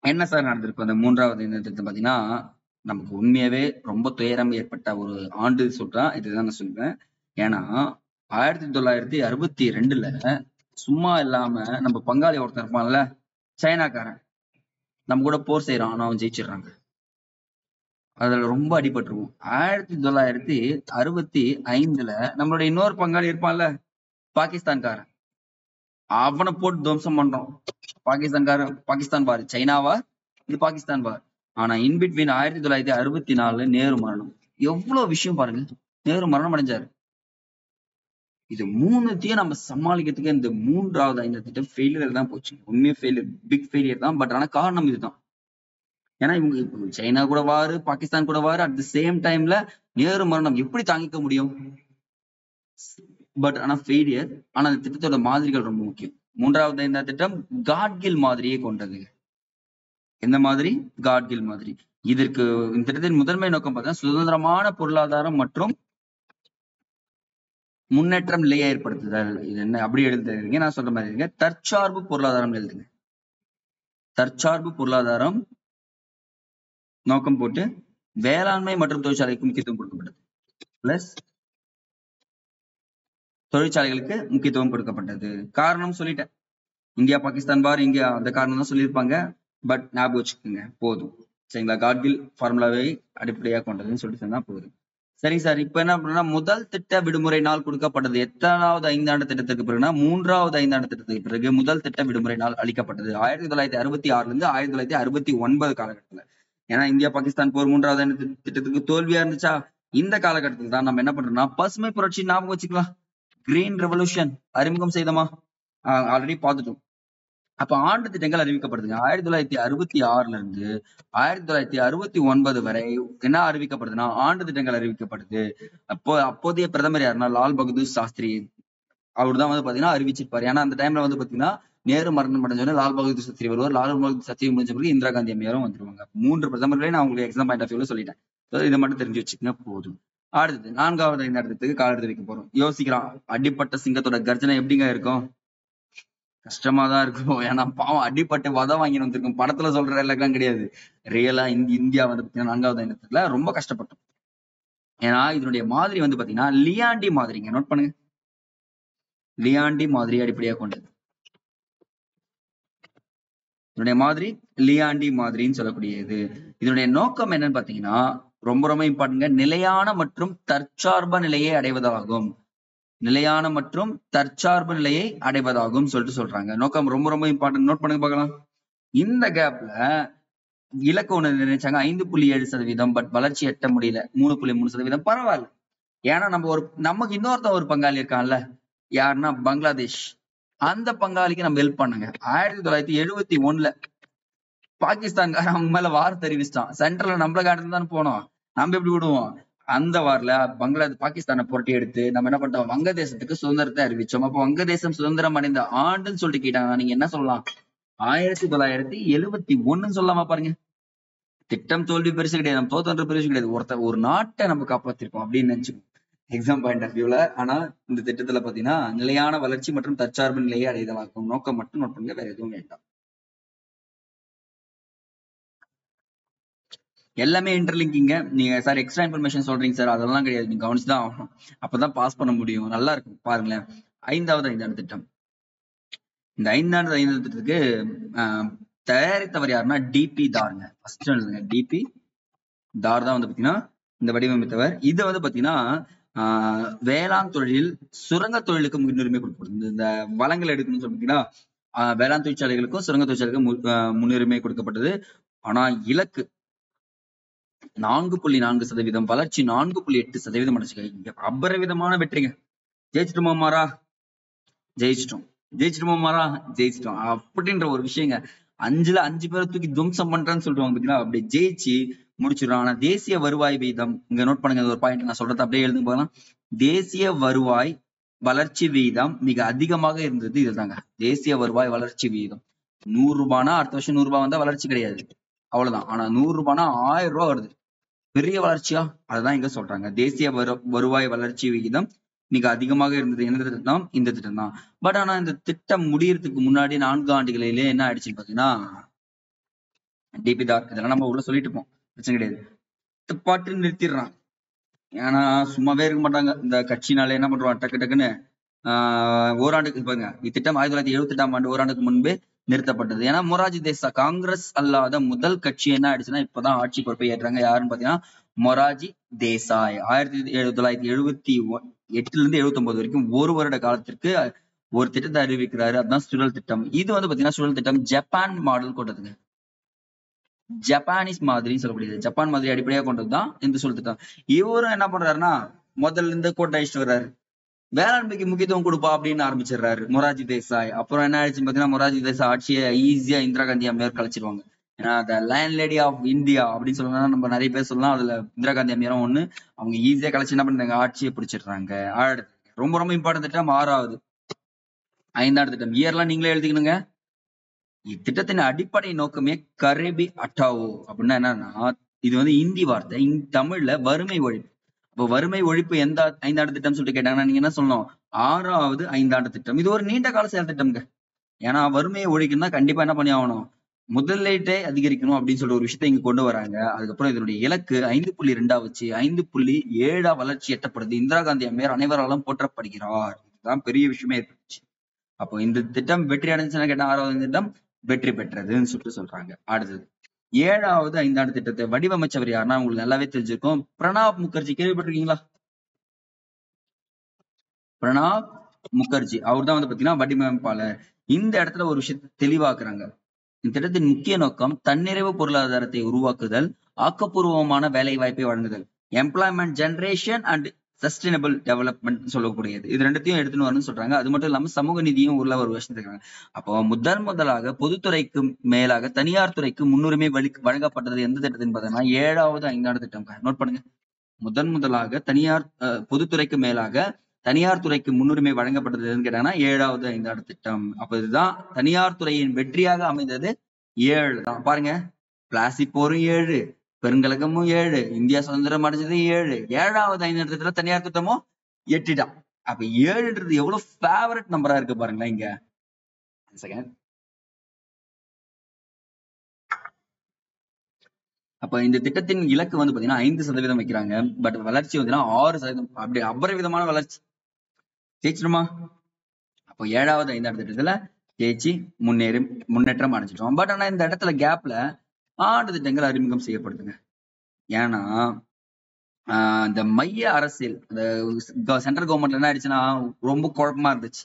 என்ன சார் நடந்திருக்கும் அந்த 3வது 5 ஆண்டு திட்டம்? பாத்தீங்கன்னா நமக்கு உண்மையாவே ரொம்ப துயரம் ஏற்பட்ட ஒரு ஆண்டு சொல்றா இதுதான் நான் சொல்லுவேன். ஏன்னா 1962 சும்மா இல்லாம நம்ம பங்காளி ஒருத்தன் இருப்பான்ல, சைனாக்காரன், நம்ம கூட போர் செய்யறான், ஆனா அவன் ஜெயிச்சிடறாங்க. அதுல ரொம்ப அடிபட்டுருவோம். 1965 நம்மளுடைய இன்னொரு பங்காளி இருப்பான்ல, பாகிஸ்தான்காரன், அவனை போட்டு துவம்சம் பண்றோம். பாகிஸ்தான் பாரு, சைனாவா இது பாகிஸ்தான் பார். ஆனா இன்பிட்வீன் 1964 நேரு மரணம். எவ்வளவு விஷயம் பாருங்க. நேரு மரணம் அடைஞ்சாரு. இது 3த்தையும் நம்ம சமாளிக்கிறதுக்கு இந்த 3வது 5 திட்டம் ஃபெயிலியர் தான் போச்சு. உண்மையே ஃபெயிலியர், பிக் ஃபெயிலியர் தான். பட் ஆனா காரணம் இதுதான். ஏன்னா இவங்க சைனா கூட வாரு, பாகிஸ்தான் கூட வாரு, அட் த சேம் டைம்ல நேரு மரணம் எப்படி தாங்கிக்க முடியும்? பட் ஆனா ஃபெயிலியர். ஆனா அந்த திட்டத்தோட மாதிரிகள் ரொம்ப முக்கியம். 3வது 5 திட்டம் காட்கில் மாதிரியே கொண்டது. எந்த மாதிரி? காட்கில் மாதிரி. இதற்கு இந்த திட்டத்தின் முதன்மை நோக்கம் பார்த்தீங்கன்னா சுதந்திரமான பொருளாதாரம் மற்றும் முன்னேற்றம் நிலையை ஏற்படுத்துதல். இது என்ன அப்படி எழுதுறீங்க? நான் சொல்ற மாதிரி இருங்க. தற்சார்பு பொருளாதாரம் எழுதுங்க. தற்சார்பு பொருளாதாரம் நோக்கம் போட்டு வேளாண்மை மற்றும் தொழிற்சாலைக்கு முக்கியத்துவம் கொடுக்கப்பட்டது. பிளஸ் தொழிற்சாலைகளுக்கு முக்கியத்துவம் கொடுக்கப்பட்டது. காரணம் சொல்லிட்டேன். இந்தியா பாகிஸ்தான் பார் இங்க அந்த காரணம் தான் சொல்லியிருப்பாங்க. பட் ஞாபகம் வச்சுக்கோங்க போதும். சரிங்களா? காட்கில் ஃபார்முலாவை அடிப்படையாக கொண்டதுன்னு சொல்லிட்டு சொன்னா போதும். சரி சார், இப்ப என்ன பண்ணா முதல் திட்ட விடுமுறை நாள் கொடுக்கப்பட்டது எத்தனாவது ஐந்தாண்டு திட்டத்திற்கு பிறகுனா 3வது ஐந்தாண்டு திட்டத்துக்கு பிறகு முதல் திட்ட விடுமுறை நாள் அளிக்கப்பட்டது 1966 இருந்து 1969 காலகட்டத்துல. ஏன்னா இந்தியா பாகிஸ்தான் போர் 3வது ஆண்டு திட்டத்துக்கு தோல்வியா இருந்துச்சா, இந்த காலகட்டத்தில் தான் நம்ம என்ன பண்றோம்னா பசுமை புரட்சி ஞாபகம் வச்சுக்கலாம். கிரீன் ரெவல்யூஷன் அறிமுகம் செய்தோமா, ஆல்ரெடி பார்த்துட்டோம். அப்ப ஆண்டு திட்டங்கள் அறிவிக்கப்படுதுங்க. 1966 இருந்து 1969 வரை என்ன அறிவிக்கப்படுதுன்னா ஆண்டு திட்டங்கள் அறிவிக்கப்படுது. அப்போதைய பிரதமர் யாருன்னா லால் பகதூர் சாஸ்திரி. அவர் தான் வந்து பாத்தீங்கன்னா அறிவிச்சிருப்பாரு. ஏன்னா அந்த டைம்ல வந்து பாத்தீங்கன்னா நேரு மரணம் அடைஞ்சோடனே லால் பகதூர் சாஸ்திரி வருவார். லால் பகதூர் சாஸ்திரி முடிஞ்ச பிறகு இந்திரா காந்தி அம்மையாரும் வந்துருவாங்க. 3 பிரதமர்களையும் நான் உங்களுக்கு எக்ஸாம் பாயிண்ட் ஆஃப் வியூல சொல்லிட்டேன். இதை மட்டும் தெரிஞ்சு வச்சுக்கோங்க போதும். அடுத்தது 4வது ஐந்தாண்டத்துக்கு கால் எடுத்து வைக்க போறோம். யோசிக்கிறான், அடிப்பட்ட சிங்கத்தோட கர்ஜனை எப்படிங்க இருக்கும்? கஷ்டமா தான் இருக்கும். ஏன்னா பாவம் அடிப்பட்டு வதம் வாங்கிட்டு வந்திருக்கும். படத்துல சொல்ற எல்லாம் கிடையாது. ரியலா இந்தியா வந்து பாத்தீங்கன்னா 4வது ஐந்தத்துல ரொம்ப கஷ்டப்பட்டோம். ஏன்னா இதனுடைய மாதிரி வந்து பாத்தீங்கன்னா லியாண்டி மாதிரிங்க. நோட் பண்ணுங்க, லியாண்டி மாதிரி அடிப்படையாக கொண்டது. இதனுடைய மாதிரி லியாண்டி மாதிரின்னு சொல்லக்கூடியது. இதனுடைய நோக்கம் என்னன்னு பாத்தீங்கன்னா ரொம்ப ரொம்ப இம்பார்ட்டன்ட்ங்க, நிலையான மற்றும் தற்சார்பு நிலையை அடைவதாகும். நிலையான மற்றும் தற்சார்பு நிலையை அடைவதாகும் சொல்லிட்டு சொல்றாங்க. நோக்கம் ரொம்ப ரொம்ப இம்பார்ட்டன்ட். நோட் பண்ணுங்க பார்க்கலாம். இந்த கேப்ல இலக்கு ஒண்ணு நினைச்சாங்க 5.7%. பட் வளர்ச்சி எட்ட முடியல. 3.3%. பரவாயில்ல. ஏன்னா நமக்கு இன்னொருத்தன் ஒரு பங்காளி இருக்கான்ல, யாருன்னா பங்களாதேஷ். அந்த பங்காளிக்கு நம்ம ஹெல்ப் பண்ணுங்க. 1971 பாகிஸ்தான்காரன் அவங்க மேல வார் தெரிவிச்சிட்டான். சென்ட்ரல்ல நம்மள காட்டுன்னு தானே போனோம், நம்ம எப்படி விடுவோம்? அந்த வார்ல பாகிஸ்தானை புரட்டி எடுத்து நம்ம என்ன பண்ணிட்டோம், வங்கதேசத்துக்கு சுதந்திரத்தை அறிவிச்சோம். அப்போ வங்கதேசம் சுதந்திரம் அடைந்த ஆண்டுன்னு சொல்லிட்டு கேட்டாங்க. நீங்க என்ன சொல்லலாம்? 1971 சொல்லலாமா பாருங்க. திட்டம் தோல்வி பெருசு கிடையாது, நம்ம தோத்தன்ற பெருசு கிடையாது. ஒரு நாட்டை நம்ம காப்பாத்திருக்கோம் அப்படின்னு நினைச்சுக்கோம் எக்ஸாம் பாயிண்ட் ஆஃப் வியூல. ஆனா இந்த திட்டத்துல பாத்தீங்கன்னா நிலையான வளர்ச்சி மற்றும் தற்சார்பு நிலையை அடைதலாக்கும். நோக்கம் மட்டும் நோட் பண்ணுங்க, வேற எதுவும் வேண்டாம். எல்லாமே இன்டர்லிங்கிங்க. நீங்க சார் எக்ஸ்ட்ரா இன்ஃபர்மேஷன் சொல்றீங்க சார், அதெல்லாம் கிடையாது. நீங்க கவனிச்சுதான் ஆகணும், அப்பதான் பாஸ் பண்ண முடியும். நல்லா இருக்கும் பாருங்களேன். 5வது ஐந்தாண்டு திட்டம். இந்த 5வது ஐந்தாண்டு திட்டத்துக்கு தயாரித்தவர் யாருன்னா டிபி தாருங்க. ஃபர்ஸ்ட் டிபி தார் தான் வந்து பாத்தீங்கன்னா இந்த வடிவமைத்தவர். இதை வந்து பாத்தீங்கன்னா வேளாண் தொழில், சுரங்க தொழிலுக்கு முன்னுரிமை கொடுக்கப்படுது. இந்த வளங்கள் எடுக்கணும்னு சொல்லிட்டீங்கன்னா வேளாண் தொழிற்சாலைகளுக்கும் சுரங்க தொழிற்சாலைக்கும் முன்னுரிமை கொடுக்கப்பட்டது. ஆனா இலக்கு 4.4%, வளர்ச்சி 4.8% அடைச்சுக்க. அபரிவிதமான வெற்றிங்க. ஜெயிச்சிட்டோமாரா, ஜெயிச்சிட்டோம் அப்படின்ற ஒரு விஷயங்க. 5ல 5 பேரை தூக்கி துவம்சம் பண்றேன்னு சொல்லுவாங்க பாத்தீங்கன்னா, அப்படி ஜெயிச்சு முடிச்சிடும். ஆனா தேசிய வருவாய் வீதம் இங்க நோட் பண்ணுங்க, ஒரு பாயிண்ட் நான் சொல்றது அப்படியே எழுந்து போகலாம். தேசிய வருவாய் வளர்ச்சி வீதம் மிக அதிகமாக இருந்தது இதுதாங்க. தேசிய வருவாய் வளர்ச்சி வீதம் 100 ரூபாய்னா அடுத்த வருஷம் 100 ரூபாய் வந்தா வளர்ச்சி கிடையாது, அவ்வளவுதான். ஆனா 100 ரூபாய்னா 1000 ரூபாய் வருது, பெரிய வளர்ச்சியா? அதுதான் இங்க சொல்றாங்க. தேசிய வருவாய் வளர்ச்சி விகிதம் மிக அதிகமாக இருந்தது. எந்த திட்டம் தான்? இந்த திட்டம் தான். பட் ஆனா இந்த திட்டம் முடியறதுக்கு முன்னாடி 4 ஆண்டுகளிலே என்ன ஆயிடுச்சுன்னு பாத்தீங்கன்னா டிபிதார் இதெல்லாம் நம்ம உள்ள சொல்லிட்டு இருப்போம், பிரச்சனை கிடையாது. பாட்டு நிறுத்திடுறான். ஏன்னா சும்மாவே இருக்க மாட்டாங்க இந்த கட்சினால. என்ன பண்றான், டக்கு டக்குன்னு ஓராண்டுக்கு பாருங்க, இத்திட்டம் 1978ஆம் ஆண்டு ஓராண்டுக்கு முன்பே நிறுத்தப்பட்டது. ஏன்னா மொரார்ஜி தேசாய் காங்கிரஸ் அல்லாத முதல் கட்சி என்ன ஆயிடுச்சுன்னா இப்பதான் ஆட்சி பொறுப்பை ஏற்றாங்க. யாருன்னு பாத்தீங்கன்னா மொரார்ஜி தேசாய். 1978 இருந்து 79 வரைக்கும் 1 வருட காலத்திற்கு ஒரு திட்டத்தை அறிவிக்கிறாரு. அதுதான் சுழல் திட்டம். இது வந்து பாத்தீங்கன்னா சுழல் திட்டம் ஜப்பான் மாடல் கொண்டதுங்க. ஜப்பானீஸ் மாதிரி சொல்லக்கூடியது, ஜப்பான் மாதிரி அடிப்படையாக கொண்டதுதான் இந்த சுழல் திட்டம். இவரும் என்ன பண்றாருன்னா முதல்ல இருந்து கோட்டை அழிச்சிட்டு வர்றாரு. வேளாண்மைக்கு முக்கியத்துவம் கொடுப்பா அப்படின்னு ஆரம்பிச்சிடுறாரு மொரார்ஜி தேசாய். அப்புறம் என்ன ஆயிடுச்சுன்னு பாத்தீங்கன்னா மொரார்ஜி தேசாய் ஆட்சியை ஈஸியா இந்திரா காந்தி அம்மையார் கழிச்சிருவாங்க. ஏன்னா the land lady of India அப்படின்னு சொல்லலாம், நம்ம நிறைய பேர் சொல்லலாம். அதுல இந்திரா காந்தி அம்மையாரும் ஒண்ணு. அவங்க ஈஸியா கழிச்சு என்ன பண்றாங்க, ஆட்சியை பிடிச்சிடுறாங்க. ரொம்ப ரொம்ப இம்பார்ட்டன்ட் திட்டம் 6வது ஐந்தாண்டு திட்டம். இயர்லாம் நீங்களே எழுதிக்கணுங்க. இத்திட்டத்தின் அடிப்படை நோக்கமே கரேபி அட்டாவோ அப்படின்னா என்னன்னா, இது வந்து இந்தி வார்த்தை, தமிழ்ல வறுமை ஒழிப்பு. இப்போ வறுமை ஒழிப்பு எந்த ஐந்தாண்டு திட்டம் சொல்லிட்டு கேட்டாங்கன்னா நீங்க என்ன சொல்லணும், 6வது ஐந்தாண்டு திட்டம். இது ஒரு நீண்ட கால செயல் திட்டம்ங்க. ஏன்னா வறுமையை ஒழிக்கணும்னா கண்டிப்பா என்ன பண்ணி ஆகணும், முதலீட்டை அதிகரிக்கணும் அப்படின்னு சொல்லிட்டு ஒரு விஷயத்தை இங்க கொண்டு வராங்க. அதுக்கப்புறம் இதனுடைய இலக்கு 5.2 வச்சு 5.7 வளர்ச்சி எட்டப்படுது. இந்திரா காந்தி அம்மையார் அனைவராலும் போற்றப்படுகிறார். இதுதான் பெரிய விஷயமே ஏற்பட்டுச்சு. அப்போ இந்த திட்டம் வெற்றி அடைஞ்சுன்னா கேட்டா 6வது திட்டம் வெற்றி பெற்றதுன்னு சொல்றாங்க. அடுத்தது 7வது ஐந்தாண்டு திட்டத்தை வடிவமைச்சவர் யாருன்னா உங்களுக்கு நல்லாவே தெரிஞ்சிருக்கும். பிரணாப் முகர்ஜி கேள்விப்பட்டிருக்கீங்களா? பிரணாப் முகர்ஜி அவர் தான் வந்து பாத்தீங்கன்னா வடிவமைப்பாளர். இந்த இடத்துல ஒரு விஷயத்தை தெளிவாக்குறாங்க. இந்த திட்டத்தின் முக்கிய நோக்கம் தன்னிறைவு பொருளாதாரத்தை உருவாக்குதல், ஆக்கப்பூர்வமான வேலை வாய்ப்பை வழங்குதல், employment generation and sustainable development சொல்லக்கூடியது. இது ரெண்டுத்தையும் எடுத்துன்னு வரணும்னு சொல்றாங்க. அது மட்டும் இல்லாம சமூக நீதியும் உள்ள ஒரு விஷயம் இருக்காங்க. அப்போ முதலாக பொதுத்துறைக்கு மேலாக தனியார் துறைக்கு முன்னுரிமை வழங்கப்பட்டது எந்த திட்டத்தின் பார்த்தீங்கன்னா 7வது ஐந்தாண்டு திட்டம். நோட் பண்ணுங்க. முதலாக தனியார் பொதுத்துறைக்கு மேலாக தனியார் துறைக்கு முன்னுரிமை வழங்கப்பட்டது எதுன்னு கேட்டாங்கன்னா 7வது ஐந்தாண்டு திட்டம். அப்ப இதுதான் தனியார் துறையின் வெற்றியாக அமைந்தது 7 தான். பாருங்க, பிளாஸ்டிக் போரும் 7, பெருங்கலகமும் 7, இந்தியா சுதந்திரம் அடைஞ்சது 7, 7வது ஐந்தாண்டு திட்டத்துல தனியார் திட்டமும் 8 தான். அப்ப 7ன்றது எவ்வளவு ஃபேவரட் நம்பரா இருக்கு பாருங்களேன் இங்க. செகண்ட். அப்ப இந்த திட்டத்தின் இலக்கு வந்து பாத்தீங்கன்னா 5% வைக்கிறாங்க. பட் வளர்ச்சி வந்து 6%. அப்படி அபரிவிதமான வளர்ச்சி. ஜெயிச்சிருமா? அப்போ 7வது ஐந்தாண்டு திட்டத்துல ஜெயிச்சு முன்னேற்றம் அடைஞ்சிட்டோம். பட் ஆனா இந்த இடத்துல கேப்ல ஆண்டு திட்டங்கள் அறிமுகம் செய்யப்படுதுங்க. ஏன்னா இந்த மைய அரசியல் சென்ட்ரல் கவர்மெண்ட்ல என்ன ஆயிடுச்சுன்னா ரொம்ப குழப்பமா இருந்துச்சு.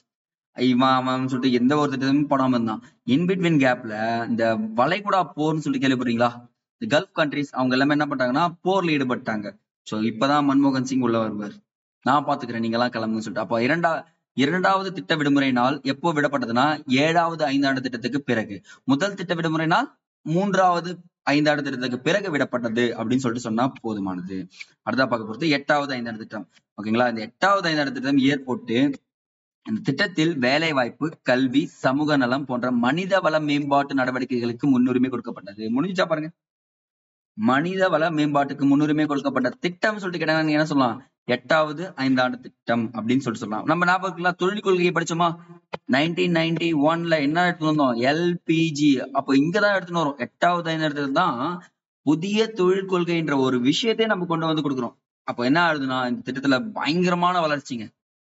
இவன் சொல்லிட்டு எந்த ஒரு திட்டமும் போடாம இருந்தான். இன்பிட்வீன் கேப்ல இந்த வளைகுடா போர்னு சொல்லிட்டு கேள்விப்படுறீங்களா? இந்த கல்ஃப் கண்ட்ரிஸ் அவங்க எல்லாமே என்ன பண்றாங்கன்னா போர்ல ஈடுபட்டாங்க. சோ இப்பதான் மன்மோகன் சிங் உள்ள வருவார். நான் பாத்துக்கிறேன், நீங்க எல்லாம் கிளம்புன்னு சொல்லிட்டு. அப்போ இரண்டாவது திட்ட விடுமுறை நாள் எப்போ விடப்பட்டதுன்னா 7வது ஐந்தாண்டு திட்டத்துக்கு பிறகு. முதல் திட்ட விடுமுறை நாள் 3வது ஐந்தாண்டு திட்டத்துக்கு பிறகு விடப்பட்டது அப்படின்னு சொல்லிட்டு சொன்னா போதுமானது. அடுத்தா பார்க்க போறது 8வது ஐந்தாண்டு திட்டம். ஓகேங்களா? இந்த 8வது ஐந்தாண்டு திட்டம் ஏற்பட்டு இந்த திட்டத்தில் வேலை வாய்ப்பு, கல்வி, சமூக நலம் போன்ற மனித வள மேம்பாட்டு நடவடிக்கைகளுக்கு முன்னுரிமை கொடுக்கப்பட்டது. முடிஞ்சா பாருங்க, மனித வள மேம்பாட்டுக்கு முன்னுரிமை கொடுக்கப்பட்ட திட்டம் சொல்லிட்டு கேட்டாங்க. நீங்க என்ன சொல்லலாம்? 8வது ஐந்தாண்டு திட்டம் அப்படின்னு சொல்லிட்டு சொல்லலாம். நம்ம ஞாபகம் தொழில் கொள்கையை படிச்சோமா? 1991ல என்ன எடுத்துட்டு வந்தோம்? எல்பிஜி. அப்போ இங்கதான் எடுத்துன்னு வரும். 8வது ஐந்தாண்டு தான் புதிய தொழில் கொள்கைன்ற ஒரு விஷயத்தை நம்ம கொண்டு வந்து கொடுக்குறோம். அப்போ என்ன ஆகுதுன்னா இந்த திட்டத்துல பயங்கரமான வளர்ச்சிங்க,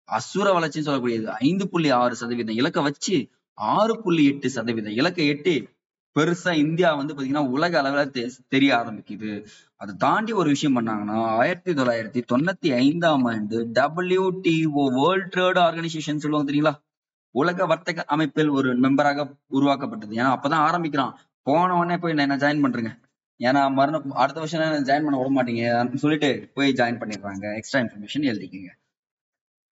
அசுர வளர்ச்சின்னு சொல்லக்கூடியது. 5.6% இலக்க வச்சு 6.8% இலக்கை எட்டி பெருசா இந்தியா வந்து பாத்தீங்கன்னா உலக அளவுல தெரிய ஆரம்பிக்குது. அதை தாண்டி ஒரு விஷயம் பண்ணாங்கன்னா 1995ஆம் ஆண்டு WTO வேர்ல்ட் ட்ரேட் ஆர்கனைசேஷன் சொல்லுவாங்க தெரியுங்களா? உலக வர்த்தக அமைப்பில் ஒரு மெம்பராக உருவாக்கப்பட்டது. ஏன்னா அப்பதான் ஆரம்பிக்கிறான். போன உடனே போய் நான் ஜாயின் பண்றேங்க, ஏன்னா அடுத்த வருஷம் ஜாயின் பண்ண விட மாட்டீங்க சொல்லிட்டு போய் ஜாயின் பண்ணிடுறாங்க. எக்ஸ்ட்ரா இன்ஃபர்மேஷன் எழுதிக்கங்க.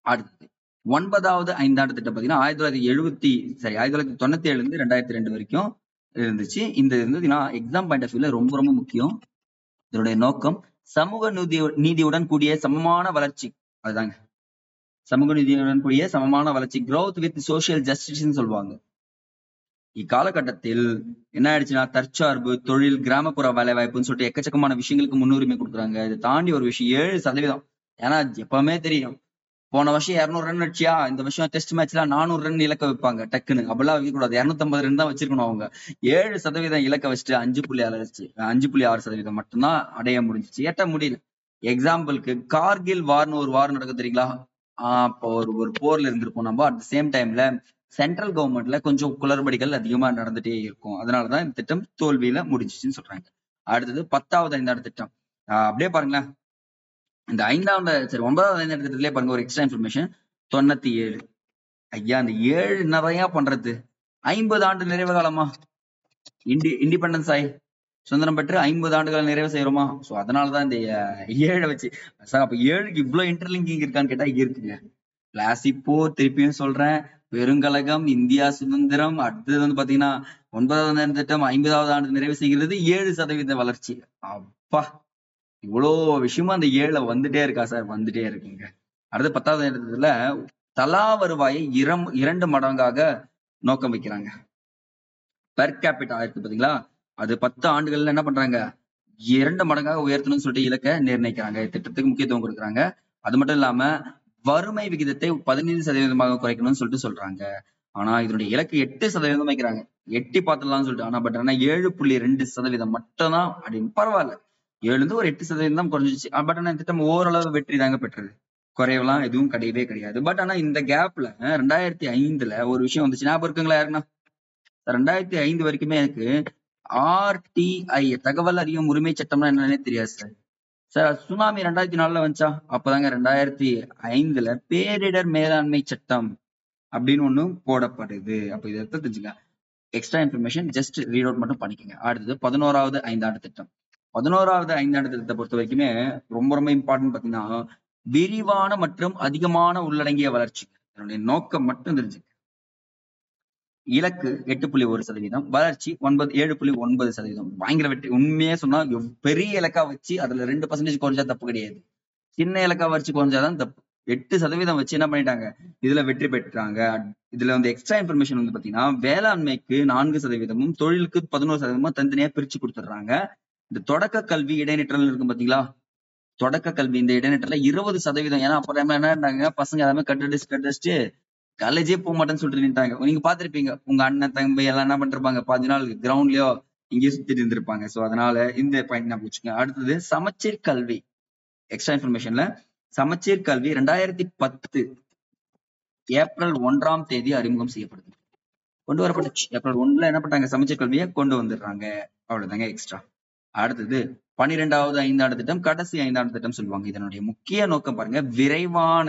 அடுத்தது 9வது ஐந்தாண்டு திட்டம் பாத்தீங்கன்னா 1997 இருந்து 2002 வரைக்கும் இருந்துச்சு. இந்த எக்ஸாம் பாயிண்ட் ஆஃப் வியூல ரொம்ப ரொம்ப முக்கியம். இதனுடைய நோக்கம் சமூக நீதியுடன் கூடிய சமமான வளர்ச்சி. அதுதாங்க சமூக நீதியுடன் கூடிய சமமான வளர்ச்சி, growth with social justice சொல்லுவாங்க. இக்காலகட்டத்தில் என்ன ஆயிடுச்சுன்னா தற்சார்பு, தொழில், கிராமப்புற வேலை வாய்ப்புன்னு சொல்லிட்டு எக்கச்சக்கமான விஷயங்களுக்கு முன்னுரிமை கொடுக்குறாங்க. இதை தாண்டி ஒரு விஷயம் 7%. ஏன்னா எப்பவுமே தெரியும், போன வருஷம் 200 ரன் அடிச்சியா, இந்த வருஷம் டெஸ்ட் மேட்ச்ல 400 ரன் இலக்க வைப்பாங்க டக்குன்னு. அப்படிலாம் வைக்க கூடாது. 250 ரன் தான் வச்சிருக்கணும். அவங்க 7% இலக்க வச்சுட்டு 5.6% மட்டும்தான் அடைய முடிஞ்சிச்சு. எட்ட முடியல. எக்ஸாம்பிளுக்கு கார்கில் வார்னு ஒரு வார் நடக்கும் தெரியுங்களா? அப்போ ஒரு போர்ல இருந்திருப்போம் நம்ம. அட் சேம் டைம்ல சென்ட்ரல் கவர்மெண்ட்ல கொஞ்சம் குளறுபடிகள் அதிகமா நடந்துட்டே இருக்கும். அதனாலதான் இந்த திட்டம் தோல்வியில முடிஞ்சிச்சுன்னு சொல்றாங்க. அடுத்தது 10வது ஐந்தாண்டு திட்டம். அப்படியே பாருங்களேன், இந்த 9வது ஐந்தாண்டு திட்டத்திலே பாருங்க ஒரு எக்ஸ்ட்ரா இன்ஃபர்மேஷன். 97. ஐயா அந்த 7 நிறைய பண்றது 50 ஆண்டு நிறைவு காலமா? இண்டிபெண்டன்ஸ் ஆகி சுதந்திரம் பெற்று 50 ஆண்டுகள் நிறைவு செய்யறோமா? சோ அதனாலதான் இந்த 7 வச்சு சார். அப்ப 7க்கு இவ்வளவு இன்டர்லிங்கிங் இருக்கான்னு கேட்டா இருக்குங்க. கிளாசிப்போ திருப்பியும் சொல்றேன், பெருங்கலகம், இந்தியா சுதந்திரம், அடுத்தது வந்து பாத்தீங்கன்னா 9வது ஆண்டு திட்டம் 50வது ஆண்டு நிறைவு செய்கிறது, 7% வளர்ச்சி. அப்பா இவ்வளவு விஷயமா அந்த 7ல வந்துட்டே இருக்கா சார்? வந்துட்டே இருக்குங்க. அடுத்து 10வது இடத்துல தலா வருவாயை 2 மடங்காக நோக்கம் வைக்கிறாங்க. பெர் கேபிட்டா இருக்கு பாத்தீங்களா? அது 10 ஆண்டுகள்ல என்ன பண்றாங்க? 2 மடங்காக உயர்த்தணும்னு சொல்லிட்டு இலக்க நிர்ணயிக்கிறாங்க. திட்டத்துக்கு முக்கியத்துவம் கொடுக்குறாங்க. அது மட்டும் இல்லாம வறுமை விகிதத்தை 15% குறைக்கணும்னு சொல்லிட்டு சொல்றாங்க. ஆனா இதனுடைய இலக்கு 8% வைக்கிறாங்க. எட்டி பார்த்துடலாம்னு சொல்லிட்டு. ஆனா 7.2% மட்டும் தான். அப்படின்னு பரவாயில்ல, 7 இருந்து ஒரு 8% தான் குறைஞ்சிச்சு. பட் ஆனா திட்டம் ஓரளவு வெற்றி தாங்க பெற்றது. குறைவெல்லாம் எதுவும் கிடையவே கிடையாது. பட் ஆனா இந்த கேப்ல 2005 ஒரு விஷயம் வந்துச்சு, ஞாபகம் இருக்குங்களா யாருன்னா? 2005 வரைக்குமே எனக்கு RTI தகவல் அறியும் உரிமை சட்டம்னா என்னன்னே தெரியாது சார். சார் சுனாமி 2004 வந்துச்சா? அப்பதாங்க 2005 பேரிடர் மேலாண்மை சட்டம் அப்படின்னு ஒண்ணு போடப்படுது. அப்ப இதை தெரிஞ்சுங்க. Extra information just read out மட்டும் பண்ணிக்கோங்க. அடுத்தது 11வது ஐந்தாண்டு திட்டம். 11வது ஐந்தாண்டு திட்டத்தை பொறுத்த வரைக்குமே ரொம்ப ரொம்ப இம்பார்ட்டன்ட் பாத்தீங்கன்னா, விரிவான மற்றும் அதிகமான உள்ளடங்கிய வளர்ச்சி. என்னுடைய நோக்கம் மட்டும் தெரிஞ்சுங்க. இலக்கு 8.1%, வளர்ச்சி 7.9%. பயங்கர வெற்றி. உண்மையே சொன்னா பெரிய இலக்கா வச்சு அதுல 2% குறைஞ்சா தப்பு கிடையாது. சின்ன இலக்கா வச்சு குறைஞ்சாதான் தப்பு. 8% வச்சு என்ன பண்ணிட்டாங்க, இதுல வெற்றி பெற்றாங்க. இதுல வந்து எக்ஸ்ட்ரா இன்ஃபர்மேஷன் வந்து பாத்தீங்கன்னா, வேளாண்மைக்கு 4%, தொழிலுக்கு 11% தனித்தனியா பிரிச்சு கொடுத்துடுறாங்க. இந்த தொடக்க கல்வி இடைநிற்றல் இருக்கும் பாத்தீங்களா, தொடக்க கல்வி இந்த இடைநிற்றல 20%. ஏன்னா அப்புறம் என்ன பசங்க எல்லாமே கட்டடிச்சுட்டு காலேஜே போக மாட்டேன்னு சொல்லிட்டு நின்ட்டாங்க. நீங்க பாத்திருப்பீங்க, உங்க அண்ணன் தம்பி எல்லாம் என்ன பண்ணிருப்பாங்க, 15 நாள் கிரவுண்ட்லயோ இங்கேயே சுத்திட்டு இருந்திருப்பாங்க. சோ அதனால இந்த பாயிண்ட் நான் போச்சுங்க. அடுத்தது சமச்சீர் கல்வி. எக்ஸ்ட்ரா இன்ஃபர்மேஷன்ல சமச்சீர் கல்வி 2010 ஏப்ரல் 1ஆம் தேதி அறிமுகம் செய்யப்படுது. கொண்டு வரப்பட்டுச்சு. ஏப்ரல் 1 என்ன பண்ணாங்க, சமச்சீர் கல்வியை கொண்டு வந்துடுறாங்க. அவ்வளவுதாங்க எக்ஸ்ட்ரா. அடுத்தது 12வது ஐந்தாண்டு திட்டம், கடைசி ஐந்தாண்டு திட்டம் சொல்லுவாங்க. இதனுடைய முக்கிய நோக்கம் பாருங்க, விரைவான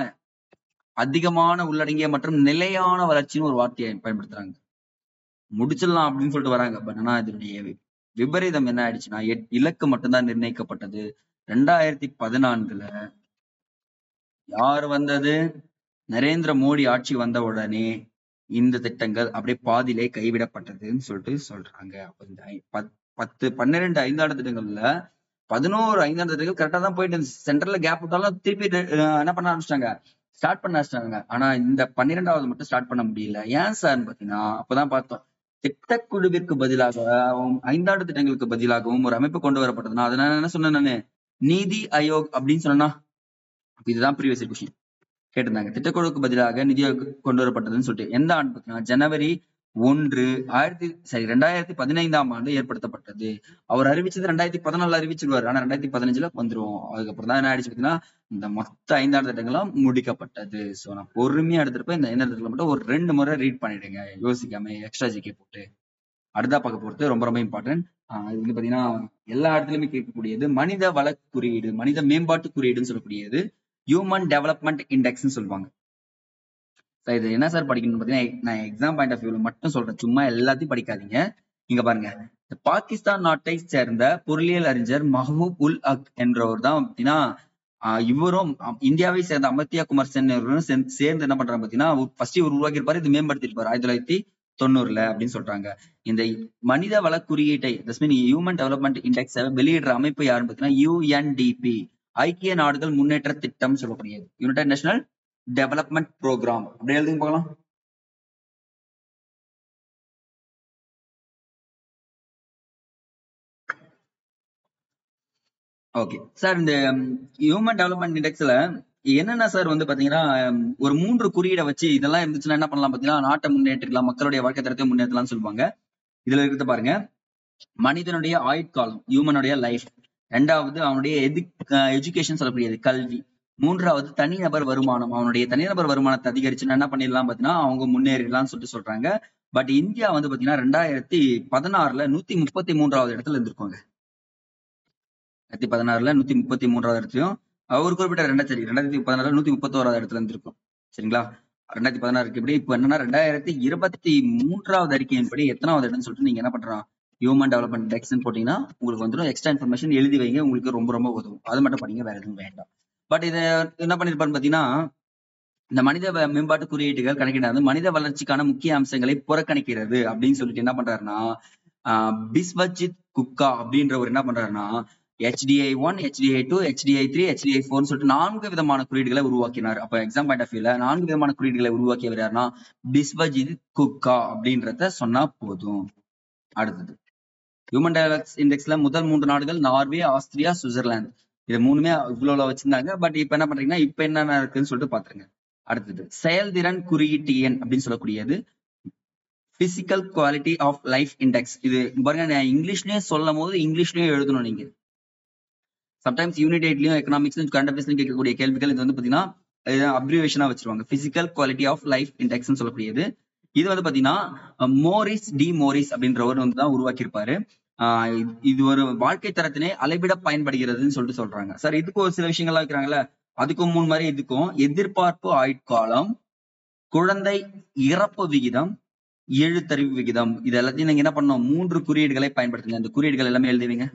அதிகமான உள்ளடங்கிய மற்றும் நிலையான வளர்ச்சின்னு ஒரு வார்த்தையை பயன்படுத்துறாங்க. முடிச்சிடலாம் அப்படின்னு சொல்லிட்டு வராங்க. பட் ஆனா இதனுடைய விபரீதம் என்ன ஆயிடுச்சுன்னா, இலக்கு மட்டும்தான் நிர்ணயிக்கப்பட்டது. 2014 யார் வந்தது, நரேந்திர மோடி ஆட்சி வந்த உடனே இந்த திட்டங்கள் அப்படியே பாதியிலே கைவிடப்பட்டதுன்னு சொல்லிட்டு சொல்றாங்க. 12 ஐந்தாண்டு திட்டங்கள்ல 11 ஐந்தாண்டு திட்டங்கள் கரெக்டா தான் போயிட்டு இருந்துச்சு. சென்டர்ல கேப் விட்டாலும் திருப்பி என்ன பண்ண ஆரம்பிச்சிட்டாங்க, ஸ்டார்ட் பண்ண ஆரம்பிச்சிட்டாங்க. ஆனா இந்த 12வது மட்டும் ஸ்டார்ட் பண்ண முடியல. ஏன் சார்ன்னு பாத்தீங்கன்னா, அப்பதான் பார்த்தோம், திட்டக்குழுவிற்கு பதிலாக ஐந்தாண்டு திட்டங்களுக்கு பதிலாகவும் ஒரு அமைப்பு கொண்டு வரப்பட்டதுன்னா, அதை நான் என்ன சொன்னேன், நானு நீதி ஆயோக் அப்படின்னு சொன்னா, இதுதான் ப்ரீவியஸ் கொஸ்டின் கேட்டிருந்தாங்க. திட்டக்குழுவுக்கு பதிலாக நிதி கொண்டு வரப்பட்டதுன்னு சொல்லிட்டு எந்த ஆண்டு பார்த்தீங்கன்னா, ஜனவரி 2015ஆம் ஆண்டு ஏற்படுத்தப்பட்டது. அவர் அறிவிச்சது 2014 அறிவிச்சிருவாரு. ஆனா 2015 வந்துரும். அதுக்கப்புறம் தான் என்ன ஆயிடுச்சு பாத்தீங்கன்னா, இந்த மொத்த ஐந்தாண்டு திட்டங்களும் முடிக்கப்பட்டது. சோ நான் பொறுமையா எடுத்துருப்பேன். இந்த ஐந்தாண்டு திட்டங்களை மட்டும் ஒரு 2 முறை ரீட் பண்ணிடுங்க, யோசிக்காம எக்ஸ்ட்ரா ஜிகே போட்டு. அடுத்தா பார்க்க போறது ரொம்ப ரொம்ப இம்பார்ட்டன்ட். இது வந்து பாத்தீங்கன்னா எல்லா இடத்துலயுமே கேட்கக்கூடியது, மனித வள குறியீடு, மனித மேம்பாட்டு குறியீடுன்னு சொல்லக்கூடியது, ஹியூமன் டெவலப்மெண்ட் இண்டெக்ஸ்ன்னு சொல்லுவாங்க. இது என்ன சார் படிக்கணும்னு பாத்தீங்கன்னா, நான் எக்ஸாம் பாயிண்ட் ஆஃப் வியூல மட்டும் சொல்றேன், சும்மா எல்லாத்தையும் படிக்காதீங்க. இங்க பாருங்க, பாகிஸ்தான் நாட்டை சேர்ந்த பொருளியல் அறிஞர் மஹபூப் உல் ஹக் என்றவர் தான் பாத்தீங்கன்னா, இவரும் இந்தியாவை சேர்ந்த அமர்த்தியா குமார் சென் சேர்ந்து என்ன பண்றாங்க பாத்தீங்கன்னா, ஃபர்ஸ்ட் இவர் உருவாக்கி இருப்பாரு, இது மேம்படுத்திருப்பாரு 1990 அப்படின்னு சொல்றாங்க. இந்த மனித வள குறியீட்டை, ஹியூமன் டெவலப்மெண்ட் இண்டெக்ஸ் வெளியிடுற அமைப்பு யாருன்னு பாத்தீங்கன்னா UNDP, ஐக்கிய நாடுகள் முன்னேற்ற திட்டம் சொல்லக்கூடியது, யுனைடெட் நேஷனல் டெவலப்மெண்ட் ப்ரோக்ராம். அப்படி எழுதுங்க பார்க்கலாம். ஓகே சார், இந்த ஹியூமன் டெவலப்மெண்ட் இண்டெக்ஸ்ல என்னென்ன சார் வந்து பாத்தீங்கன்னா, ஒரு 3 குறியீடை வச்சு இதெல்லாம் இருந்துச்சுன்னா என்ன பண்ணலாம் பாத்தீங்கன்னா, நாட்டை முன்னேற்றிக்கலாம், மக்களுடைய வாழ்க்கை தரத்தை முன்னேற்றலாம்னு சொல்லுவாங்க. இதுல இருக்கிறத பாருங்க, மனிதனுடைய ஆயுட்காலம், ஹியூமனுடைய லைஃப். 2வது அவனுடைய எஜுகேஷன் சொல்லக்கூடியது, கல்வி. 3வது தனிநபர் வருமானம், அவனுடைய தனிநபர் வருமானத்தை அதிகரிச்சுன்னா என்ன பண்ணிடலாம் பாத்தீங்கன்னா, அவங்க முன்னேறிடலாம்னு சொல்லிட்டு சொல்றாங்க. பட் இந்தியா வந்து பாத்தீங்கன்னா 2016 133வது இடத்துல இருந்திருக்காங்க. 2016 133வது இடத்துலயும் ஒரு குறிப்பிட்ட 2016 131வது இடத்துல இருந்திருக்கும். சரிங்களா? 2016 இப்படி இப்ப என்னன்னா 2023வது அறிக்கையின்படி எத்தனாவது இடம்னு சொல்லிட்டு நீங்க என்ன பண்றோம், ஹியூமன் டெவலப்மெண்ட் இண்டெக்ஸ் போட்டீங்கன்னா உங்களுக்கு வந்துடும். எக்ஸ்ட்ரா இன்ஃபர்மேஷன் எழுதி வைங்க, உங்களுக்கு ரொம்ப ரொம்ப உதவும். அது மட்டும் படிங்க, வேற எதுவும் வேண்டாம். பட் இதை என்ன பண்ணிருப்பான்னு பாத்தீங்கன்னா, இந்த மனித மேம்பாட்டு குறியீடுகள் கணக்கிடாது மனித வளர்ச்சிக்கான முக்கிய அம்சங்களை புறக்கணிக்கிறது அப்படின்னு சொல்லிட்டு என்ன பண்றாருன்னா, பிஸ்வஜித் குப்கா அப்படின்றவர் என்ன பண்றாருன்னா, HDI1, HDI2, HDI3, HDI4 சொல்லிட்டு 4 விதமான குறியீடுகளை உருவாக்கினார். அப்ப எக்ஸாம் பாயிண்ட் ஆஃப் வியூல 4 விதமான குறியீடுகளை உருவாக்கியவர் யாருன்னா பிஸ்வஜித் குப்கா அப்படின்றத சொன்னா போதும். அடுத்தது ஹியூமன் டெவலப்மெண்ட் இண்டெக்ஸ்ல முதல் 3 நாடுகள் நார்வே, ஆஸ்திரியா, சுவிட்சர்லாந்து. இது 3மே இவ்வளவு வச்சிருந்தாங்க. பட் இப்ப என்ன பண்றீங்கன்னா, இப்ப என்னென்ன இருக்குன்னு சொல்லிட்டு பாத்துருங்க. அடுத்தது செயல்திறன் குறியீட்டு எண் அப்படின்னு சொல்லக்கூடியது physical quality of life index. இது பாருங்க, நான் இங்கிலீஷ்லயும் சொல்லும் போது இங்கிலீஷ்லயும் எழுதணும். நீங்க சம்டைம்ஸ் யூனிட் 8லயும் எக்கனாமிக்ஸ்லயும் கரண்ட் அஃபேர்ஸ்லயும் கேட்கக்கூடிய கேள்விகள் இது வந்து பாத்தீங்கன்னா அப்ரிவேஷனா வச்சிருவாங்க. பிசிக்கல் குவாலிட்டி ஆஃப் லைஃப் இண்டெக்ஸ்னு சொல்லக்கூடியது. இது வந்து பாத்தீங்கன்னா மோரிஸ் டி மோரிஸ் அப்படின்றவர் வந்து தான் உருவாக்கியிருப்பாரு. இது ஒரு வாழ்க்கை தரத்தினை அளவிட பயன்படுகிறதுன்னு சொல்லிட்டு சொல்றாங்க. சார் இதுக்கு ஒரு சில விஷயங்கள்லாம் வைக்கிறாங்கல்ல, அதுக்கும் 3 மாதிரி இதுக்கும் எதிர்பார்ப்பு ஆயுட்காலம், குழந்தை இறப்பு விகிதம், எழுத்தறிவு விகிதம், இது எல்லாத்தையும் நீங்க என்ன பண்ணணும், 3 குறியீடுகளை பயன்படுத்துங்க. இந்த குறியீடுகள் எல்லாமே எழுதுவீங்க.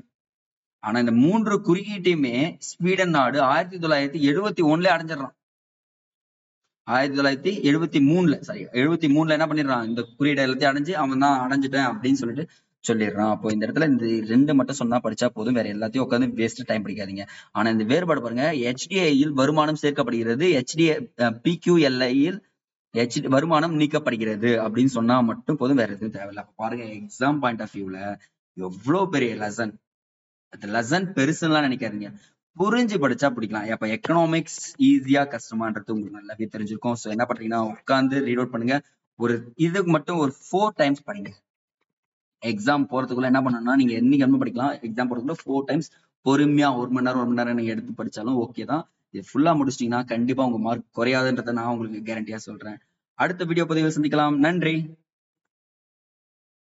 ஆனா இந்த 3 குறியீட்டையுமே ஸ்வீடன் நாடு 1971 அடைஞ்சிடறான். 1973 சாரி 73 என்ன பண்ணிடுறான், இந்த குறியீடு எல்லாத்தையும் அடைஞ்சு அவன் தான் அடைஞ்சிட்டேன் அப்படின்னு சொல்லிட்டு சொல்லிடுறான். அப்போ இந்த இடத்துல இந்த 2 மட்டும் சொன்னா படிச்சா போதும், வேற எல்லாத்தையும் உட்காந்து வேஸ்ட் டைம் படிக்காதீங்க. ஆனா இந்த வேறுபாடு பாருங்க, HDIயில் வருமானம் சேர்க்கப்படுகிறது, HDI PQLIயில் வருமானம் நீக்கப்படுகிறது அப்படின்னு சொன்னா மட்டும் போதும், வேற எதுவும் தேவையில்லை. அப்ப பாருங்க எக்ஸாம் பாயிண்ட் ஆஃப் வியூல எவ்வளவு பெரிய லெசன். அந்த லெசன் பெருசுலாம் நினைக்காதீங்க, புரிஞ்சு படிச்சா பிடிக்கலாம். அப்ப எக்கனாமிக்ஸ் ஈஸியா கஷ்டமான்றது உங்களுக்கு நல்லாவே தெரிஞ்சிருக்கும். ஸோ என்ன பண்றீங்கன்னா உட்காந்து ரீட் அவுட் பண்ணுங்க. ஒரு இதுக்கு மட்டும் ஒரு 4 டைம்ஸ் படிங்க. எக்ஸாம் போறதுக்குள்ள என்ன பண்ணணும்னா, நீங்க என்னைக்கு படிக்கலாம், எக்ஸாம் போறதுக்குள்ள 4 டைம்ஸ் பொறுமையா 1 மணி நேரம் நீங்க எடுத்து படிச்சாலும் ஓகே தான். இது ஃபுல்லா முடிச்சிட்டீங்கன்னா கண்டிப்பா உங்க மார்க் குறையாதுன்றதை நான் உங்களுக்கு கேரண்டியா சொல்றேன். அடுத்த வீடியோ பதிவில் சந்திக்கலாம். நன்றி.